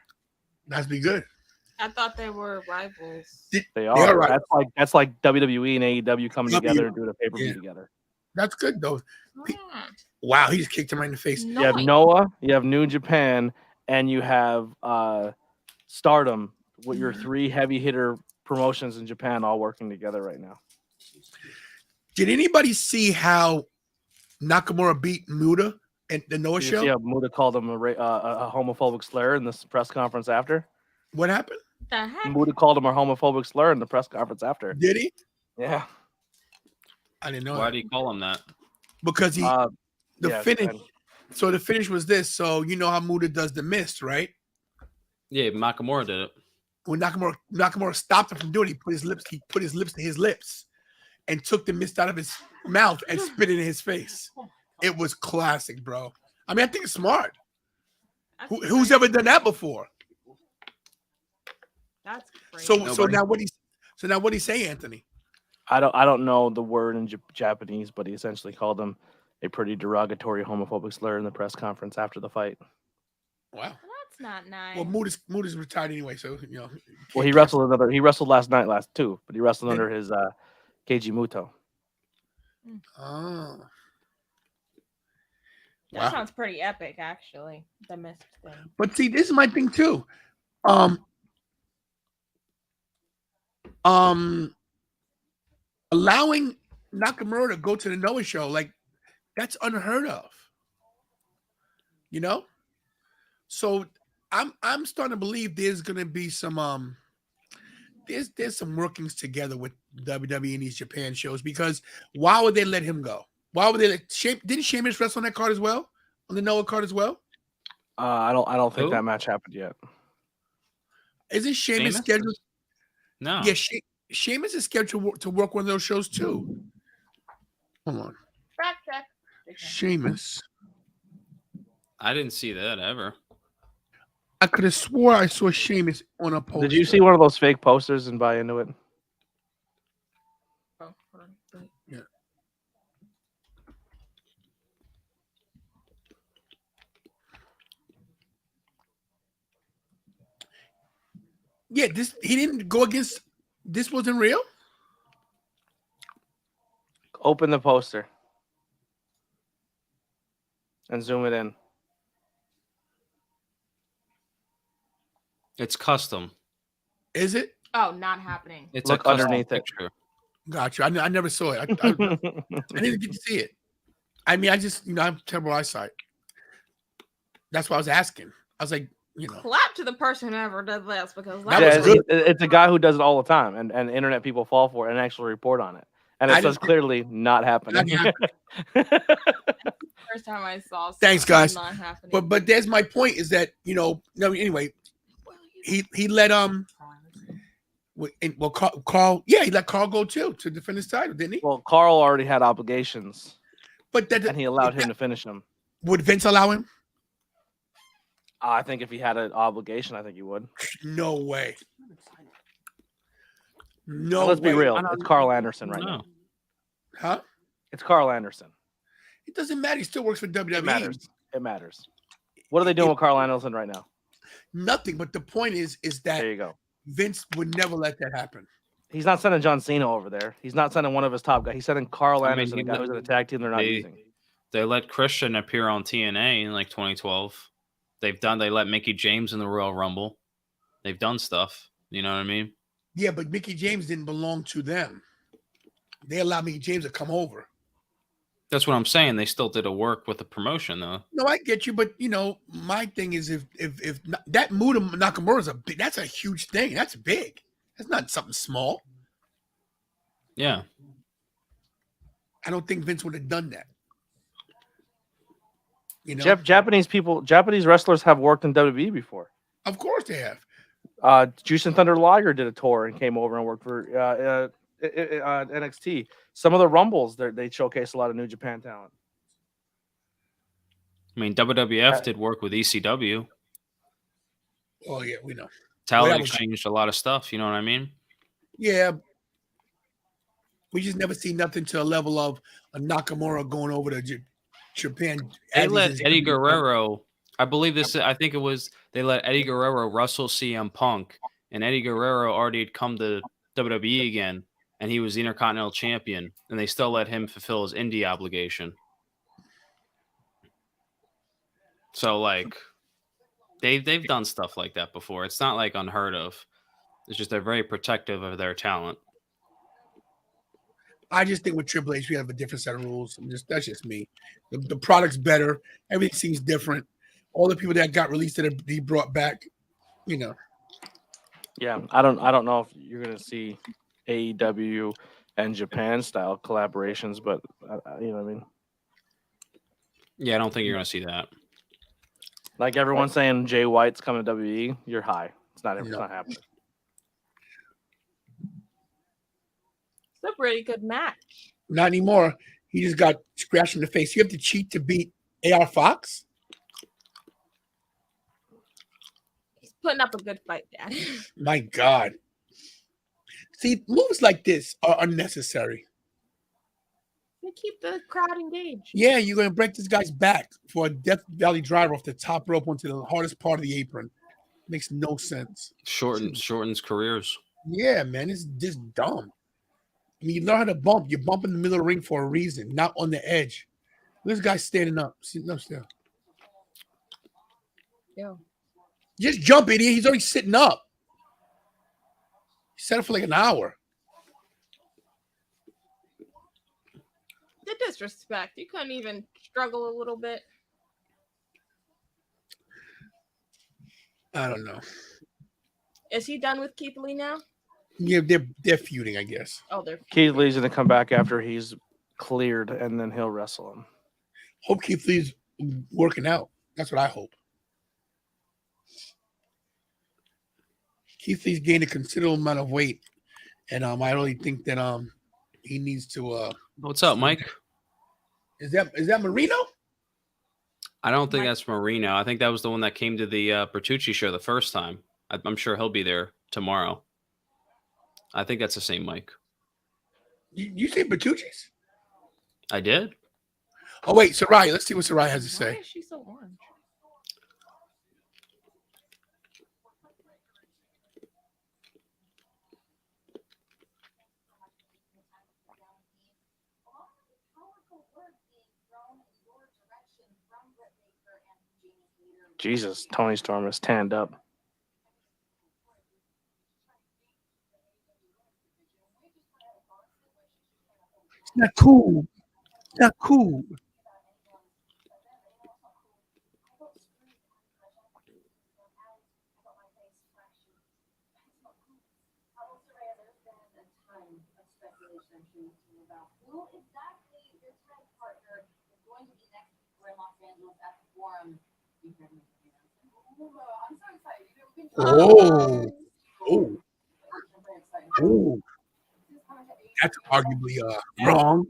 Speaker 3: That'd be good.
Speaker 4: I thought they were rivals.
Speaker 5: They
Speaker 3: are
Speaker 5: are.
Speaker 3: right.
Speaker 5: That's like WWE and AEW coming
Speaker 3: W,
Speaker 5: together and doing a pay-per-view
Speaker 3: yeah.
Speaker 5: together.
Speaker 3: That's good though.
Speaker 4: Hmm.
Speaker 3: Wow, he just kicked him right in the face.
Speaker 5: You have
Speaker 4: Nice.
Speaker 5: Noah, you have New Japan, and you have Stardom with your 3 heavy hitter promotions in Japan all working together right now.
Speaker 3: Did anybody see how Nakamura beat Muda at the Noah
Speaker 5: Did you
Speaker 3: show?
Speaker 5: see how Muda called him a homophobic slur in this press conference after?
Speaker 3: What happened?
Speaker 4: The heck?
Speaker 5: Muda called him a homophobic slur in the press conference after.
Speaker 3: Did he?
Speaker 5: Yeah.
Speaker 3: I didn't know
Speaker 9: Why
Speaker 3: that.
Speaker 9: do you call him that?
Speaker 3: Because he the
Speaker 5: yeah,
Speaker 3: finish.
Speaker 5: and-
Speaker 3: So the finish was this. So you know how Muda does the mist, right?
Speaker 9: Yeah, Nakamura did it.
Speaker 3: When Nakamura stopped him from doing it, he put his lips to his lips and took the mist out of his mouth and spit it in his face. It was classic, bro. I mean, I think it's smart. Who's ever done that before?
Speaker 4: That's crazy.
Speaker 3: So now what do you say, Anthony?
Speaker 5: I don't know the word in Japanese, but he essentially called him a pretty derogatory homophobic slur in the press conference after the fight.
Speaker 3: Wow.
Speaker 4: That's not nice.
Speaker 3: Well, Muda's retired anyway, so you know.
Speaker 5: Well, he wrestled last night too, but he wrestled under his Keiji Muto.
Speaker 3: Oh.
Speaker 4: That
Speaker 3: Wow.
Speaker 4: sounds pretty epic, actually. The mist thing.
Speaker 3: But see, this is my thing too. Allowing Nakamura to go to the Noah show, like that's unheard of. You know? So I'm starting to believe there's gonna be some there's some workings together with WWE and these Japan shows, because why would they let him go? Why would they let didn't Sheamus wrestle on that card as well? On the Noah card as well?
Speaker 5: I don't think
Speaker 9: Who?
Speaker 5: that match happened yet.
Speaker 3: Isn't Sheamus
Speaker 9: Sheamus?
Speaker 3: scheduled?
Speaker 9: No.
Speaker 3: Yeah, Sheamus is scheduled to work one of those shows too. Hold on.
Speaker 4: Fact check.
Speaker 3: Sheamus.
Speaker 9: I didn't see that ever.
Speaker 3: I could have swore I saw Sheamus on a poster.
Speaker 5: Did you see one of those fake posters and buy into it?
Speaker 4: Oh, hold on. Wait.
Speaker 3: Yeah. Yeah, he didn't go against. This wasn't real.
Speaker 5: Open the poster and zoom it in.
Speaker 9: It's custom.
Speaker 3: Is it?
Speaker 4: Oh, not happening.
Speaker 9: It's
Speaker 5: Look
Speaker 9: a custom
Speaker 5: underneath it.
Speaker 9: picture.
Speaker 3: Gotcha. I never saw it. I didn't get to see it. I mean, I just I have terrible eyesight. That's why I was asking. I was like,
Speaker 4: Clap to the person who ever did this, because
Speaker 3: That
Speaker 5: Yeah,
Speaker 3: was good.
Speaker 5: it's a guy who does it all the time, and internet people fall for it and actually report on it. And
Speaker 3: I
Speaker 5: it says
Speaker 3: didn't-
Speaker 5: clearly not happening.
Speaker 4: first time I saw.
Speaker 3: Thanks,
Speaker 4: something
Speaker 3: guys.
Speaker 4: Not happening.
Speaker 3: But there's my point is that no, anyway, he let Carl he let Carl go too to defend his title, didn't he?
Speaker 5: Well, Carl already had obligations,
Speaker 3: But
Speaker 5: and he allowed him to finish them.
Speaker 3: Would Vince allow him?
Speaker 5: I think if he had an obligation, I think he would.
Speaker 3: No way.
Speaker 5: Now,
Speaker 3: No,
Speaker 5: let's be
Speaker 3: way.
Speaker 5: real. It's Carl Anderson right
Speaker 9: No.
Speaker 5: now.
Speaker 3: Huh?
Speaker 5: It's Carl Anderson.
Speaker 3: It doesn't matter. He still works for WWE.
Speaker 5: It matters. It matters. What are they doing with Carl Anderson right now?
Speaker 3: Nothing. But the point is
Speaker 5: There
Speaker 3: that
Speaker 5: you go.
Speaker 3: Vince would never let that happen.
Speaker 5: He's not sending John Cena over there. He's not sending one of his top guys. He's sending Carl
Speaker 9: I mean,
Speaker 5: Anderson,
Speaker 9: he
Speaker 5: a guy
Speaker 9: let-
Speaker 5: who's in a tag team they're not using.
Speaker 9: They let Christian appear on TNA in like 2012. They let Mickey James in the Royal Rumble. They've done stuff. You know what I mean?
Speaker 3: Yeah, but Mickey James didn't belong to them. They allowed Mickey James to come over.
Speaker 9: That's what I'm saying. They still did a work with the promotion though.
Speaker 3: No, I get you, but my thing is if that Muda Nakamura is that's a huge thing. That's big. That's not something small.
Speaker 9: Yeah.
Speaker 3: I don't think Vince would have done that.
Speaker 5: Japanese wrestlers have worked in WWE before.
Speaker 3: Of course they have.
Speaker 5: Jushin Thunder Liger did a tour and came over and worked for NXT. Some of the Rumbles, they showcase a lot of New Japan talent.
Speaker 9: I mean, WWF did work with ECW.
Speaker 3: Oh yeah, we know.
Speaker 9: Talent
Speaker 3: Well, that was-
Speaker 9: exchanged a lot of stuff. You know what I mean?
Speaker 3: Yeah. We just never see nothing to a level of a Nakamura going over to Japan.
Speaker 9: They
Speaker 3: as
Speaker 9: let
Speaker 3: he's-
Speaker 9: Eddie Guerrero. I believe this. I think it was they let Eddie Guerrero wrestle CM Punk and Eddie Guerrero already had come to WWE again, and he was the Intercontinental Champion, and they still let him fulfill his indie obligation. So, like, they've done stuff like that before. It's not like unheard of. It's just they're very protective of their talent.
Speaker 3: I just think with Triple H, we have a different set of rules. That's just me. The product's better. Everything seems different. All the people that got released that he brought back, you know.
Speaker 5: Yeah, I don't know if you're gonna see AEW and Japan style collaborations, but you know what I mean.
Speaker 9: Yeah, I don't think you're gonna see that.
Speaker 5: Like everyone's saying, Jay White's coming to WWE. You're high. It's not happening.
Speaker 4: It's a pretty good match.
Speaker 3: Not anymore. He just got scratched in the face. You have to cheat to beat AR Fox?
Speaker 4: He's putting up a good fight, Dad.
Speaker 3: My God. See, moves like this are unnecessary.
Speaker 4: They keep the crowd engaged.
Speaker 3: Yeah, you're going to break this guy's back for a Death Valley driver off the top rope onto the hardest part of the apron. Makes no sense.
Speaker 9: Shortens careers.
Speaker 3: Yeah, man, it's just dumb. I mean, you learn how to bump. You bump in the middle of the ring for a reason, not on the edge. This guy's standing up. Sitting up still.
Speaker 4: Yo.
Speaker 3: Just jump, idiot. He's already sitting up. He sat up for like an hour.
Speaker 4: The disrespect. You couldn't even struggle a little bit.
Speaker 3: I don't know.
Speaker 4: Is he done with Keith Lee now?
Speaker 3: Yeah, they're feuding, I guess.
Speaker 4: Oh, they're
Speaker 5: Keith Lee's gonna come back after he's cleared, and then he'll wrestle him.
Speaker 3: Hope Keith Lee's working out. That's what I hope. Keith Lee's gained a considerable amount of weight, and I really think that he needs to.
Speaker 9: What's up, Mike?
Speaker 3: Is that Marino?
Speaker 9: I don't think that's Marino. I think that was the one that came to the Bertucci show the first time. I'm sure he'll be there tomorrow. I think that's the same Mike.
Speaker 3: You say Bertucci's?
Speaker 9: I did.
Speaker 3: Oh wait, Sarai. Let's see what Sarai has to say.
Speaker 4: Why is she so orange?
Speaker 5: Jesus, Tony Storm is tanned up.
Speaker 3: It's not cool. It's not cool. Oh. That's arguably wrong.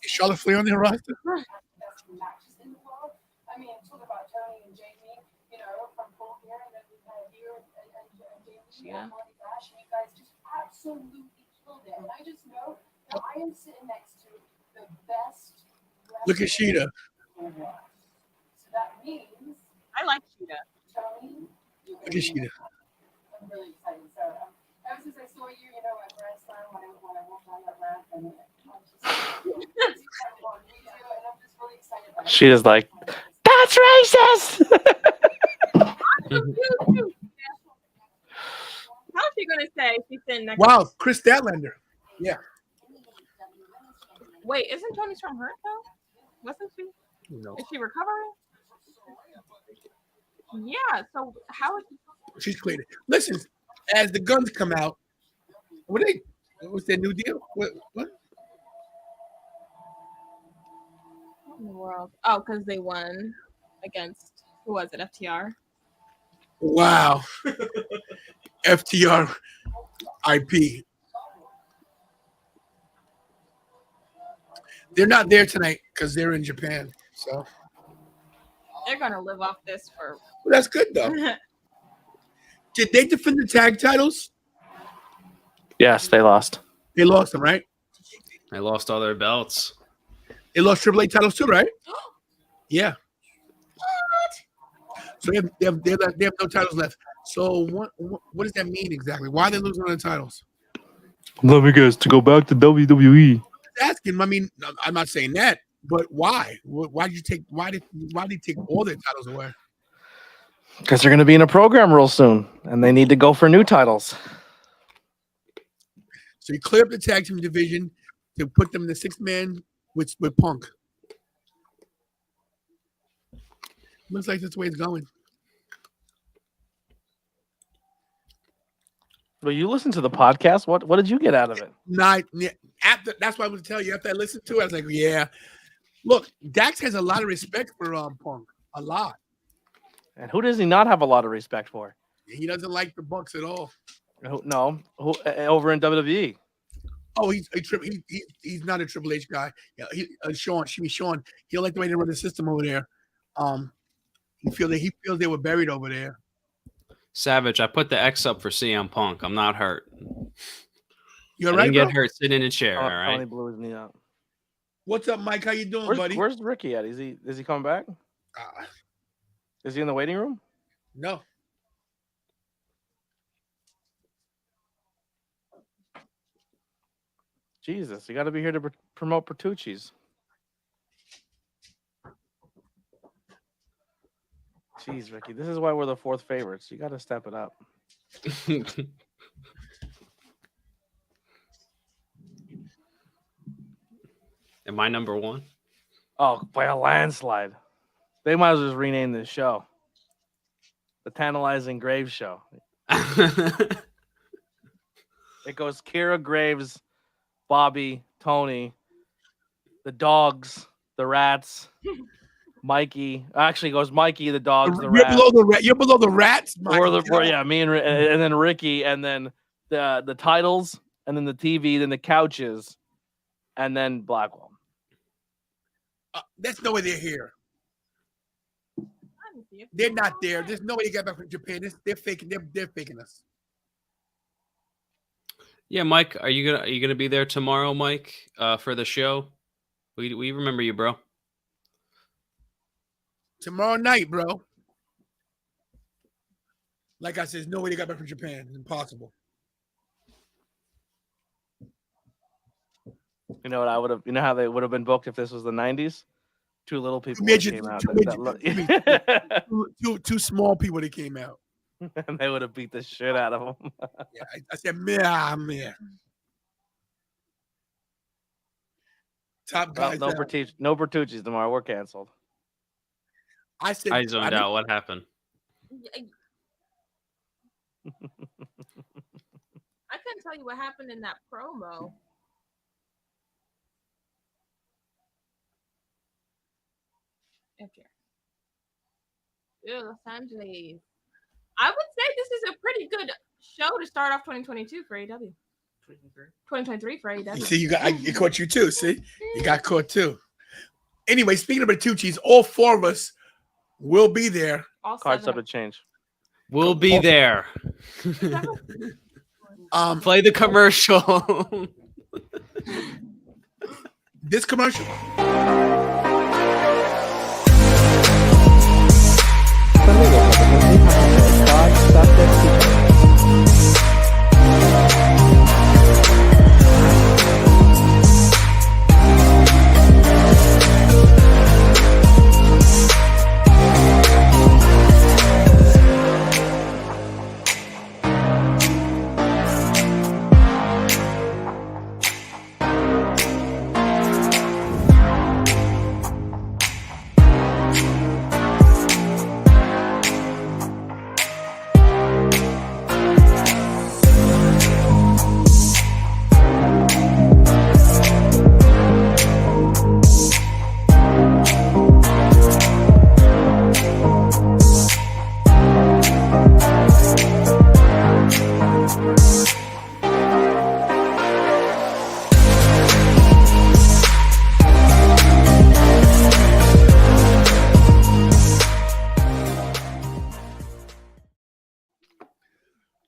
Speaker 3: Is Charlotte Flair on their roster?
Speaker 11: I mean, talk about Tony and Jamie, you know, from Paul here, and then we had you and Jamie and Marty Bash, and you guys just absolutely killed it. And I just know that I am sitting next to the best.
Speaker 3: Look at Sheeta.
Speaker 11: So that means
Speaker 4: I like Sheeta.
Speaker 11: Tony.
Speaker 3: Look at Sheeta.
Speaker 11: I'm really excited. So ever since I saw you, you know, at Grand Slam when I walked on that ramp, and I'm just on video, and I'm just really excited about it.
Speaker 5: She is like, that's racist.
Speaker 4: How's she gonna say she's sitting next?
Speaker 3: Wow, Chris Statlander. Yeah.
Speaker 4: Wait, isn't Tony Storm hurt though? Wasn't she?
Speaker 3: No.
Speaker 4: Is she recovering? Yeah. So how is?
Speaker 3: She's cleared. Listen, as the guns come out, what's their new deal? What?
Speaker 4: What in the world? Oh, because they won against who was it? FTR.
Speaker 3: Wow. FTR IP. They're not there tonight because they're in Japan. So
Speaker 4: They're gonna live off this for.
Speaker 3: well, that's good though. Did they defend the tag titles?
Speaker 5: Yes, they lost.
Speaker 3: They lost them, right?
Speaker 9: They lost all their belts.
Speaker 3: They lost Triple A titles too, right? Yeah.
Speaker 4: What?
Speaker 3: So they have no titles left. So what does that mean exactly? Why are they losing the titles?
Speaker 5: Let me guess, to go back to WWE.
Speaker 3: Asking. I mean, I'm not saying that, but why? Why did he take all their titles away?
Speaker 5: Because they're going to be in a program real soon, and they need to go for new titles.
Speaker 3: So he cleared up the tag team division to put them in the 6-man with Punk. Looks like that's the way it's going.
Speaker 5: Well, you listened to the podcast. What did you get out of it?
Speaker 3: That's what I was to tell you. After I listened to it, I was like, yeah. Look, Dax has a lot of respect for Punk. A lot.
Speaker 5: And who does he not have a lot of respect for?
Speaker 3: He doesn't like the Bucks at all.
Speaker 5: No, over in WWE.
Speaker 3: Oh, he's not a Triple H guy. Yeah, Sean. He don't like the way they run the system over there. He feels they were buried over there.
Speaker 9: Savage, I put the X up for CM Punk. I'm not hurt.
Speaker 3: You all
Speaker 9: I
Speaker 3: right,
Speaker 9: didn't get
Speaker 3: bro?
Speaker 9: hurt sitting in a chair. All right.
Speaker 5: Tony blew his knee out.
Speaker 3: What's up, Mike? How you doing, buddy?
Speaker 5: Where's Ricky at? Is he coming back? Is he in the waiting room?
Speaker 3: No.
Speaker 5: Jesus, you got to be here to promote Bertucci's. Jeez, Ricky, this is why we're the 4th favorites. You got to step it up.
Speaker 9: Am I number 1?
Speaker 5: Oh, by a landslide. They might as well just rename this show the Tantalizing Graves Show. It goes Kira Graves, Bobby, Tony, the dogs, the rats, Mikey. Actually, it goes Mikey, the dogs, the rats.
Speaker 3: You're below the rats, Mike.
Speaker 5: Me and then Ricky, and then the titles, and then the TV, then the couches, and then Blackwell.
Speaker 3: That's no way they're here. They're not there. There's no way they got back from Japan. They're faking. They're faking us.
Speaker 9: Yeah, Mike, are you gonna be there tomorrow, Mike, for the show? We remember you, bro.
Speaker 3: Tomorrow night, bro. Like I said, there's no way they got back from Japan. It's impossible.
Speaker 5: You know what I would have? You know how they would have been booked if this was the '90s? 2 little people came out.
Speaker 3: Two small people that came out.
Speaker 5: And they would have beat the shit out of them.
Speaker 3: Yeah, I said, man. Top guys.
Speaker 5: No Bertucci's tomorrow. We're canceled.
Speaker 3: I said,
Speaker 9: I zoned out. What happened?
Speaker 4: I couldn't tell you what happened in that promo. Okay. Los Angeles. I would say this is a pretty good show to start off 2022 for AEW. 2023 for AEW.
Speaker 3: See, I caught you too. See, you got caught too. Anyway, speaking of Bertucci's, all 4 of us will be there.
Speaker 5: Cards up to change.
Speaker 9: We'll be there. Play the commercial.
Speaker 3: This commercial.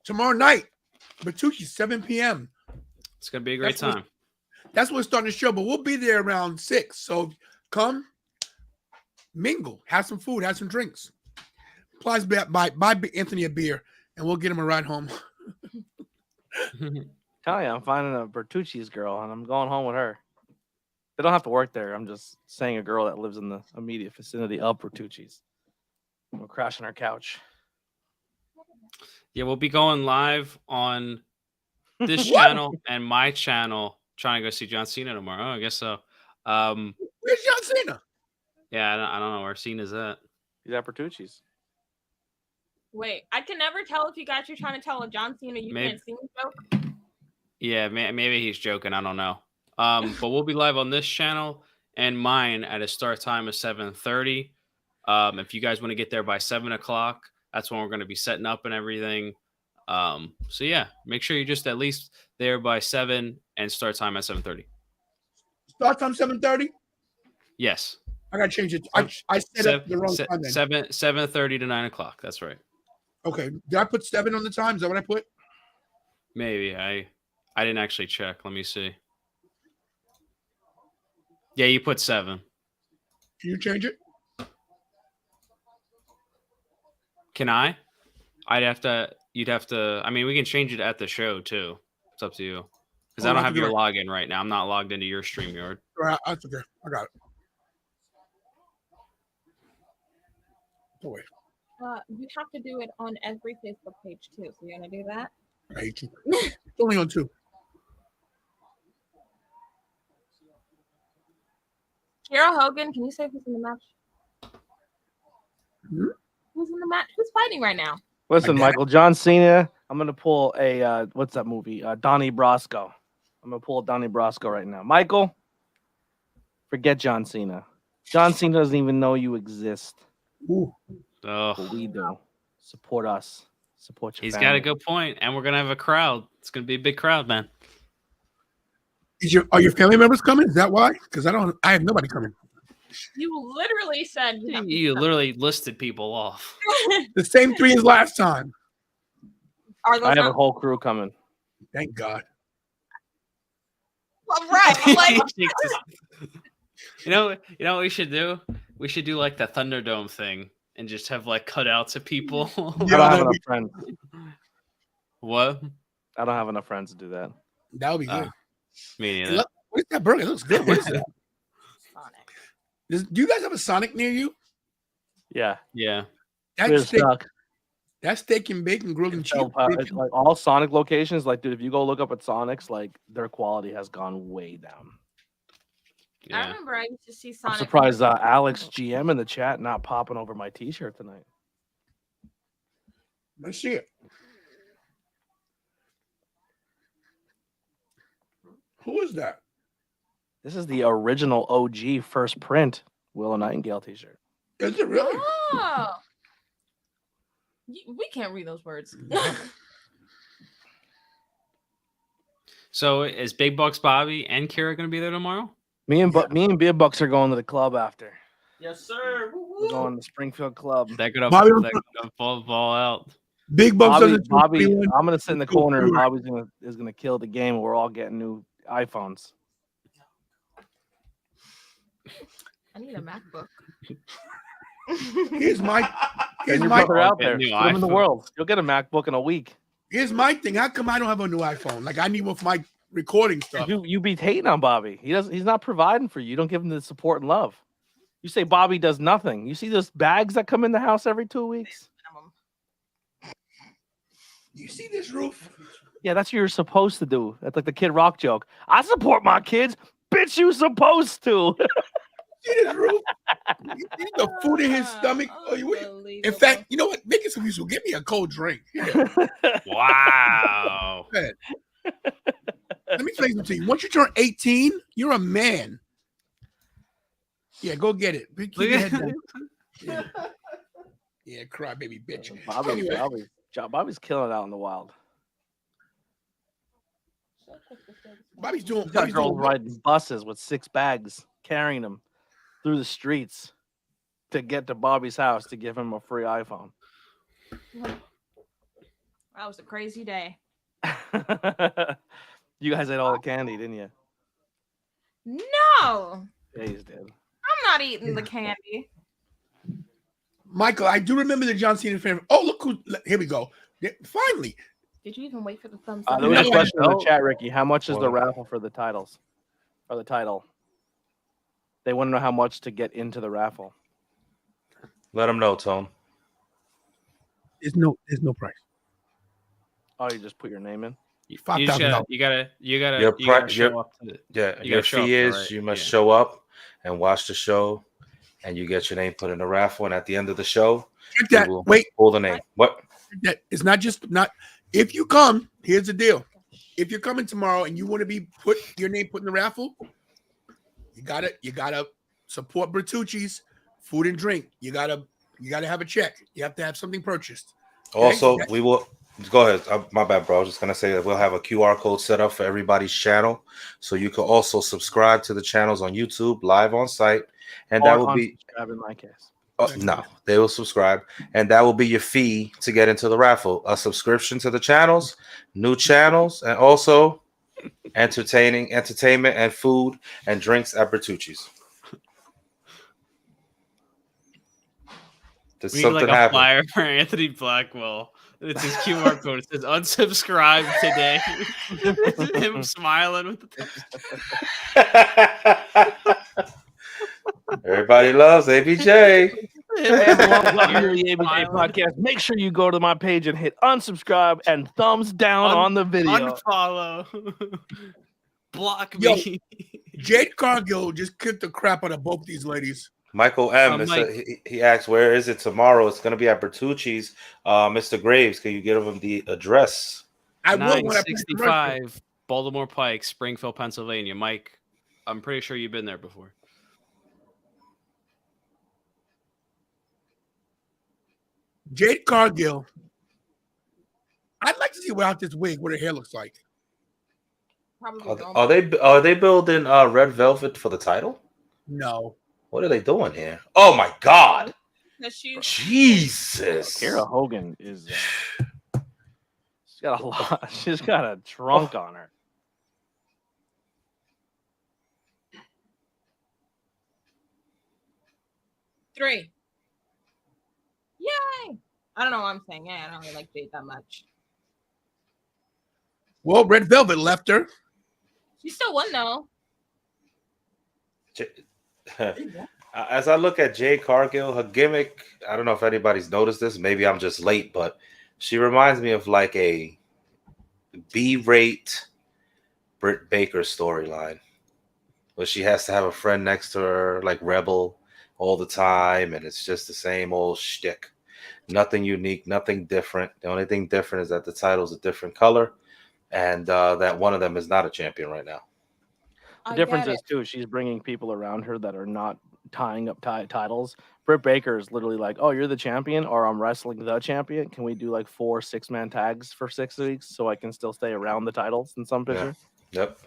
Speaker 3: Tomorrow night, Bertucci, 7 p.m.
Speaker 9: It's gonna be a great time.
Speaker 3: That's when we're starting the show, but we'll be there around 6. So come, mingle, have some food, have some drinks. Please buy Anthony a beer, and we'll get him a ride home.
Speaker 5: Tell you, I'm finding a Bertucci's girl, and I'm going home with her. They don't have to work there. I'm just saying a girl that lives in the immediate vicinity of Bertucci's. We're crashing our couch.
Speaker 9: Yeah, we'll be going live on this channel and my channel, trying to go see John Cena tomorrow. I guess so.
Speaker 3: Where's John Cena?
Speaker 9: Yeah, I don't know where Cena's at.
Speaker 5: He's at Bertucci's.
Speaker 4: Wait, I can never tell if you guys are trying to tell a John Cena you
Speaker 9: Maybe-
Speaker 4: can't see me joke.
Speaker 9: Yeah, maybe he's joking. I don't know. But we'll be live on this channel and mine at a start time of 7:30. If you guys want to get there by 7 o'clock, that's when we're going to be setting up and everything. So yeah, make sure you're just at least there by 7 and start time at 7:30.
Speaker 3: Start time 7:30.
Speaker 9: Yes.
Speaker 3: I gotta change it. I set up the wrong time. Then.
Speaker 9: 7:30 to 9 o'clock. That's right.
Speaker 3: Okay. Did I put 7 on the time? Is that what I put?
Speaker 9: Maybe I didn't actually check. Let me see. Yeah, you put 7.
Speaker 3: Can you change it?
Speaker 9: Can I? You'd have to. I mean, we can change it at the show too. It's up to you. Because I don't have your login right now. I'm not logged into your StreamYard.
Speaker 3: Right, that's okay. I got it. Boy,
Speaker 4: You have to do it on every Facebook page too. So you're gonna do that?
Speaker 3: I hate you. It's only on 2.
Speaker 4: Kira Hogan, can you say who's in the match?
Speaker 3: Hmm?
Speaker 4: Who's in the match? Who's fighting right now?
Speaker 5: Listen, Michael, John Cena. I'm gonna pull a what's that movie? Donnie Brasco. I'm gonna pull a Donnie Brasco right now. Michael, forget John Cena. John Cena doesn't even know you exist.
Speaker 3: Ooh.
Speaker 5: But we do. Support us. Support your
Speaker 9: He's
Speaker 5: family.
Speaker 9: got a good point, and we're gonna have a crowd. It's gonna be a big crowd, man.
Speaker 3: Are your family members coming? Is that why? Because I have nobody coming.
Speaker 4: You literally said
Speaker 9: You literally listed people off.
Speaker 3: The same 3 as last time.
Speaker 4: Are those
Speaker 5: I have a
Speaker 4: not-
Speaker 5: whole crew coming.
Speaker 3: Thank God.
Speaker 4: Well, right? Like,
Speaker 9: You know what we should do? We should do like the Thunderdome thing and just have like cutouts of people.
Speaker 5: I don't have enough friends.
Speaker 9: What?
Speaker 5: I don't have enough friends to do that.
Speaker 3: That would be good.
Speaker 9: Me neither.
Speaker 3: What is that burger? It looks good. What is that? Do you guys have a Sonic near you?
Speaker 5: Yeah.
Speaker 9: Yeah.
Speaker 3: That steak and bacon grilled and cheese.
Speaker 5: Like all Sonic locations, like dude, if you go look up at Sonic's, like their quality has gone way down.
Speaker 4: I remember I used to see Sonic.
Speaker 5: I'm surprised Alex GM in the chat not popping over my T-shirt tonight.
Speaker 3: Let's see it. Who is that?
Speaker 5: This is the original OG first print Willow Nightingale T-shirt.
Speaker 3: Is it really?
Speaker 4: Oh. We can't read those words.
Speaker 9: So is Big Bucks Bobby and Kira going to be there tomorrow?
Speaker 5: Me and Beer Bucks are going to the club after.
Speaker 2: Yes, sir.
Speaker 5: We're going to the Springfield Club.
Speaker 9: That could
Speaker 3: Bobby-
Speaker 9: fall out.
Speaker 3: Big Bucks doesn't.
Speaker 5: Bobby, I'm gonna sit in the corner and Bobby's gonna kill the game. And we're all getting new iPhones.
Speaker 4: I need a MacBook.
Speaker 3: Here's my
Speaker 5: Brother out there,
Speaker 9: New
Speaker 5: put him in the
Speaker 9: iPhone.
Speaker 5: world. You'll get a MacBook in a week.
Speaker 3: Here's my thing. How come I don't have a new iPhone? Like I need one for my recording stuff.
Speaker 5: You be hating on Bobby. He's not providing for you. You don't give him the support and love. You say Bobby does nothing. You see those bags that come in the house every 2 weeks?
Speaker 3: You see this roof?
Speaker 5: Yeah, that's what you're supposed to do. That's like the Kid Rock joke. I support my kids. Bitch, you supposed to.
Speaker 3: See this roof? You see the food in his stomach? In fact, you know what? Make it so you give me a cold drink. Yeah.
Speaker 9: Wow.
Speaker 3: Let me tell you something. Once you turn 18, you're a man. Yeah, go get it. Keep your head down. Yeah, cry baby bitch.
Speaker 5: Bobby's killing it out in the wild.
Speaker 3: Bobby's doing.
Speaker 5: He's got girls riding buses with 6 bags, carrying them through the streets to get to Bobby's house to give him a free iPhone.
Speaker 4: That was a crazy day.
Speaker 5: You guys ate all the candy, didn't you?
Speaker 4: No,
Speaker 5: Yeah, you did.
Speaker 4: I'm not eating the candy.
Speaker 3: Michael, I do remember the John Cena fan. Oh, look who! Here we go. Finally,
Speaker 4: Did you even wait for the thumbs
Speaker 5: There
Speaker 4: up?
Speaker 5: was a
Speaker 2: No,
Speaker 5: question in the
Speaker 2: no.
Speaker 5: chat, Ricky. How much is the
Speaker 6: Well-
Speaker 5: raffle for the titles? Or the title? They want to know how much to get into the raffle.
Speaker 6: Let them know, Tone.
Speaker 3: there's no price.
Speaker 5: Oh, you just put your name in?
Speaker 9: You
Speaker 3: $5,000.
Speaker 9: gotta
Speaker 6: Your
Speaker 9: show up to it.
Speaker 6: Yeah,
Speaker 9: You
Speaker 6: your
Speaker 9: gotta show up
Speaker 6: fee
Speaker 9: there,
Speaker 6: is
Speaker 9: right?
Speaker 6: you must
Speaker 9: Yeah.
Speaker 6: show up and watch the show, and you get your name put in the raffle. And at the end of the show,
Speaker 3: Check
Speaker 6: we
Speaker 3: that.
Speaker 6: will
Speaker 3: Wait,
Speaker 6: pull the name. What?
Speaker 3: that it's not just not. If you come, here's the deal. If you're coming tomorrow and you want to be put your name put in the raffle, you gotta support Bertucci's food and drink. You gotta have a check. You have to have something purchased.
Speaker 6: Also,
Speaker 3: Okay.
Speaker 6: we will go ahead. My bad, bro. I was just gonna say that we'll have a QR code set up for everybody's channel, so you can also subscribe to the channels on YouTube live on site, and that will be
Speaker 5: unsubscribe in my case.
Speaker 6: no, they will subscribe, and that will be your fee to get into the raffle. A subscription to the channels, new channels, and also entertainment and food and drinks at Bertucci's. Did
Speaker 9: We need
Speaker 6: something
Speaker 9: like a
Speaker 6: happen?
Speaker 9: flyer for Anthony Blackwell. It's his QR code. It says unsubscribe today. It's him smiling with the
Speaker 6: Everybody loves ABJ.
Speaker 5: And welcome to the ABJ
Speaker 9: Smiling.
Speaker 5: podcast. Make sure you go to my page and hit unsubscribe and thumbs down on the video.
Speaker 9: Unfollow. Block
Speaker 3: Yo.
Speaker 9: me.
Speaker 3: Jade Cargill just kicked the crap out of both these ladies.
Speaker 6: Michael M.
Speaker 9: Mike.
Speaker 6: He asked, "Where is it tomorrow?" It's going to be at Bertucci's. Mr. Graves, can you give him the address?
Speaker 3: I will when I play the commercial.
Speaker 9: 965 Baltimore Pike, Springfield, Pennsylvania. Mike, I'm pretty sure you've been there before.
Speaker 3: Jade Cargill. I'd like to see without this wig what her hair looks like.
Speaker 4: Probably
Speaker 6: Are they building red velvet for the title?
Speaker 3: No.
Speaker 6: What are they doing here? Oh my God!
Speaker 4: She,
Speaker 6: Jesus!
Speaker 5: Kara Hogan is. She's got a lot. She's got a trunk on her.
Speaker 4: three. Yay! I don't know what I'm saying. Yeah, I don't really like Jade that much.
Speaker 3: Well, Red Velvet left her.
Speaker 4: She still won though.
Speaker 6: As I look at Jade Cargill, her gimmick, I don't know if anybody's noticed this. Maybe I'm just late, but she reminds me of like a B-rate Britt Baker storyline, where she has to have a friend next to her, like Rebel, all the time, and it's just the same old shtick. Nothing unique, nothing different. The only thing different is that the title's a different color, and that one of them is not a champion right now.
Speaker 5: The difference is too, she's bringing people around her that are not tying up titles. Britt Baker is literally like, "Oh, you're the champion, or I'm wrestling the champion. Can we do like 4 6-man tags for 6 weeks so I can still stay around the titles in some picture?"
Speaker 6: Yep.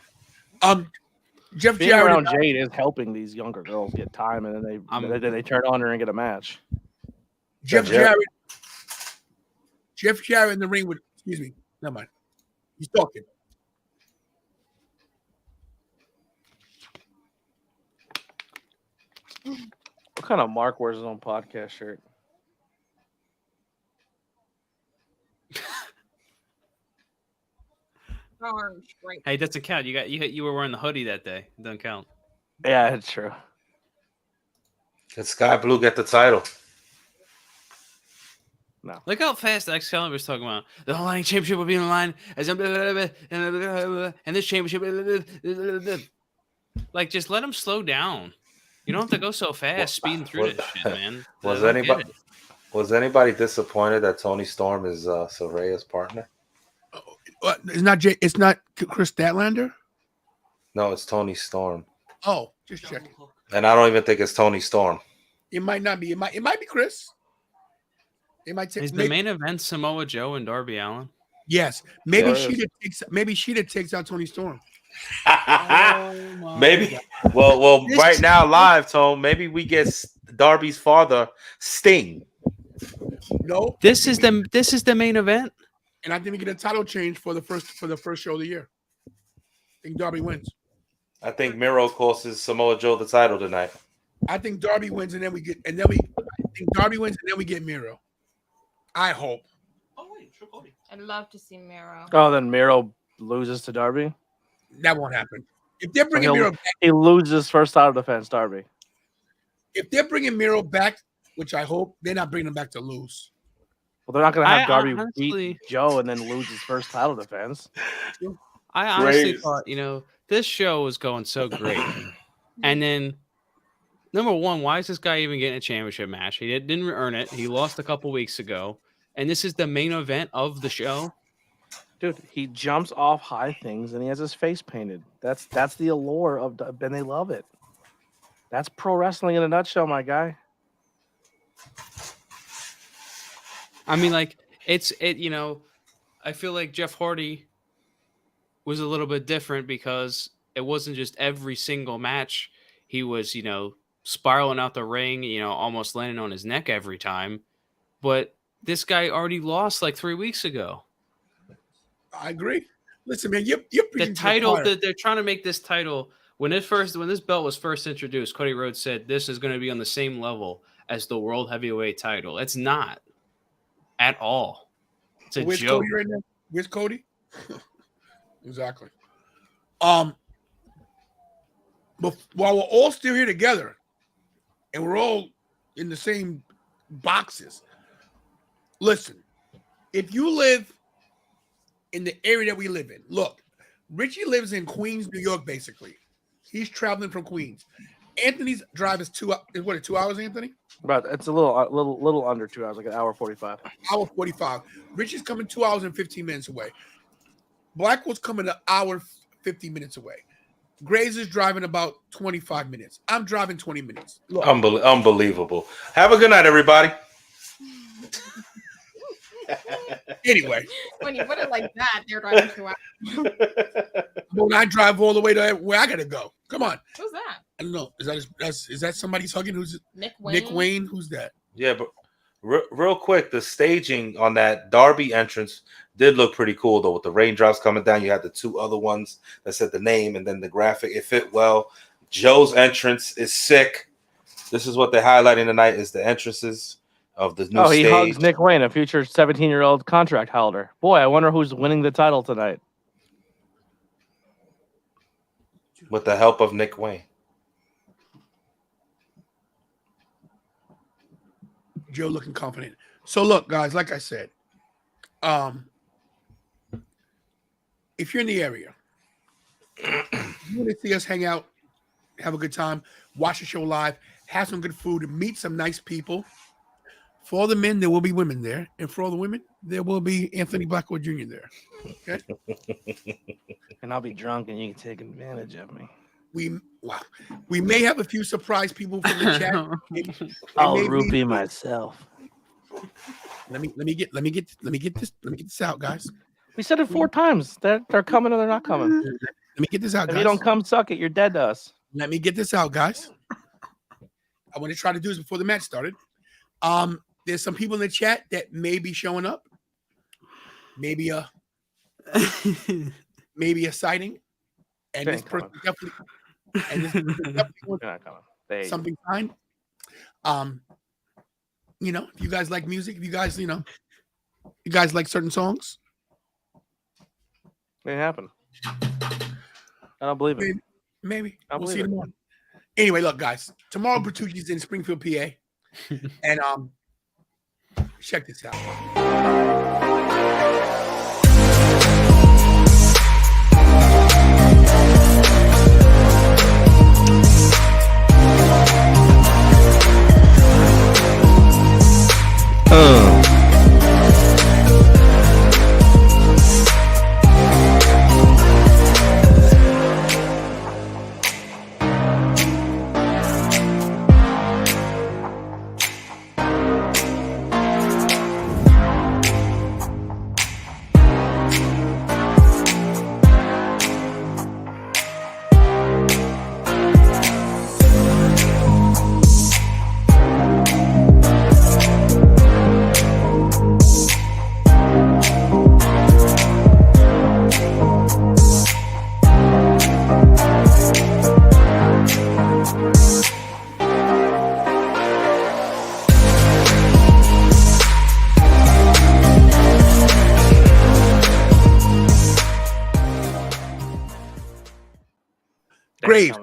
Speaker 3: Jeff
Speaker 5: Being
Speaker 3: Jarrett
Speaker 5: around Jade is helping these younger girls get time, and then they turn on her and get a match.
Speaker 3: Jeff Jarrett in the ring with. Excuse me. Never mind. He's talking.
Speaker 5: What kind of Mark wears his own podcast shirt?
Speaker 4: Orange, right.
Speaker 9: Hey, it doesn't count. You were wearing the hoodie that day. It doesn't count.
Speaker 5: Yeah, it's true.
Speaker 6: Did Sky Blue get the title?
Speaker 5: No.
Speaker 9: Look how fast Excalibur's talking about. The whole line championship will be in line as and this championship. Like, just let him slow down. You don't have to go so fast, speeding through this shit, man.
Speaker 6: Was
Speaker 9: I don't get
Speaker 6: anybody disappointed that Tony Storm is Soraya's partner?
Speaker 3: It's not Jay. It's not Chris Statlander.
Speaker 6: No, it's Tony Storm,
Speaker 3: Oh, just checking.
Speaker 6: and I don't even think it's Tony Storm.
Speaker 3: It might not be. It might be Chris. It might take.
Speaker 9: Is the main event Samoa Joe and Darby Allin?
Speaker 3: Yes, maybe
Speaker 6: Yeah.
Speaker 3: Sheeta takes out Tony Storm.
Speaker 6: Maybe. Well, right now, live, Tone. Maybe we get Darby's father, Sting.
Speaker 3: No,
Speaker 9: This is the main event.
Speaker 3: and I think we get a title change for the first show of the year. I think Darby wins.
Speaker 6: I think Miro costs Samoa Joe the title tonight.
Speaker 3: I think Darby wins, and then we think Darby wins, and then we get Miro. I hope.
Speaker 2: Oh wait, True Cody.
Speaker 4: I'd love to see Miro.
Speaker 5: Oh, then Miro loses to Darby.
Speaker 3: That won't happen. If they're bringing
Speaker 5: So
Speaker 3: Miro back,
Speaker 5: he loses first title defense, Darby.
Speaker 3: if they're bringing Miro back, which I hope, they're not bringing him back to lose.
Speaker 5: Well, they're not going to have
Speaker 9: I
Speaker 5: Darby
Speaker 9: honestly-
Speaker 5: beat Joe and then lose his first title defense.
Speaker 9: I honestly
Speaker 6: Great.
Speaker 9: thought, this show was going so great. And then, number one, why is this guy even getting a championship match? He didn't earn it. He lost a couple weeks ago. And this is the main event of the show.
Speaker 5: Dude, he jumps off high things and he has his face painted. That's the allure of, and they love it. That's pro wrestling in a nutshell, my guy.
Speaker 9: I mean, like, I feel like Jeff Hardy was a little bit different because it wasn't just every single match. He was, spiraling out the ring, almost landing on his neck every time. But this guy already lost like 3 weeks ago.
Speaker 3: I agree. Listen, man, you're
Speaker 9: The
Speaker 3: preaching to
Speaker 9: title
Speaker 3: choir.
Speaker 9: that they're trying to make this title when this belt was first introduced, Cody Rhodes said this is going to be on the same level as the World Heavyweight title. It's not at all. It's a
Speaker 3: Where's
Speaker 9: joke.
Speaker 3: Cody right now? Where's Cody? Exactly. But while we're all still here together, and we're all in the same boxes, listen. If you live in the area that we live in, look, Richie lives in Queens, New York. Basically, he's traveling from Queens. Anthony's drive is 2 hours, Anthony?
Speaker 5: But it's a little under 2 hours, like an hour 45.
Speaker 3: Hour 45. Richie's coming 2 hours and 15 minutes away. Blackwell's coming an hour 50 minutes away. Grays is driving about 25 minutes. I'm driving 20 minutes. Look,
Speaker 6: Unbelievable. Have a good night, everybody.
Speaker 3: anyway,
Speaker 4: When you put it like that, they're driving 2 hours.
Speaker 3: when I drive all the way to where I gotta go. Come on.
Speaker 4: Who's that?
Speaker 3: I don't know. Is that somebody's hugging? Who's
Speaker 4: Nick Wayne.
Speaker 3: Nick Wayne? Who's that?
Speaker 6: Yeah, but real quick, the staging on that Darby entrance did look pretty cool, though, with the raindrops coming down. You had the two other ones that said the name and then the graphic. It fit well. Joe's entrance is sick. This is what they're highlighting tonight is the entrances of the new
Speaker 5: He
Speaker 6: stage.
Speaker 5: hugs Nick Wayne, a future 17-year-old contract holder. Boy, I wonder who's winning the title tonight.
Speaker 6: With the help of Nick Wayne.
Speaker 3: Joe looking confident. So look, guys, like I said, if you're in the area, you want to see us hang out, have a good time, watch the show live, have some good food, meet some nice people. For all the men, there will be women there, and for all the women, there will be Anthony Blackwell Jr. there. Okay,
Speaker 5: And I'll be drunk and you can take advantage of me.
Speaker 3: we may have a few surprise people from the chat.
Speaker 5: I'll
Speaker 3: Maybe-
Speaker 5: roupie myself.
Speaker 3: Let me get this out, guys.
Speaker 5: We said it 4 times. They're coming or they're not coming.
Speaker 3: Let me get this out,
Speaker 5: If
Speaker 3: guys.
Speaker 5: you don't come, suck it. You're dead to us.
Speaker 3: Let me get this out, guys. I want to try to do this before the match started. There's some people in the chat that may be showing up. Maybe a sighting. And
Speaker 5: They
Speaker 3: this
Speaker 5: ain't
Speaker 3: person definitely wants
Speaker 5: They're not coming. They
Speaker 3: something signed. If you guys like music, if you guys, you guys like certain songs,
Speaker 5: It happened. I don't believe it.
Speaker 3: maybe.
Speaker 5: I
Speaker 3: We'll see
Speaker 5: believe it.
Speaker 3: tomorrow. Anyway, look, guys. Tomorrow, Bertucci's in Springfield, PA. And check this out. Graves.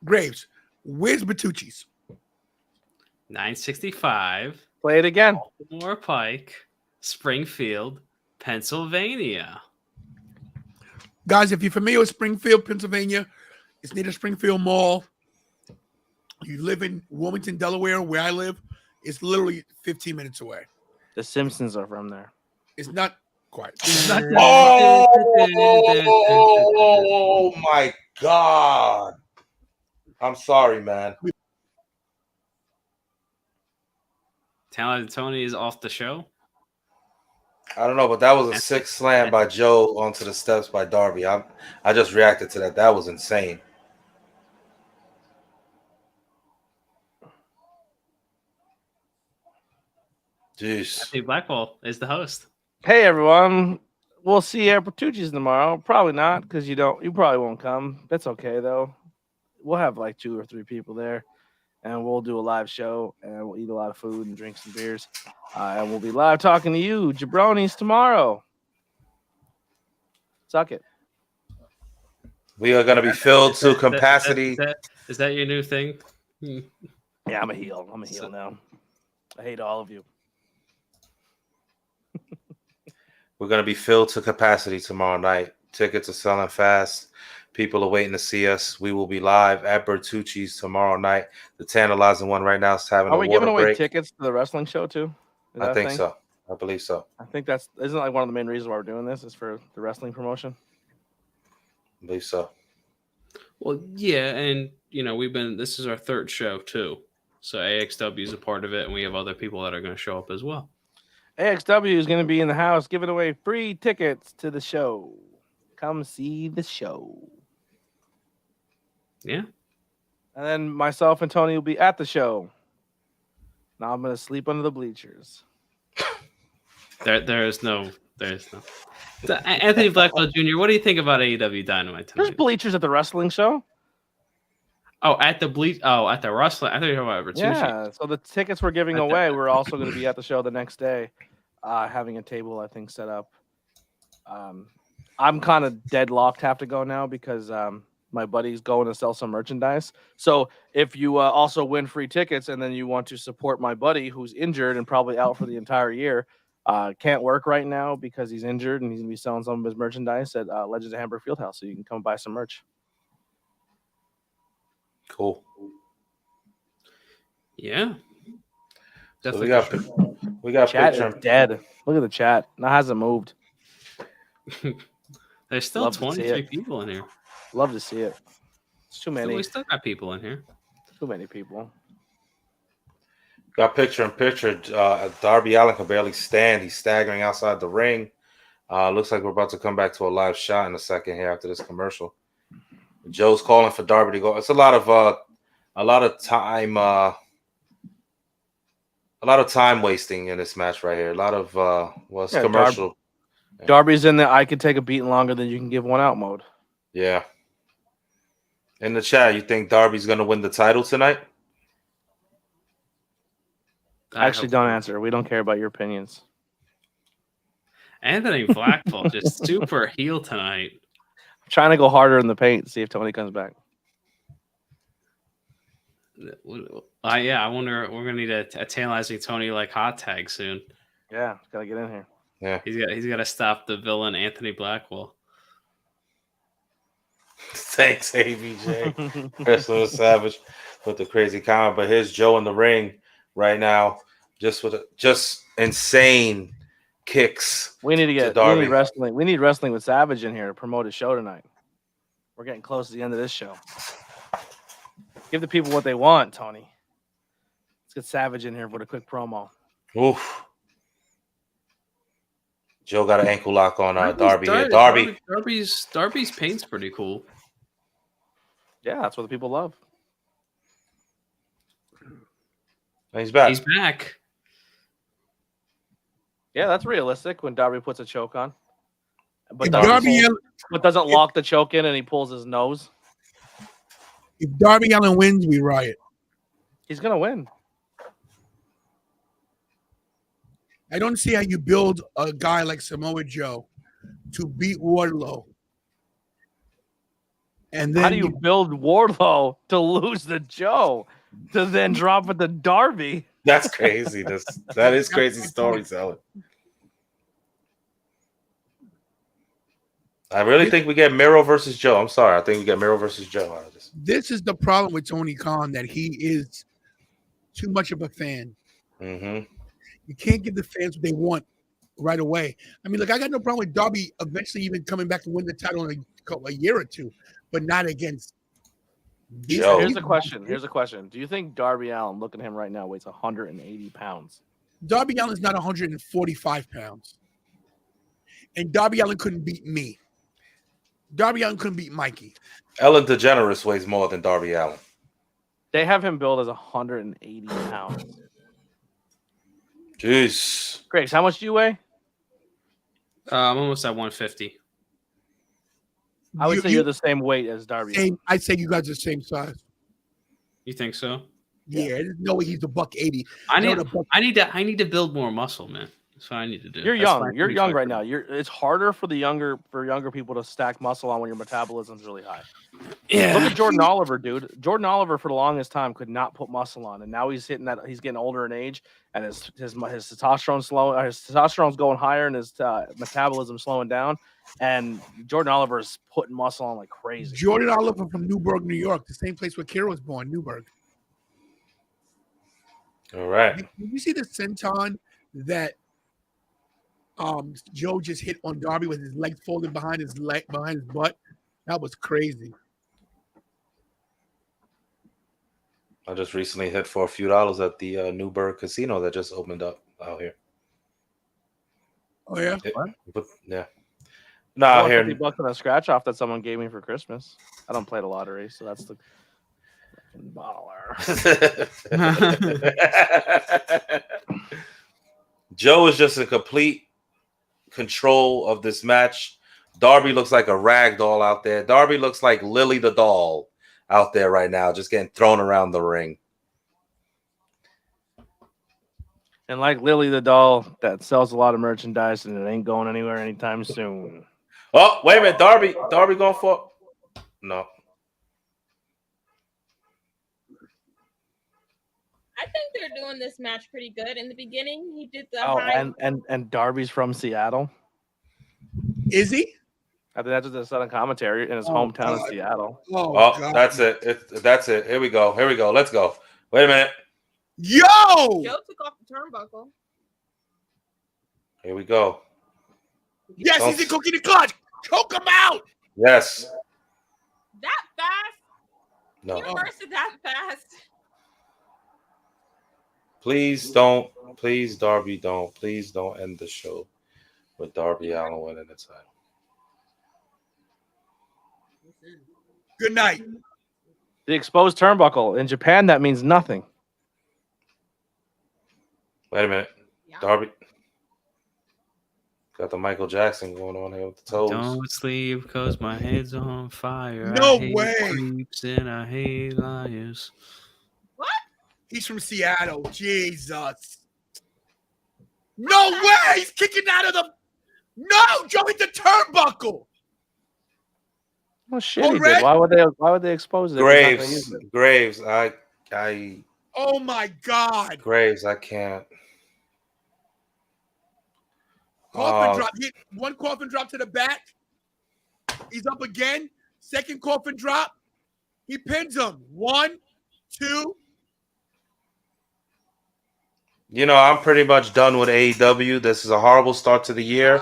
Speaker 3: Graves. Where's Bertucci's?
Speaker 9: 965.
Speaker 5: Play it again.
Speaker 9: Baltimore Pike, Springfield, Pennsylvania.
Speaker 3: Guys, if you're familiar with Springfield, Pennsylvania, it's near the Springfield Mall. You live in Wilmington, Delaware, where I live. It's literally 15 minutes away.
Speaker 5: The Simpsons are from there.
Speaker 3: It's not quite. It's not
Speaker 6: Oh my God. I'm sorry, man.
Speaker 9: Talented Tony is off the show.
Speaker 6: I don't know, but that was a sick slam by Joe onto the steps by Darby. I just reacted to that. That was insane. Jeez.
Speaker 9: Anthony Blackwell is the host.
Speaker 5: Hey everyone, we'll see you at Bertucci's tomorrow. Probably not, because you probably won't come. That's okay though. We'll have like 2 or 3 people there, and we'll do a live show, and we'll eat a lot of food and drink some beers, and we'll be live talking to you, jabronis, tomorrow. Suck it.
Speaker 6: We are going to be filled to capacity.
Speaker 9: Is that your new thing?
Speaker 5: Yeah, I'm a heel. I'm a heel now. I hate all of you.
Speaker 6: We're going to be filled to capacity tomorrow night. Tickets are selling fast. People are waiting to see us. We will be live at Bertucci's tomorrow night. The tantalizing one right now is having
Speaker 5: Are
Speaker 6: a
Speaker 5: we
Speaker 6: water
Speaker 5: giving away
Speaker 6: break.
Speaker 5: tickets to the wrestling show too? Is that
Speaker 6: I
Speaker 5: a
Speaker 6: think
Speaker 5: thing?
Speaker 6: so. I believe so.
Speaker 5: I think isn't like one of the main reasons why we're doing this is for the wrestling promotion.
Speaker 6: I believe so.
Speaker 9: Well, yeah, and this is our 3rd show too. So AXW is a part of it, and we have other people that are going to show up as well.
Speaker 5: AXW is going to be in the house giving away free tickets to the show. Come see the show.
Speaker 9: Yeah.
Speaker 5: And then myself and Tony will be at the show. Now I'm going to sleep under the bleachers.
Speaker 9: There's no. So, Anthony Blackwell Jr., what do you think about AEW Dynamite tonight?
Speaker 5: There's bleachers at the wrestling show.
Speaker 9: Oh, at the wrestling. I thought you were talking about Bertucci.
Speaker 5: Yeah, so the tickets we're giving away, we're also going to be at the show the next day, having a table, I think, set up. I'm kind of deadlocked, have to go now because my buddy's going to sell some merchandise. So if you also win free tickets and then you want to support my buddy who's injured and probably out for the entire year, can't work right now because he's injured and he's going to be selling some of his merchandise at Legends of Hamburg Fieldhouse, so you can come buy some merch.
Speaker 6: Cool.
Speaker 9: Yeah.
Speaker 6: So
Speaker 9: Definitely.
Speaker 6: we got
Speaker 5: Chat
Speaker 6: picture.
Speaker 5: is dead. Look at the chat. That hasn't moved.
Speaker 9: There's still
Speaker 5: Love to see
Speaker 9: 23
Speaker 5: it.
Speaker 9: people in here.
Speaker 5: Love to see it. It's too many.
Speaker 9: We still got people in here.
Speaker 5: Too many people.
Speaker 6: Got picture in picture. Darby Allin can barely stand. He's staggering outside the ring. Looks like we're about to come back to a live shot in a second here after this commercial. Joe's calling for Darby to go. It's a lot of time wasting in this match right here. A lot of it's commercial.
Speaker 5: Darby's in there. I could take a beating longer than you can give one out mode.
Speaker 6: Yeah. In the chat, you think Darby's going to win the title tonight?
Speaker 5: Actually, don't answer. We don't care about your opinions.
Speaker 9: Anthony Blackwell just super heel tonight.
Speaker 5: I'm trying to go harder in the paint to see if Tony comes back.
Speaker 9: I wonder. We're gonna need a tantalizing Tony like hot tag soon.
Speaker 5: Yeah, gotta get in here.
Speaker 6: Yeah,
Speaker 9: he's got to stop the villain Anthony Blackwell.
Speaker 6: Thanks, ABJ. Wrestling Savage with the crazy comment. But here's Joe in the ring right now, just insane kicks.
Speaker 5: We need to get
Speaker 6: Darby.
Speaker 5: we need wrestling. We need wrestling with Savage in here to promote his show tonight. We're getting close to the end of this show. Give the people what they want, Tony. Let's get Savage in here for a quick promo.
Speaker 6: Oof. Joe got an ankle lock on Darby here. Darby's
Speaker 9: paint's pretty cool.
Speaker 5: Yeah, that's what the people love.
Speaker 6: He's back.
Speaker 9: He's back.
Speaker 5: Yeah, that's realistic when Darby puts a choke on. But
Speaker 3: If
Speaker 5: doesn't lock the choke in and he pulls his nose.
Speaker 3: If Darby Allin wins, we riot.
Speaker 5: He's going to win.
Speaker 3: I don't see how you build a guy like Samoa Joe to beat Wardlow And then
Speaker 5: how do you build Wardlow to lose to Joe to then drop it to Darby?
Speaker 6: That's crazy. That is crazy storytelling. I really think we get Miro versus Joe. I'm sorry. I think we get Miro versus Joe out of this.
Speaker 3: This is the problem with Tony Khan, that he is too much of a fan.
Speaker 6: Mm-hmm.
Speaker 3: You can't give the fans what they want right away. I mean, look, I got no problem with Darby eventually even coming back to win the title in a year or two, but not against
Speaker 6: Joe.
Speaker 5: Here's a question. Do you think Darby Allin, look at him right now, weighs 180 pounds?
Speaker 3: Darby Allin's not 145 pounds. And Darby Allin couldn't beat me. Darby Allin couldn't beat Mikey.
Speaker 6: Ellen DeGeneres weighs more than Darby Allin.
Speaker 5: They have him billed as 180 pounds.
Speaker 6: Jeez.
Speaker 5: Grace, how much do you weigh?
Speaker 9: I'm almost at 150.
Speaker 5: I would say you're the same weight as Darby.
Speaker 3: I'd say you guys are the same size.
Speaker 9: You think so?
Speaker 3: Yeah, there's no way he's a $180.
Speaker 9: I need to build more muscle, man. That's what I need to do.
Speaker 5: You're
Speaker 9: That's
Speaker 5: young.
Speaker 9: fine.
Speaker 5: You're young right now. It's harder for younger people to stack muscle on when your metabolism's really high.
Speaker 9: Yeah.
Speaker 5: Look at Jordan Oliver, dude. Jordan Oliver for the longest time could not put muscle on, and now he's hitting that. He's getting older in age, and his testosterone's slow. His testosterone's going higher, and his metabolism slowing down. And Jordan Oliver is putting muscle on like crazy.
Speaker 3: Jordan Oliver from Newburgh, New York, the same place where Kira was born, Newburgh.
Speaker 6: All right.
Speaker 3: Did you see the senton that Joe just hit on Darby with his legs folded behind his butt? That was crazy.
Speaker 6: I just recently hit for a few dollars at the Newburgh Casino that just opened up out here.
Speaker 3: Oh yeah.
Speaker 6: Yeah. No, out here.
Speaker 5: $50 on a scratch off that someone gave me for Christmas. I don't play the lottery, so that's the baller.
Speaker 6: Joe is just in complete control of this match. Darby looks like a rag doll out there. Darby looks like Lily the doll out there right now, just getting thrown around the ring.
Speaker 5: And like Lily the doll, that sells a lot of merchandise, and it ain't going anywhere anytime soon.
Speaker 6: Oh, wait a minute. Darby going for... No.
Speaker 4: I think they're doing this match pretty good. In the beginning, he did the
Speaker 5: high... and Darby's from Seattle.
Speaker 3: Is he?
Speaker 5: I think that's what they said on commentary in his hometown of Seattle.
Speaker 6: Oh, that's it. That's it. Here we go. Let's go. Wait a minute.
Speaker 3: Yo!
Speaker 4: Joe took off the turnbuckle.
Speaker 6: Here we go.
Speaker 3: Yes, he's in cookie the clutch. Choke him out.
Speaker 6: Yes.
Speaker 4: That fast?
Speaker 6: No.
Speaker 4: He reversed it that fast.
Speaker 6: Please don't. Please, Darby, don't. Please don't end the show with Darby Allin winning the title.
Speaker 3: Good night.
Speaker 5: The exposed turnbuckle. In Japan, that means nothing.
Speaker 6: Wait a minute.
Speaker 4: Yeah.
Speaker 6: Darby. Got the Michael Jackson going on here with the toes.
Speaker 9: Don't sleep because my head's on fire.
Speaker 3: No
Speaker 9: I hate
Speaker 3: way.
Speaker 9: Creeps and I hate liars.
Speaker 4: What?
Speaker 3: He's from Seattle. Jesus. No way. He's kicking out of the... No, Joe hit the turnbuckle.
Speaker 5: Oh shit! He did. Why would they expose it?
Speaker 6: Graves. I.
Speaker 3: Oh my God.
Speaker 6: Graves. I can't.
Speaker 3: Coffin drop. One coffin drop to the back. He's up again. Second coffin drop. He pins him. 1, 2.
Speaker 6: You know, I'm pretty much done with AEW. This is a horrible start to the year.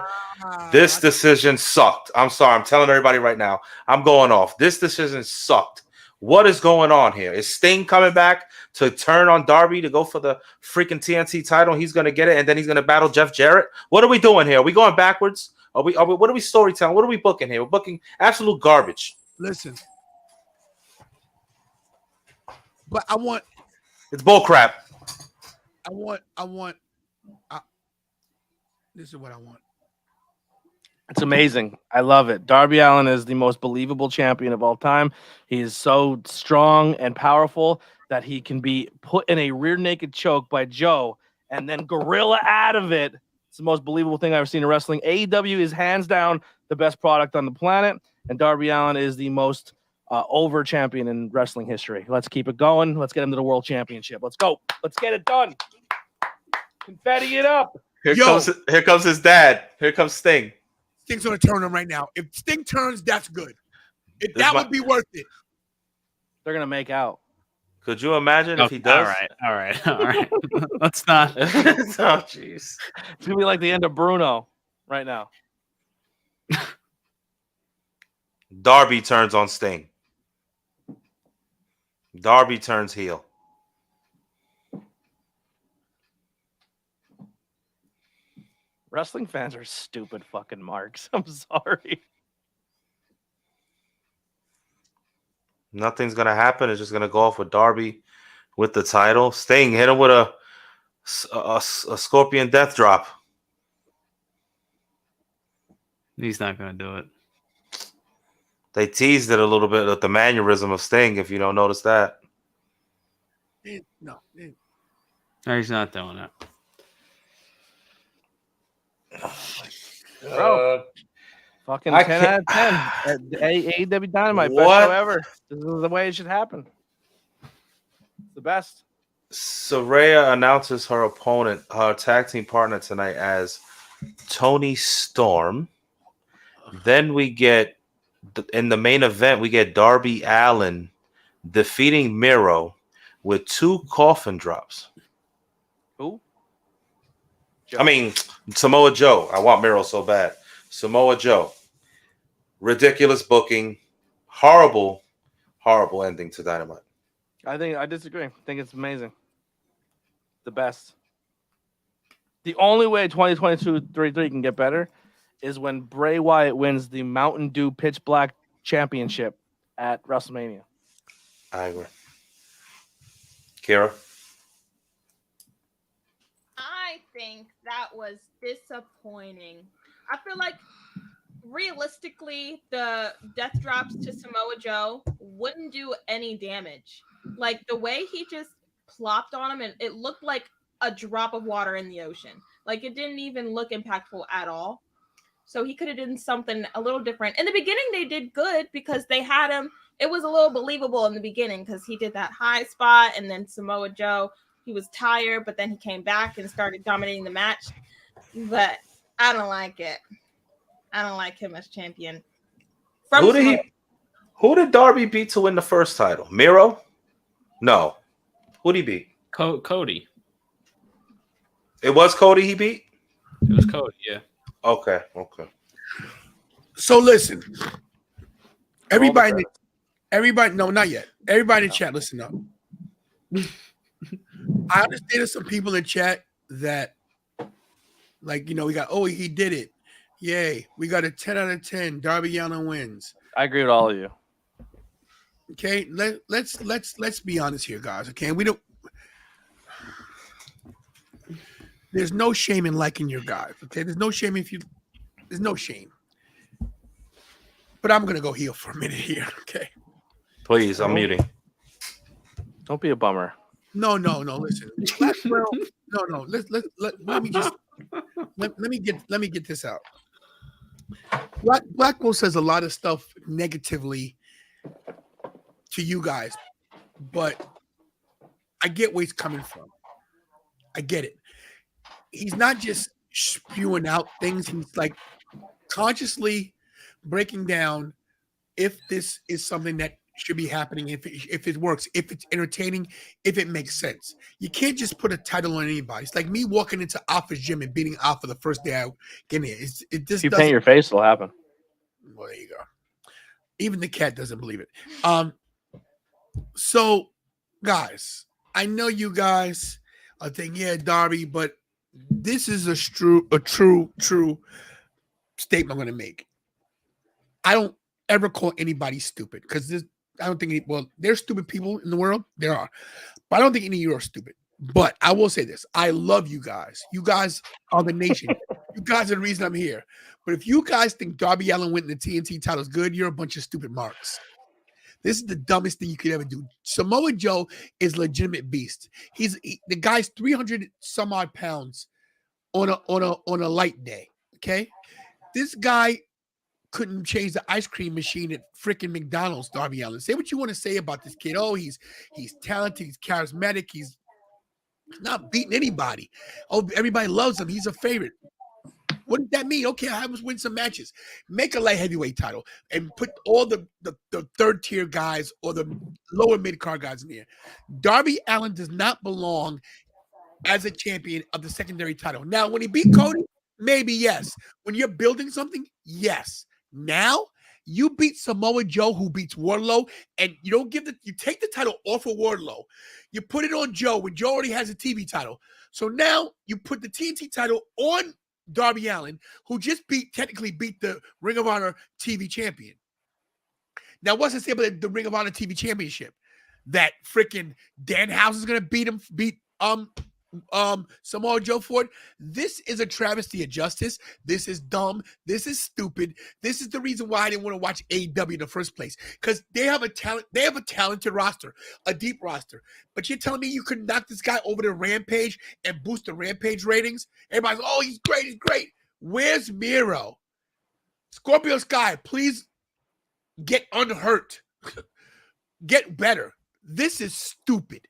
Speaker 6: This decision sucked. I'm sorry. I'm telling everybody right now. I'm going off. This decision sucked. What is going on here? Is Sting coming back to turn on Darby to go for the freaking TNT title? He's going to get it, and then he's going to battle Jeff Jarrett. What are we doing here? Are we going backwards? Are we? What are we storytelling? What are we booking here? We're booking absolute garbage.
Speaker 3: Listen. But I want...
Speaker 6: It's bullcrap.
Speaker 3: This is what I want.
Speaker 5: It's amazing. I love it. Darby Allin is the most believable champion of all time. He is so strong and powerful that he can be put in a rear naked choke by Joe and then gorilla out of it. It's the most believable thing I've ever seen in wrestling. AEW is hands down the best product on the planet, and Darby Allin is the most over champion in wrestling history. Let's keep it going. Let's get him to the world championship. Let's go. Let's get it done. Confetti it up.
Speaker 6: Here comes his dad. Here comes Sting.
Speaker 3: Sting's gonna turn him right now. If Sting turns, that's good. That would be worth it.
Speaker 5: They're gonna make out.
Speaker 6: Could you imagine if he does?
Speaker 9: All right. Let's not.
Speaker 6: Oh, jeez.
Speaker 5: It's gonna be like the end of Bruno right now.
Speaker 6: Darby turns on Sting. Darby turns heel.
Speaker 5: Wrestling fans are stupid fucking marks. I'm sorry.
Speaker 6: Nothing's gonna happen. It's just gonna go off with Darby with the title. Sting hit him with a Scorpion Death Drop.
Speaker 9: He's not gonna do it.
Speaker 6: They teased it a little bit with the mannerism of Sting. If you don't notice that,
Speaker 3: No,
Speaker 9: He's not doing it.
Speaker 5: Bro. Fucking 10 out of 10 at AEW Dynamite. Best
Speaker 6: What?
Speaker 5: show ever. This is the way it should happen. It's the best.
Speaker 6: Saraya announces her opponent, her tag team partner tonight as Tony Storm. Then we get, in the main event, we get Darby Allin defeating Miro with 2 coffin drops.
Speaker 5: Who?
Speaker 6: I mean, Samoa Joe. I want Miro so bad. Samoa Joe. Ridiculous booking. Horrible ending to Dynamite.
Speaker 5: I disagree. I think it's amazing. The best. The only way 2022-33 can get better is when Bray Wyatt wins the Mountain Dew Pitch Black Championship at WrestleMania.
Speaker 6: I agree. Kira?
Speaker 4: I think that was disappointing. I feel like realistically, the death drops to Samoa Joe wouldn't do any damage. Like the way he just plopped on him, and it looked like a drop of water in the ocean. Like it didn't even look impactful at all. So he could have done something a little different. In the beginning, they did good because they had him. It was a little believable in the beginning because he did that high spot, and then Samoa Joe, he was tired, but then he came back and started dominating the match. But I don't like it. I don't like him as champion.
Speaker 6: Who did Darby beat to win the first title? Miro? No. Who did he beat?
Speaker 9: Cody.
Speaker 6: It was Cody he beat?
Speaker 9: It was Cody, yeah.
Speaker 6: Okay.
Speaker 3: So listen, everybody, no, not yet. Everybody in the chat, listen up. I understand there's some people in the chat that, like, we got, he did it. Yay. We got a 10 out of 10. Darby Allin wins.
Speaker 5: I agree with all of you.
Speaker 3: Okay, let's be honest here, guys. Okay, there's no shame in liking your guys. Okay, there's no shame there's no shame. But I'm gonna go heel for a minute here. Okay.
Speaker 6: Please, I'm muting.
Speaker 5: Don't be a bummer.
Speaker 3: No. Listen, Blackwell. No. Let me get this out. Blackwell says a lot of stuff negatively to you guys, but I get where he's coming from. I get it. He's not just spewing out things. He's like consciously breaking down if this is something that should be happening, if it works, if it's entertaining, if it makes sense. You can't just put a title on anybody. It's like me walking into Alpha's gym and beating Alpha the first day I get in. It just
Speaker 5: if you paint your face, it'll happen.
Speaker 3: Well, there you go. Even the cat doesn't believe it. So, guys, I know you guys are thinking, yeah, Darby, but this is a true statement I'm going to make. I don't ever call anybody stupid because I don't think there's stupid people in the world. There are. But I don't think any of you are stupid. But I will say this. I love you guys. You guys are the nation. You guys are the reason I'm here. But if you guys think Darby Allin winning the TNT title is good, you're a bunch of stupid marks. This is the dumbest thing you could ever do. Samoa Joe is a legitimate beast. The guy's 300 some odd pounds on a light day. Okay, this guy couldn't change the ice cream machine at freaking McDonald's, Darby Allin. Say what you want to say about this kid. Oh, he's talented, he's charismatic, he's not beating anybody. Oh, everybody loves him. He's a favorite. What does that mean? Okay, I have to win some matches. Make a light heavyweight title and put all the third tier guys or the lower mid card guys in there. Darby Allin does not belong as a champion of the secondary title. Now, when he beat Cody, maybe yes. When you're building something, yes. Now you beat Samoa Joe, who beats Wardlow, and you don't you take the title off of Wardlow. You put it on Joe when Joe already has a TV title. So now you put the TNT title on Darby Allin, who just technically beat the Ring of Honor TV champion. Now, what's to say about the Ring of Honor TV championship? That freaking Danhausen is gonna beat Samoa Joe for it. This is a travesty of justice. This is dumb. This is stupid. This is the reason why I didn't want to watch AEW in the first place. Because they have a talented roster, a deep roster. But you're telling me you could knock this guy over to Rampage and boost the Rampage ratings? Everybody's, oh, he's great, he's great. Where's Miro? Scorpio Sky, please get unhurt. Get better. This is stupid.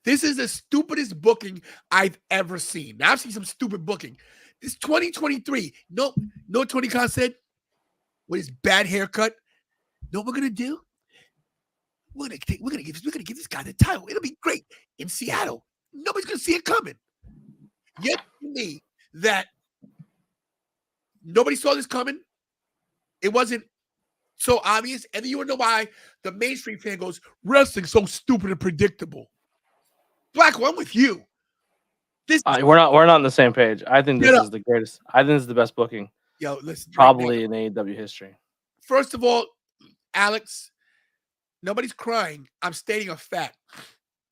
Speaker 3: This is the stupidest booking I've ever seen. Now, I've seen some stupid booking. This 2023. No, Tony Khan said with his bad haircut. Know what we're gonna do? We're gonna give this guy the title. It'll be great in Seattle. Nobody's gonna see it coming. Yet to me that nobody saw this coming. It wasn't so obvious, and then you wanna know why the mainstream fan goes, wrestling's so stupid and predictable. Black, I'm with you.
Speaker 5: We're not on the same page. I think this is the greatest. I think this is the best booking.
Speaker 3: Yo, listen,
Speaker 5: probably in AEW history.
Speaker 3: First of all, Alex, nobody's crying. I'm stating a fact.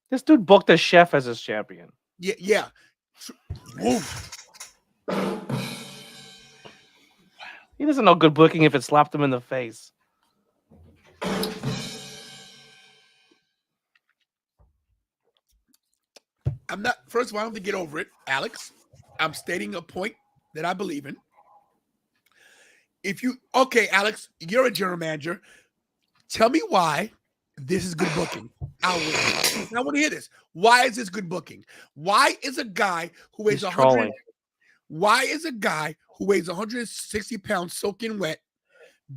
Speaker 5: This dude booked a chef as his champion.
Speaker 3: Yeah.
Speaker 5: He doesn't know good booking if it slapped him in the face.
Speaker 3: First of all, I don't have to get over it, Alex. I'm stating a point that I believe in. Okay, Alex, you're a general manager. Tell me why this is good booking. I want to hear this. Why is this good booking? Why is a guy who weighs 160 pounds soaking wet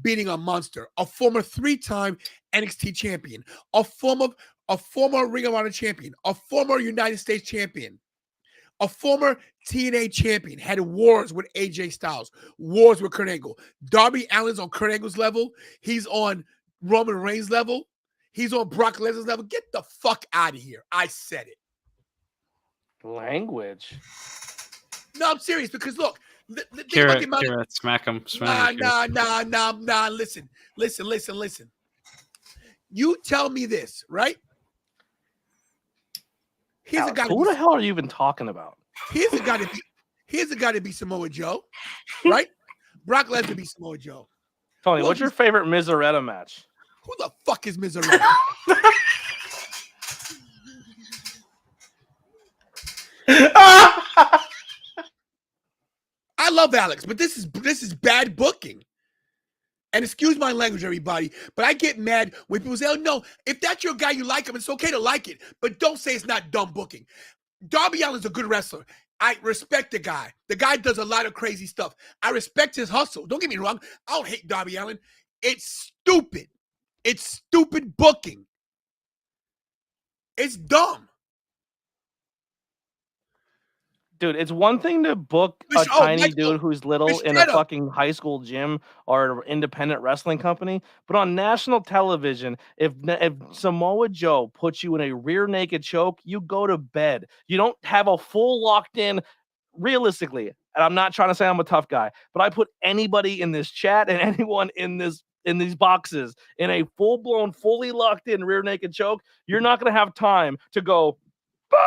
Speaker 3: beating a monster, a former 3-time NXT champion, a former Ring of Honor champion, a former United States champion, a former TNA champion, had wars with AJ Styles, wars with Kurt Angle. Darby Allin's on Kurt Angle's level. He's on Roman Reigns' level. He's on Brock Lesnar's level. Get the fuck out of here. I said it.
Speaker 5: Language.
Speaker 3: No, I'm serious because look,
Speaker 9: Kira, smack him.
Speaker 3: Nah. Listen. You tell me this, right? Here's a guy.
Speaker 5: Who the hell are you even talking about?
Speaker 3: Here's a guy to be Samoa Joe, right? Brock Lesnar be Samoa Joe.
Speaker 5: Tony, what's your favorite Mizaretta match?
Speaker 3: Who the fuck is Mizaretta? I love Alex, but this is bad booking. And excuse my language, everybody, but I get mad when people say, oh, no, if that's your guy, you like him, it's okay to like it, but don't say it's not dumb booking. Darby Allin's a good wrestler. I respect the guy. The guy does a lot of crazy stuff. I respect his hustle. Don't get me wrong. I don't hate Darby Allin. It's stupid. It's stupid booking. It's dumb.
Speaker 5: Dude, it's one thing to book a tiny dude who's little in a fucking high school gym or an independent wrestling company, but on national television, if Samoa Joe puts you in a rear naked choke, you go to bed. You don't have a full locked in. Realistically, and I'm not trying to say I'm a tough guy, but I put anybody in this chat and anyone in these boxes in a full blown, fully locked in rear naked choke, you're not gonna have time to go. Bah!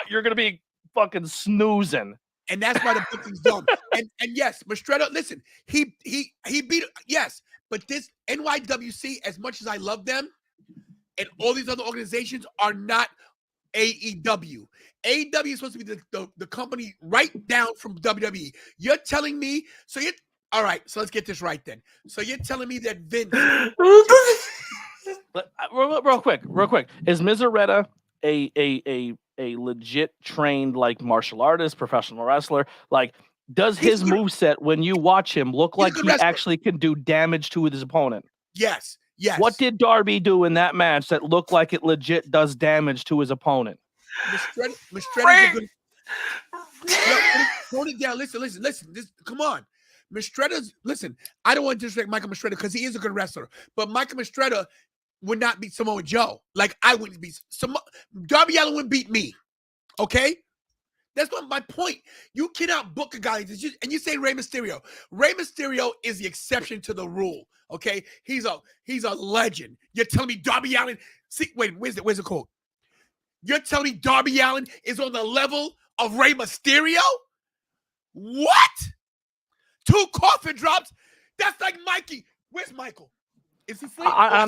Speaker 5: You're gonna be fucking snoozing,
Speaker 3: and that's why the booking's dumb. And yes, Mastretta, listen, he beat, yes, but this NYWC, as much as I love them, and all these other organizations are not AEW. AEW is supposed to be the company right down from WWE. You're telling me, All right, so let's get this right then. So you're telling me that Vince?
Speaker 5: But real quick, is Mizaretta a legit trained like martial artist, professional wrestler? Like, does
Speaker 3: He's
Speaker 5: his
Speaker 3: a good-
Speaker 5: moveset when you watch him look
Speaker 3: He's a
Speaker 5: like
Speaker 3: good
Speaker 5: he
Speaker 3: wrestler.
Speaker 5: actually can do damage to his opponent?
Speaker 3: Yes.
Speaker 5: What did Darby do in that match that looked like it legit does damage to his opponent?
Speaker 3: Mistretta's a good. Look, tone it down. Listen. Come on. Mistretta's, listen, I don't want to disrespect Michael Mistretta because he is a good wrestler, but Michael Mistretta would not beat Samoa Joe. Like I wouldn't beat Darby Allin wouldn't beat me. Okay? That's not my point. You cannot book a guy and you say Rey Mysterio. Rey Mysterio is the exception to the rule. Okay? He's a legend. You're telling me Darby Allin, where's the quote? You're telling me Darby Allin is on the level of Rey Mysterio? What? 2 coffin drops? That's like Mikey. Where's Michael? Is he free?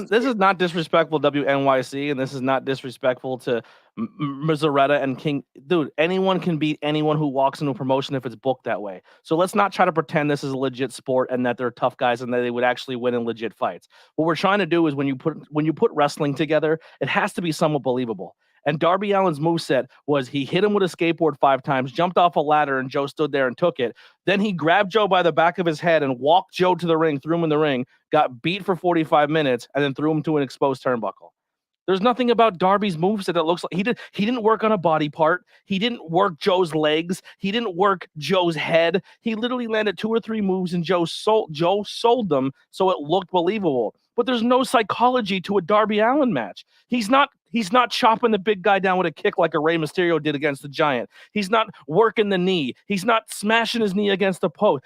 Speaker 5: This is not disrespectful to WNYC, and this is not disrespectful to Mizaretta and King. Dude, anyone can beat anyone who walks into a promotion if it's booked that way. So let's not try to pretend this is a legit sport and that they're tough guys and that they would actually win in legit fights. What we're trying to do is when you put wrestling together, it has to be somewhat believable. And Darby Allin's moveset was he hit him with a skateboard 5 times, jumped off a ladder, and Joe stood there and took it. Then he grabbed Joe by the back of his head and walked Joe to the ring, threw him in the ring, got beat for 45 minutes, and then threw him to an exposed turnbuckle. There's nothing about Darby's moveset that looks like he didn't work on a body part. He didn't work Joe's legs. He didn't work Joe's head. He literally landed 2 or 3 moves and Joe sold them so it looked believable. But there's no psychology to a Darby Allin match. He's not chopping the big guy down with a kick like a Rey Mysterio did against the Giant. He's not working the knee. He's not smashing his knee against the post.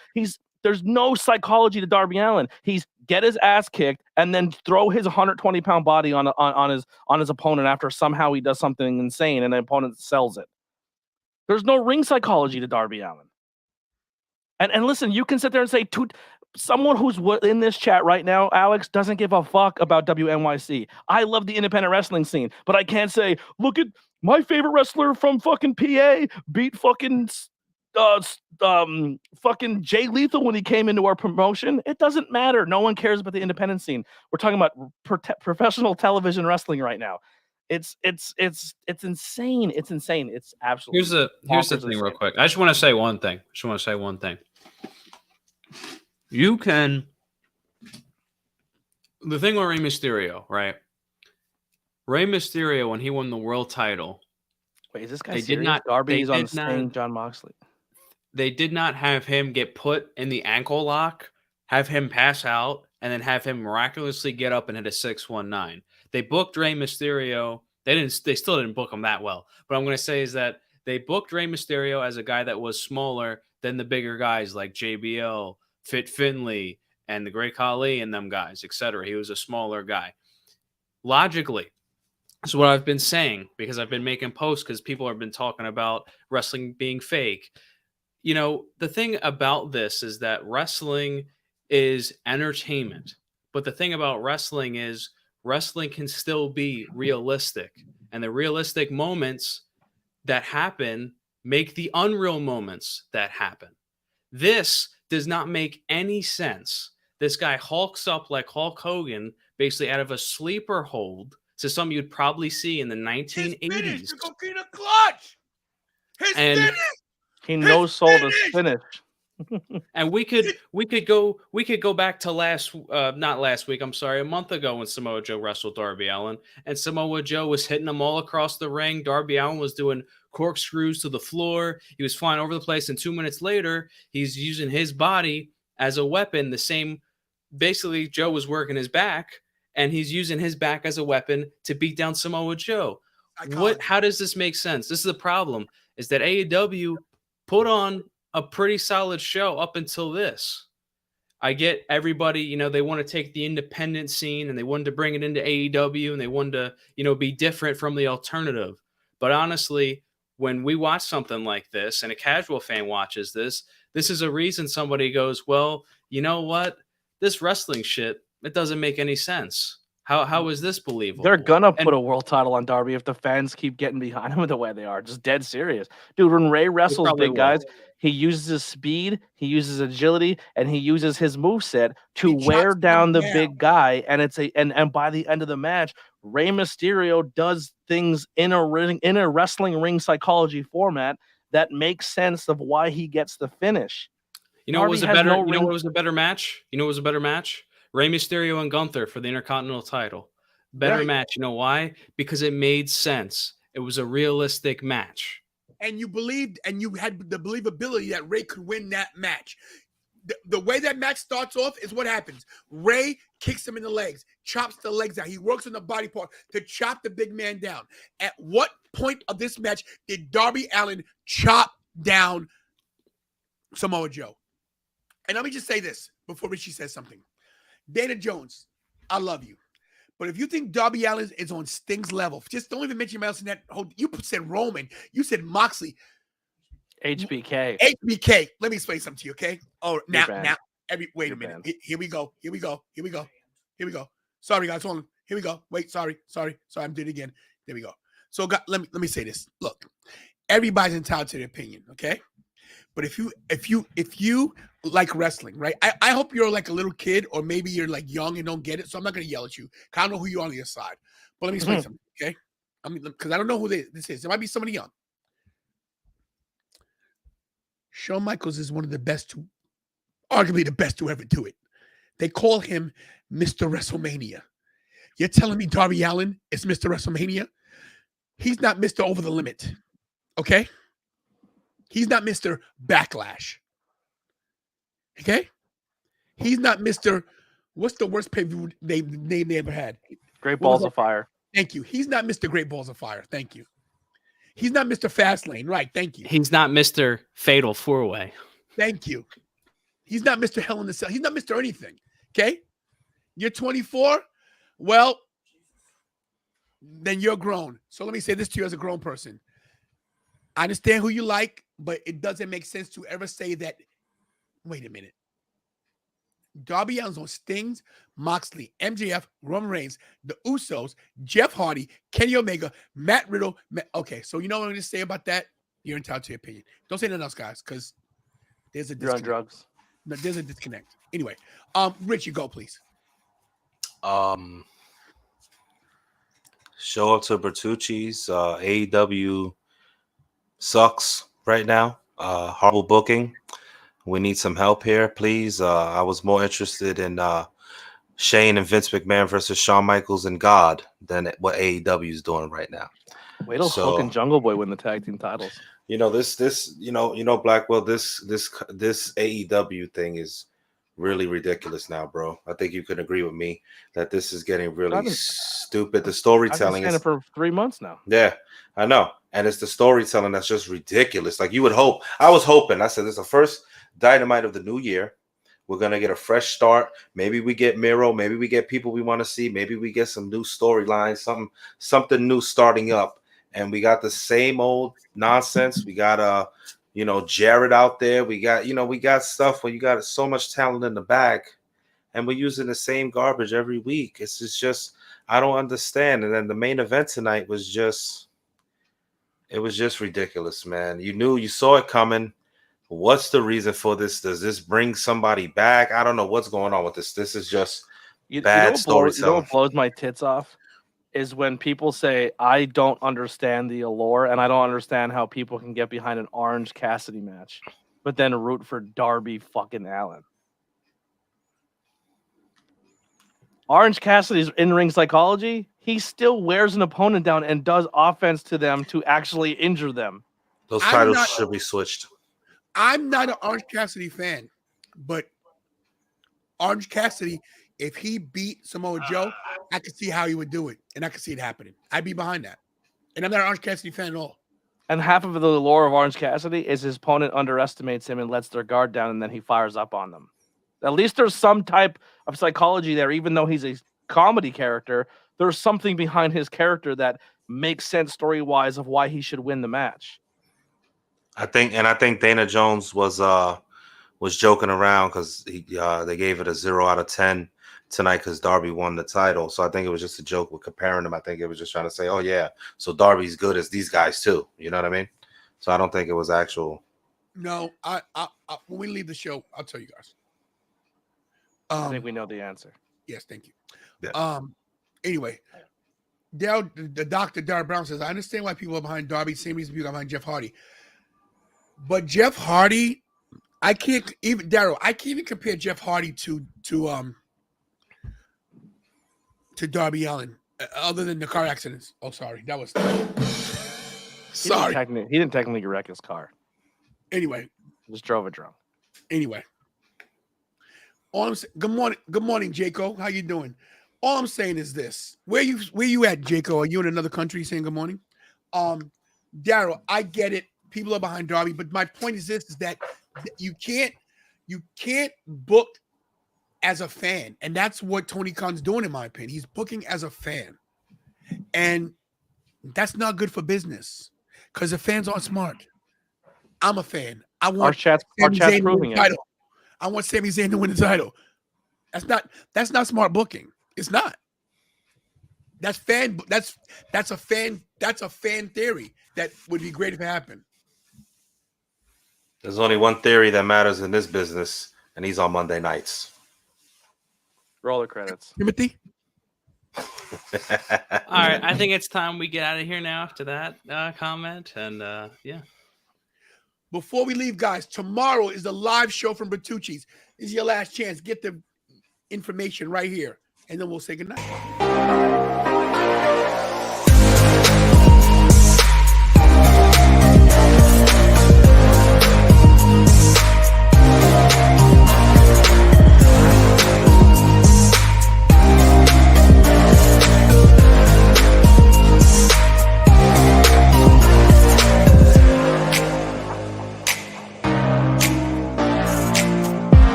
Speaker 5: There's no psychology to Darby Allin. He's get his ass kicked and then throw his 120-pound body on his opponent after somehow he does something insane and the opponent sells it. There's no ring psychology to Darby Allin. And listen, you can sit there and say someone who's in this chat right now, Alex, doesn't give a fuck about WNYC. I love the independent wrestling scene, but I can't say, look at my favorite wrestler from fucking PA beat fucking Jay Lethal when he came into our promotion. It doesn't matter. No one cares about the independent scene. We're talking about professional television wrestling right now. It's insane. It's insane. It's absolutely.
Speaker 9: Here's the thing, real quick. I just want to say one thing. The thing with Rey Mysterio, right? Rey Mysterio, when he won the world title.
Speaker 5: Wait, is this guy serious? Darby's on saying John Moxley.
Speaker 9: They did not have him get put in the ankle lock, have him pass out, and then have him miraculously get up and hit a 619. They booked Rey Mysterio. They still didn't book him that well. But I'm going to say is that they booked Rey Mysterio as a guy that was smaller than the bigger guys like JBL, Fit Finlay, and the Great Khali and them guys, etc. He was a smaller guy. Logically, this is what I've been saying because I've been making posts because people have been talking about wrestling being fake. You know, the thing about this is that wrestling is entertainment. But the thing about wrestling is wrestling can still be realistic. And the realistic moments that happen make the unreal moments that happen. This does not make any sense. This guy hulks up like Hulk Hogan, basically out of a sleeper hold to something you'd probably see in the 1980s.
Speaker 3: His Coquina clutch. His finish.
Speaker 5: He no-sold his finish.
Speaker 9: And we could go back to a month ago when Samoa Joe wrestled Darby Allin, and Samoa Joe was hitting them all across the ring. Darby Allin was doing corkscrews to the floor. He was flying over the place, and 2 minutes later, he's using his body as a weapon. Basically, Joe was working his back, and he's using his back as a weapon to beat down Samoa Joe. How does this make sense? This is the problem, is that AEW put on a pretty solid show up until this. I get everybody, they want to take the independent scene and they wanted to bring it into AEW and they wanted to, be different from the alternative. But honestly, when we watch something like this and a casual fan watches this is a reason somebody goes, well, you know what? This wrestling shit, it doesn't make any sense. How is this believable?
Speaker 5: They're gonna
Speaker 9: And
Speaker 5: put a world title on Darby if the fans keep getting behind him the way they are. Just dead serious. Dude, when Ray wrestles
Speaker 9: probably
Speaker 5: big
Speaker 9: will.
Speaker 5: guys, he uses his speed, he uses agility, and he uses his moveset to
Speaker 3: He chops
Speaker 5: wear
Speaker 3: them
Speaker 5: down the
Speaker 3: down.
Speaker 5: big guy. And and by the end of the match, Rey Mysterio does things in a wrestling ring psychology format that makes sense of why he gets the finish.
Speaker 9: you know what
Speaker 5: Darby
Speaker 9: was a
Speaker 5: has
Speaker 9: better?
Speaker 5: no
Speaker 9: You know
Speaker 5: ring-
Speaker 9: what was a better match? You know what was a better match? Rey Mysterio and Gunther for the Intercontinental title. Better
Speaker 3: Right.
Speaker 9: match. You know why? Because it made sense. It was a realistic match.
Speaker 3: And you believed, and you had the believability that Ray could win that match. The way that match starts off is what happens. Ray kicks him in the legs, chops the legs out. He works on the body part to chop the big man down. At what point of this match did Darby Allin chop down Samoa Joe? And let me just say this before Richie says something. Dana Jones, I love you. But if you think Darby Allin is on Sting's level, just don't even mention him else in that whole. You said Roman, you said Moxley,
Speaker 5: HBK.
Speaker 3: HBK. Let me explain something to you, okay? Oh, now,
Speaker 5: banned.
Speaker 3: wait
Speaker 5: You're
Speaker 3: a minute.
Speaker 5: banned.
Speaker 3: Here we go. Sorry, guys. Hold on. Here we go. Wait, sorry. I'm doing it again. There we go. So, let me say this. Look, everybody's entitled to their opinion, okay? But if you like wrestling, right? I hope you're like a little kid, or maybe you're like young and don't get it. So I'm not gonna yell at you. I don't know who you are on the other side. But let me explain something, okay? I mean, because I don't know who this is. It might be somebody young. Shawn Michaels is one of the best to, arguably the best to ever do it. They call him Mr. WrestleMania. You're telling me Darby Allin is Mr. WrestleMania? He's not Mr. Over the Limit, okay? He's not Mr. Backlash, okay? He's not Mr. What's the worst pay-per-view name they ever had?
Speaker 5: Great
Speaker 3: What was
Speaker 5: Balls of
Speaker 3: that?
Speaker 5: Fire.
Speaker 3: Thank you. He's not Mr. Great Balls of Fire. Thank you. He's not Mr. Fastlane. Right. Thank you.
Speaker 9: He's not Mr. Fatal 4-Way.
Speaker 3: Thank you. He's not Mr. Hell in the Cell. He's not Mr. anything. Okay? You're 24? Well, then you're grown. So let me say this to you as a grown person. I understand who you like, but it doesn't make sense to ever say that. Wait a minute. Darby Allin's on Stings, Moxley, MJF, Roman Reigns, the Usos, Jeff Hardy, Kenny Omega, Matt Riddle. Okay, so you know what I'm going to say about that? You're entitled to your opinion. Don't say nothing else, guys, because there's a
Speaker 5: You're on
Speaker 3: disconnect.
Speaker 5: drugs.
Speaker 3: No, there's a disconnect. Anyway, Rich, you go, please.
Speaker 6: Show up to Bertucci's. AEW sucks right now. Horrible booking. We need some help here, please. I was more interested in Shane and Vince McMahon versus Shawn Michaels and God than what AEW is doing right now.
Speaker 5: Wait till Hook and Jungle Boy win the tag team titles.
Speaker 6: You know this Blackwell. This AEW thing is really ridiculous now, bro. I think you can agree with me that this is getting really stupid. The storytelling
Speaker 5: is for 3 months now.
Speaker 6: Yeah, I know, and it's the storytelling that's just ridiculous. Like you would hope. I was hoping. I said this is the first Dynamite of the new year. We're gonna get a fresh start. Maybe we get Miro. Maybe we get people we want to see. Maybe we get some new storylines. Something new starting up. And we got the same old nonsense. We got Jared out there. We got stuff where you got so much talent in the bag, and we're using the same garbage every week. It's just I don't understand. And then the main event tonight was just ridiculous, man. You saw it coming. What's the reason for this? Does this bring somebody back? I don't know what's going on with this. This is just bad storytelling.
Speaker 5: You know what blows my tits off? Is when people say, I don't understand the allure and I don't understand how people can get behind an Orange Cassidy match, but then root for Darby fucking Allin. Orange Cassidy's in-ring psychology, he still wears an opponent down and does offense to them to actually injure them.
Speaker 6: Those titles should be switched.
Speaker 3: I'm not an Orange Cassidy fan, but Orange Cassidy, if he beat Samoa Joe, I could see how he would do it, and I could see it happening. I'd be behind that. And I'm not an Orange Cassidy fan at all.
Speaker 5: And half of the lore of Orange Cassidy is his opponent underestimates him and lets their guard down, and then he fires up on them. At least there's some type of psychology there, even though he's a comedy character. There's something behind his character that makes sense story-wise of why he should win the match.
Speaker 6: I think Dana Jones was was joking around because they gave it a 0 out of 10 tonight because Darby won the title. So I think it was just a joke with comparing them. I think it was just trying to say, oh yeah, so Darby's good as these guys too. You know what I mean? So I don't think it was actual.
Speaker 3: No, I when we leave the show, I'll tell you guys.
Speaker 5: I think we know the answer.
Speaker 3: Yes, thank you.
Speaker 6: Yeah.
Speaker 3: Anyway, the doctor Darryl Brown says, I understand why people are behind Darby, same reason people are behind Jeff Hardy. But Jeff Hardy, I can't even compare Jeff Hardy to Darby Allin, other than the car accidents. Oh, sorry, that was sorry.
Speaker 5: He didn't technically wreck his car.
Speaker 3: Anyway,
Speaker 5: Just drove it drunk.
Speaker 3: Anyway, all I'm saying, good morning, Jaco. How you doing? All I'm saying is this: where you at, Jaco? Are you in another country saying good morning? Daryl, I get it. People are behind Darby, but my point is this: is that you can't book as a fan, and that's what Tony Khan's doing, in my opinion. He's booking as a fan, and that's not good for business because the fans aren't smart. I'm a fan. I want
Speaker 5: Our chat's proving it.
Speaker 3: I want Sami Zayn to win the title. That's not smart booking. It's not. That's a fan theory that would be great if it happened.
Speaker 6: There's only one theory that matters in this business, and he's on Monday nights.
Speaker 5: Roll the credits.
Speaker 3: Timothy?
Speaker 9: All right, I think it's time we get out of here now after that comment. And yeah.
Speaker 3: Before we leave, guys, tomorrow is the live show from Bertucci's. This is your last chance. Get the information right here, and then we'll say goodnight.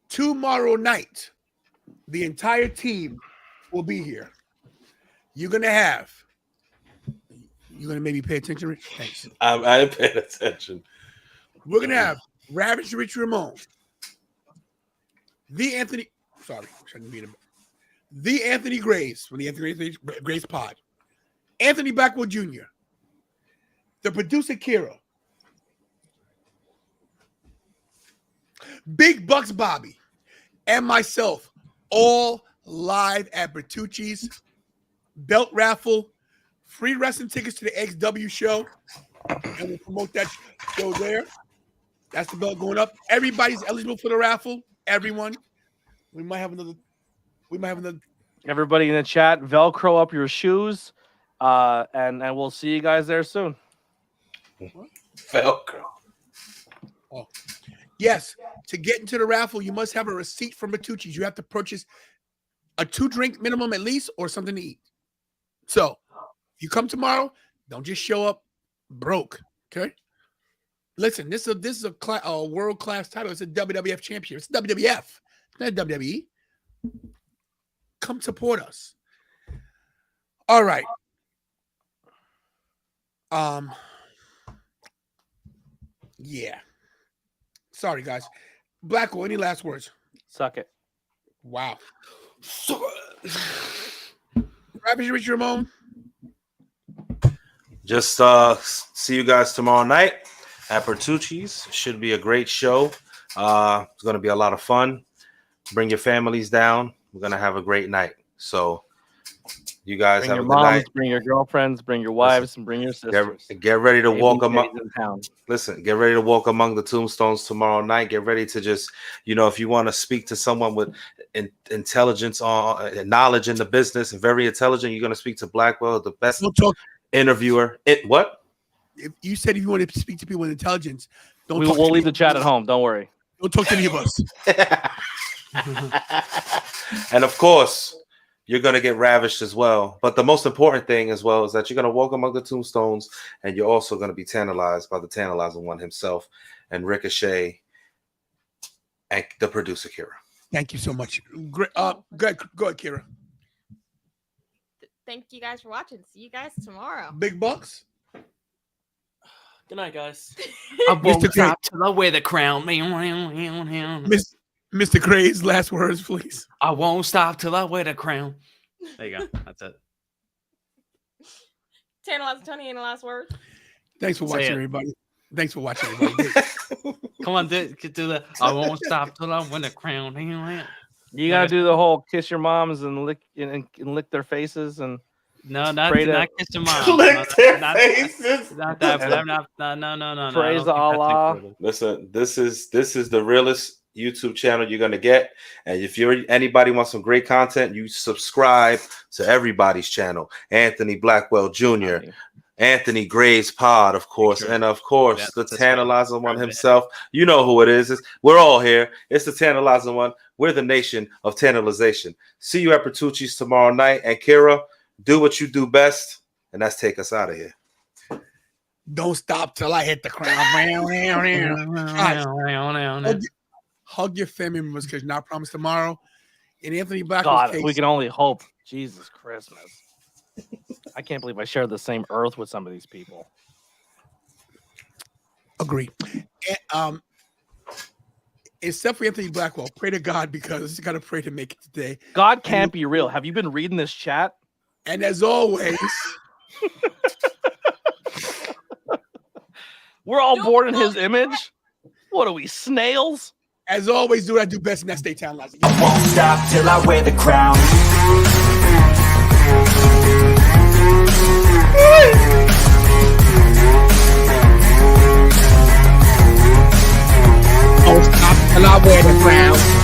Speaker 3: Tomorrow night, the entire team will be here. You're gonna maybe pay attention, Rich? Thanks.
Speaker 6: I paid attention.
Speaker 3: We're gonna have Ravage Rich Ramon, the Anthony Graves from the Anthony Graves Pod, Anthony Blackwell Jr., the producer Kira, Big Bucks Bobby, and myself, all live at Bertucci's. Belt raffle, free wrestling tickets to the XW show, and we'll promote that show there. That's the belt going up. Everybody's eligible for the raffle. Everyone. We might have another.
Speaker 5: Everybody in the chat, Velcro up your shoes, and we'll see you guys there soon.
Speaker 6: Velcro.
Speaker 3: Oh, yes. To get into the raffle, you must have a receipt from Bertucci's. You have to purchase a 2-drink minimum at least, or something to eat. So, if you come tomorrow, don't just show up broke. Okay. Listen, this is a world class title. It's a WWF championship. It's WWF. It's not WWE. Come support us. All right. Yeah. Sorry, guys. Blackwell, any last words?
Speaker 5: Suck it.
Speaker 3: Wow. Ravage Rich Ramon.
Speaker 6: Just see you guys tomorrow night at Bertucci's. Should be a great show. It's going to be a lot of fun. Bring your families down. We're going to have a great night. So You guys
Speaker 5: Bring
Speaker 6: have
Speaker 5: your
Speaker 6: a good night.
Speaker 5: moms, bring your girlfriends, bring your wives, and bring your sisters.
Speaker 6: Get ready to walk
Speaker 5: Maybe
Speaker 6: among.
Speaker 5: Jay's in town.
Speaker 6: Listen, get ready to walk among the tombstones tomorrow night. Get ready to just, if you want to speak to someone with intelligence or knowledge in the business and very intelligent, you're going to speak to Blackwell, the best interviewer. What?
Speaker 3: If you said if you want to speak to people with intelligence, don't
Speaker 5: We'll
Speaker 3: talk to
Speaker 5: leave
Speaker 3: me.
Speaker 5: the chat at home. Don't worry.
Speaker 3: Don't talk to any of us.
Speaker 6: And of course, you're going to get ravished as well. But the most important thing as well is that you're going to walk among the tombstones, and you're also going to be tantalized by the tantalizing one himself and Ricochet and the producer, Kira.
Speaker 3: Thank you so much. Great. Go ahead, Kira.
Speaker 4: Thank you guys for watching. See you guys tomorrow.
Speaker 3: Big bucks.
Speaker 2: Good night, guys.
Speaker 9: I won't
Speaker 3: Mr.
Speaker 9: stop till I wear the crown.
Speaker 3: Mr. Craze, last words, please.
Speaker 9: I won't stop till I wear the crown. There you go. That's it.
Speaker 4: Tantalizing Tony, any last words?
Speaker 3: Thanks for
Speaker 9: Say
Speaker 3: watching,
Speaker 9: it.
Speaker 3: everybody. Thanks for watching, everybody.
Speaker 9: Come on, do the. I won't stop till I win the crown.
Speaker 5: You gotta do the whole kiss your moms and lick their faces and
Speaker 9: No, not
Speaker 5: Pray to-
Speaker 9: not kiss your mom.
Speaker 6: Lick their
Speaker 9: not,
Speaker 6: faces.
Speaker 9: Not that. No.
Speaker 5: Praise
Speaker 9: I don't think that's
Speaker 5: Allah.
Speaker 9: included.
Speaker 6: Listen, this is the realest YouTube channel you're gonna get. And if anybody wants some great content, you subscribe to everybody's channel. Anthony Blackwell Jr., Anthony Gray's Pod, of course,
Speaker 9: Sure.
Speaker 6: and of course
Speaker 9: Yeah,
Speaker 6: the
Speaker 9: that's
Speaker 6: tantalizing
Speaker 9: right.
Speaker 6: one himself. You know who it is. We're all here. It's the tantalizing one. We're the nation of tantalization. See you at Bertucci's tomorrow night. And Kira, do what you do best, and that's take us out of here.
Speaker 3: Don't stop till I hit the crown. Hug your family members because you're not promised tomorrow. In Anthony Blackwell's
Speaker 5: God,
Speaker 3: case,
Speaker 5: we can only hope. Jesus Christmas. I can't believe I share the same earth with some of these people.
Speaker 3: agree. And, except for Anthony Blackwell, pray to God because you got to pray to make it today.
Speaker 5: God can't be real. Have you been reading this chat?
Speaker 3: And as always,
Speaker 5: we're all born in his image. What are we, snails?
Speaker 3: as always, do what I do best, and that's stay tantalizing.
Speaker 1: Won't stop till I wear the crown.
Speaker 3: Don't stop till I wear the crown.